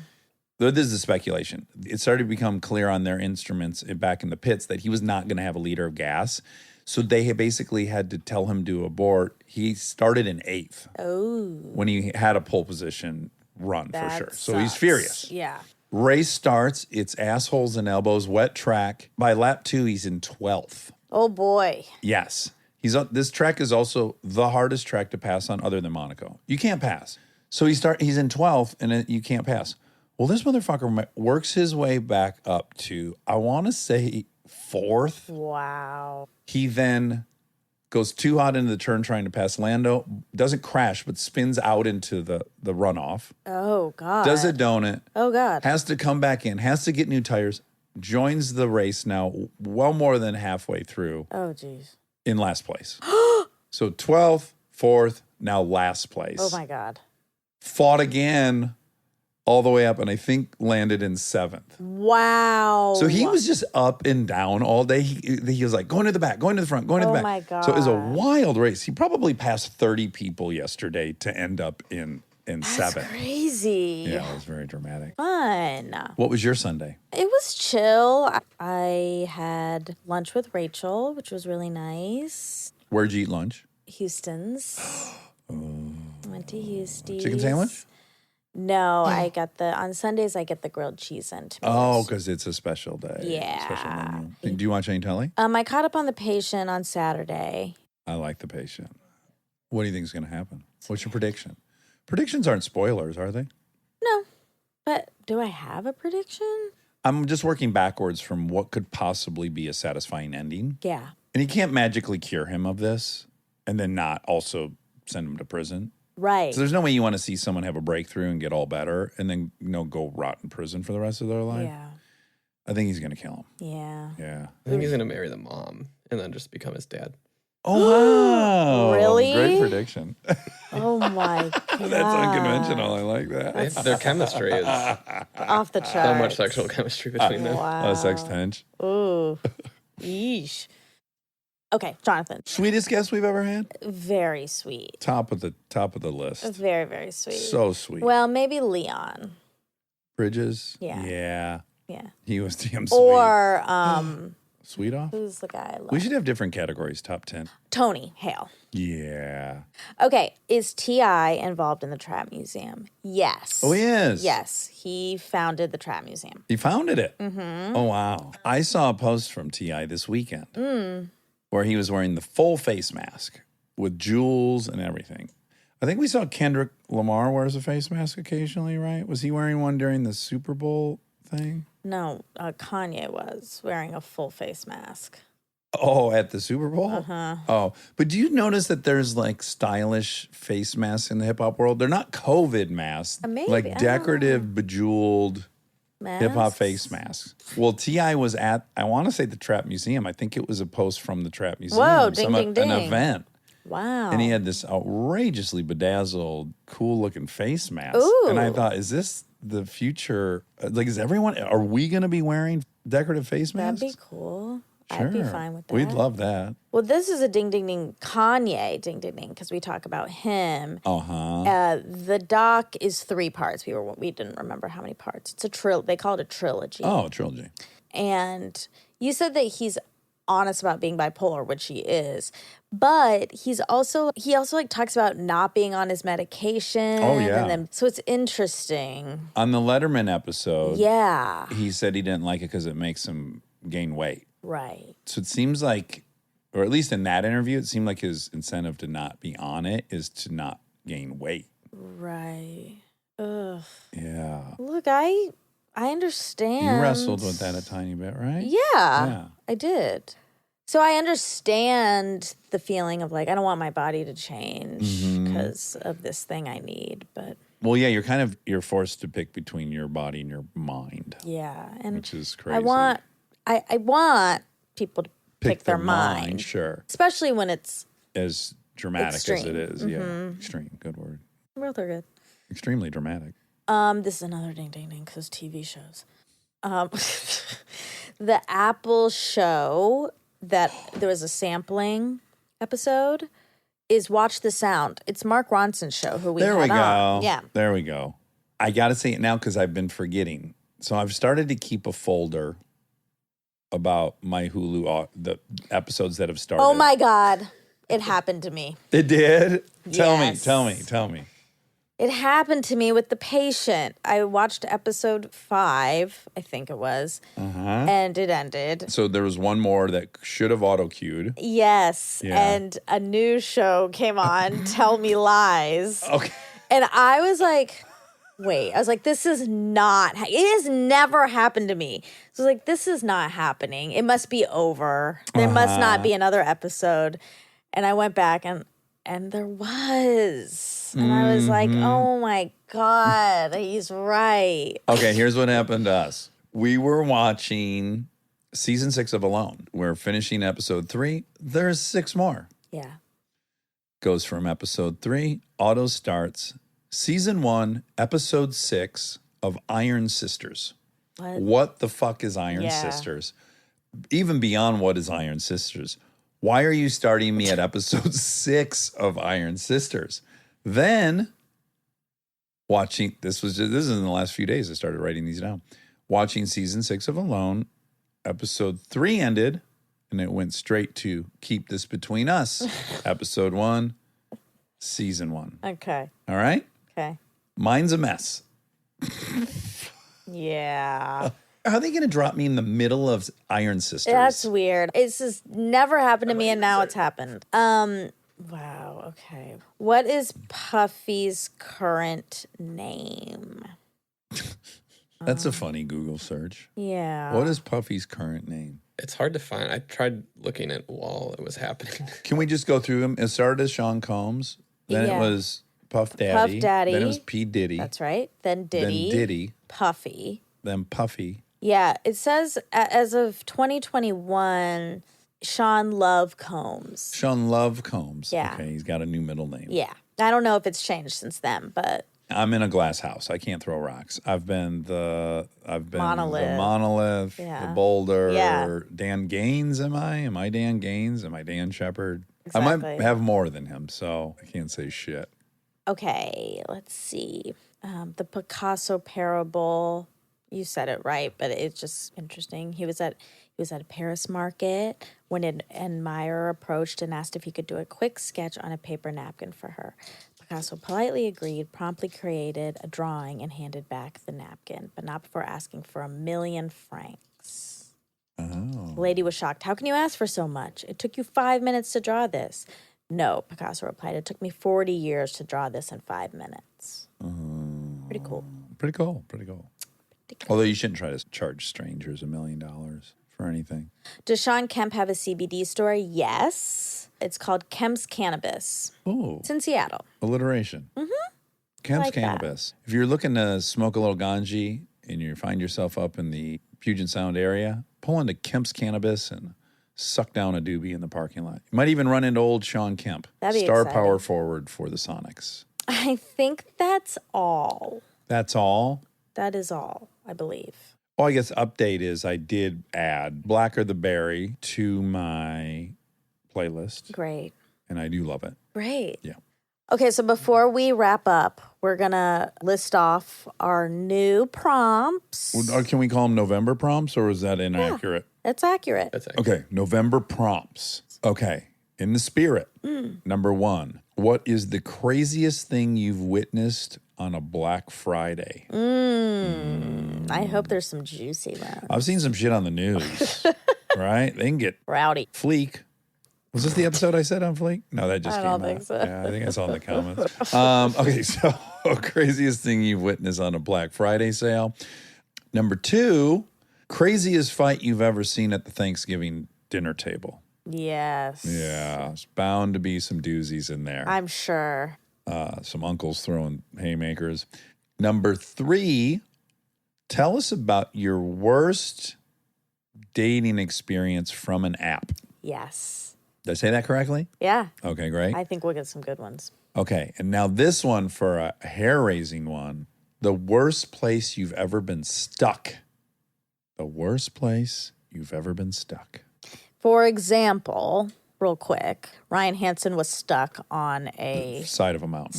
This is a speculation. It started to become clear on their instruments back in the pits that he was not going to have a liter of gas. So they had basically had to tell him to abort. He started in 8th. Oh. When he had a pole position run That for sure. So he's sucks. furious. Yeah. Race starts. It's assholes and elbows, wet track. By lap 2, he's in 12th. Oh, boy. Yes. This track is also the hardest track to pass on other than Monaco. You can't pass. So he's in 12th and you can't pass. Well, this motherfucker works his way back up to, I want to say, 4th. Wow. He then goes too hot into the turn trying to pass Lando, doesn't crash, but spins out into the runoff. Oh, God. Does a donut. Oh, God. Has to come back in, has to get new tires, joins the race now well more than halfway through Oh, geez. in last place. So 12th, 4th, now last place. Oh, my God. Fought again all the way up, and I think landed in 7th. Wow. So he was just up and down all day. He was like going to the back, going to the front, going to the back. Oh, my God. So it was a wild race. He probably passed 30 people yesterday to end up in That's 7th. crazy. Yeah, it was very dramatic. Fun. What was your Sunday? It was chill. I had lunch with Rachel, which was really nice. Where'd you eat lunch? Houston's. Went to Houston's. Chicken sandwich? No, I got on Sundays, I get the grilled cheese and Oh, tomatoes. because it's a special day. Yeah. Special menu. Do you watch any telly? I caught up on The Patient on Saturday. I like The Patient. What do you think is going to happen? What's your prediction? Predictions aren't spoilers, are they? No, but do I have a prediction? I'm just working backwards from what could possibly be a satisfying ending. Yeah. And you can't magically cure him of this and then not also send him to prison. Right. So there's no way you want to see someone have a breakthrough and get all better and then go rot in prison for the rest of their life. Yeah. I think he's going to kill him. Yeah. Yeah. I think he's gonna marry the mom and then just become his dad. Oh, wow. Really? Great prediction. Oh my God. That's unconventional. I like that. Their chemistry is Off the so chart. much sexual chemistry between them. Wow. Sex tench. Ooh. Yeesh. Okay, Jonathan. Sweetest guest we've ever had? Very sweet. Top of the list. Very, very sweet. So sweet. Well, maybe Leon. Bridges? Yeah. Yeah. Yeah. He was damn sweet. Or Sweet off? who's the guy I love? We should have different categories, top 10. Tony Hale. Yeah. Okay, is T.I. involved in the Trap Museum? Yes. Oh, he is? Yes, he founded the Trap Museum. He founded it? Mm-hmm. Oh, wow. I saw a post from T.I. this weekend where he was wearing the full face mask with jewels and everything. I think we saw Kendrick Lamar wears a face mask occasionally, right? Was he wearing one during the Super Bowl thing? No, Kanye was wearing a full face mask. Oh, at the Super Bowl? Uh-huh. Oh, but do you notice that there's like stylish face masks in the hip hop world? They're not COVID masks. Maybe, I like don't decorative, bejeweled hip hop Masks? face masks. Well, T.I. was at, I want to say the Trap Museum. I think it was a post from the Trap Museum. Whoa, ding, ding, An ding. event. Wow. And he had this outrageously bedazzled, cool-looking face mask. Ooh. And I thought, is this the future? Like, are we going to be wearing decorative face masks? That'd be cool. Sure. I'd be fine with that. We'd love that. Well, this is a ding, ding, ding. Kanye, ding, ding, ding, because we talk about him. The doc is 3 parts. We didn't remember how many parts. It's a They call it a trilogy. Oh, a trilogy. And you said that he's honest about being bipolar, which he is, but he also like talks about not being on his medication. Oh, yeah. And then, so it's interesting. On the Letterman episode, Yeah. he said he didn't like it because it makes him gain weight. Right. So it seems like, or at least in that interview, it seemed like his incentive to not be on it is to not gain weight. Right. Ugh. Yeah. Look, I understand. You wrestled with that a tiny bit, right? Yeah. I did. So I understand the feeling of like, I don't want my body to change because of this thing I need, but. Well, yeah, you're forced to pick between your body and your mind. Yeah. And which is crazy. I want people to pick their mind. Sure. Especially when it's as dramatic extreme. as it is. Yeah. Extreme. Good word. Both are good. Extremely dramatic. This is another ding ding ding because TV shows. The Apple show that there was a sampling episode is Watch the Sound. It's Mark Ronson's show who we There we had go. on. Yeah. There we go. I got to say it now because I've been forgetting. So I've started to keep a folder about my Hulu, the episodes that have started. Oh my God. It happened to me. It did? Yes. Tell me. It happened to me with The Patient. I watched episode 5, I think it was, and it ended. So there was one more that should have auto-cued. Yes, Yeah. and a new show came on, Tell Me Lies. Okay. And I was like, wait. I was like, this is not, it has never happened to me. So I was like, this is not happening. It must be over. There must not be another episode. And I went back and there was. And I was like, oh my God, he's right. Okay, here's what happened to us. We were watching season 6 of Alone. We're finishing episode 3. There's 6 more. Yeah. Goes from episode 3, auto starts, season 1, episode 6 of Iron Sisters. What the fuck is Iron Sisters? Even beyond what is Iron Sisters. Why are you starting me at episode 6 of Iron Sisters? Then watching, this is in the last few days I started writing these down. Watching season 6 of Alone, episode 3 ended, and it went straight to Keep This Between Us, episode 1, season 1. Okay. All right? Okay. Mine's a mess. Yeah. How are they going to drop me in the middle of Iron Sisters? That's weird. It's just never happened to me, and now it's happened. Wow. Okay. What is Puffy's current name? That's a funny Google search. Yeah. What is Puffy's current name? It's hard to find. I tried looking it while it was happening. Can we just go through them? It started as Sean Combs. Then it was Puff Daddy. Puff Daddy. Then it was P. Diddy. That's right. Then Diddy. Then Diddy. Puffy. Then Puffy. Yeah. It says as of 2021, Sean Love Combs. Sean Love Combs. Yeah. Okay, he's got a new middle name. Yeah. I don't know if it's changed since then, but I'm in a glass house. I can't throw rocks. I've been the Monolith. the Boulder. Yeah. Dan Gaines, am I? Am I Dan Gaines? Am I Dan Shepard? Exactly. I might have more than him, so I can't say shit. okay, let's see. The Picasso parable. You said it right, but it's just interesting. He was at a Paris market when an admirer approached and asked if he could do a quick sketch on a paper napkin for her. Picasso politely agreed, promptly created a drawing, and handed back the napkin, but not before asking for 1,000,000 francs. Oh. The lady was shocked. How can you ask for so much? It took you 5 minutes to draw this. No, Picasso replied. It took me 40 years to draw this in 5 minutes. Pretty cool. Pretty cool. Although you shouldn't try to charge strangers $1 million for anything. Does Sean Kemp have a CBD store? Yes. It's called Kemp's Cannabis. Oh, It's in Seattle. alliteration. Kemp's like that. Cannabis. If you're looking to smoke a little ganji and you find yourself up in the Puget Sound area, pull into Kemp's Cannabis and suck down a doobie in the parking lot. You might even run into old Sean Kemp, That'd be star exciting. power forward for the Sonics. I think that's all. That's all? That is all, I believe. Well, I guess update is I did add Blacker the Berry to my playlist. Great. And I do love it. Great. Yeah. Okay, so before we wrap up, we're going to list off our new prompts. Can we call them November prompts, or is that inaccurate? That's accurate. That's accurate. Okay, November prompts. Okay, in the spirit. Number 1, what is the craziest thing you've witnessed on a Black Friday? I hope there's some juicy ones. I've seen some shit on the news, right? They can get Rowdy. Fleek. Was this the episode I said on Fleek? No, that just I came don't out. think so. Yeah, I think I saw in the comments. Okay, so craziest thing you've witnessed on a Black Friday sale. Number 2, craziest fight you've ever seen at the Thanksgiving dinner table. Yes. Yeah, it's bound to be some doozies in there. I'm sure. Some uncles throwing haymakers. Number 3, tell us about your worst dating experience from an app. Yes. Did I say that correctly? Yeah. Okay, great. I think we'll get some good ones. Okay, and now this one for a hair-raising one. The worst place you've ever been stuck. The worst place you've ever been stuck. For example, real quick, Ryan Hansen was stuck on a Side of a mountain.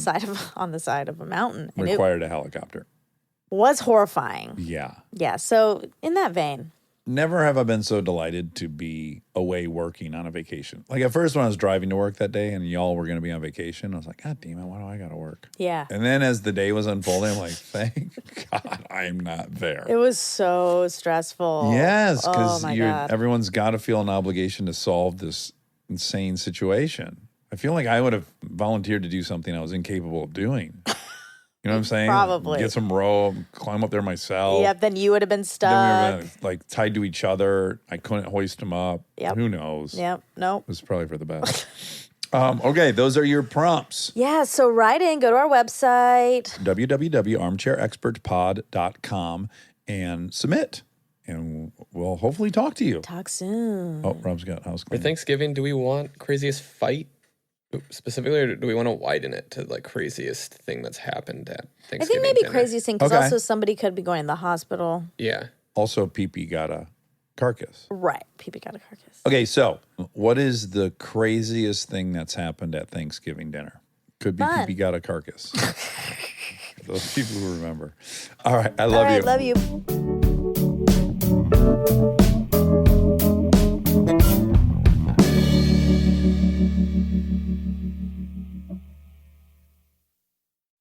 on the side of a mountain. And Required a helicopter. it was horrifying. Yeah. Yeah, so in that vein. Never have I been so delighted to be away working on a vacation. Like at first when I was driving to work that day and y'all were going to be on vacation, I was like, God damn it, why do I got to work? Yeah. And then as the day was unfolding, I'm like, thank God I'm not there. It was so stressful. Yes, because God. everyone's got to feel an obligation to solve this insane situation. I feel like I would have volunteered to do something I was incapable of doing. You know what I'm saying? Probably. Get some rope, climb up there myself. Yep, then you would have been stuck. Then we were like tied to each other. I couldn't hoist them up. Yep. Who knows? Yep, nope. It was probably for the best. Okay, those are your prompts. Yeah, so write in, go to our website. www.armchairexpertpod.com and submit. And we'll hopefully talk to you. Talk soon. Oh, Rob's got house For cleaning. Thanksgiving, do we want craziest fight specifically, or do we want to widen it to like craziest thing that's happened at I Thanksgiving? think maybe dinner? craziest thing, because Okay. also somebody could be going to the hospital. Yeah. Also, Pee-Pee got a carcass. Right. People got a carcass. Okay, so what is the craziest thing that's happened at Thanksgiving dinner? Could be Fun. Pee-Pee got a carcass. Those people who remember. All right, I love All right, you. love you.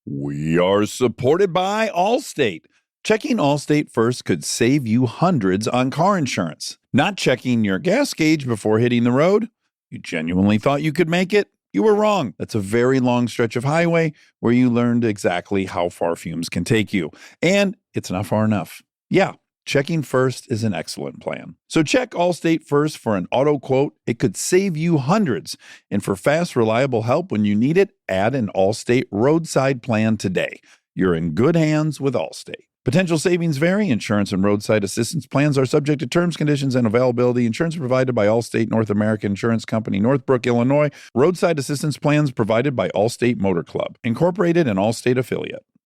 We are supported by Allstate. Checking Allstate first could save you hundreds on car insurance. Not checking your gas gauge before hitting the road? You genuinely thought you could make it? You were wrong. That's a very long stretch of highway where you learned exactly how far fumes can take you. And it's not far enough. Yeah, checking first is an excellent plan. So check Allstate first for an auto quote. It could save you hundreds. And for fast, reliable help when you need it, add an Allstate roadside plan today. You're in good hands with Allstate. Potential savings vary. Insurance and roadside assistance plans are subject to terms, conditions, and availability. Insurance provided by Allstate North American Insurance Company, Northbrook, Illinois. Roadside assistance plans provided by Allstate Motor Club, Incorporated, an Allstate affiliate.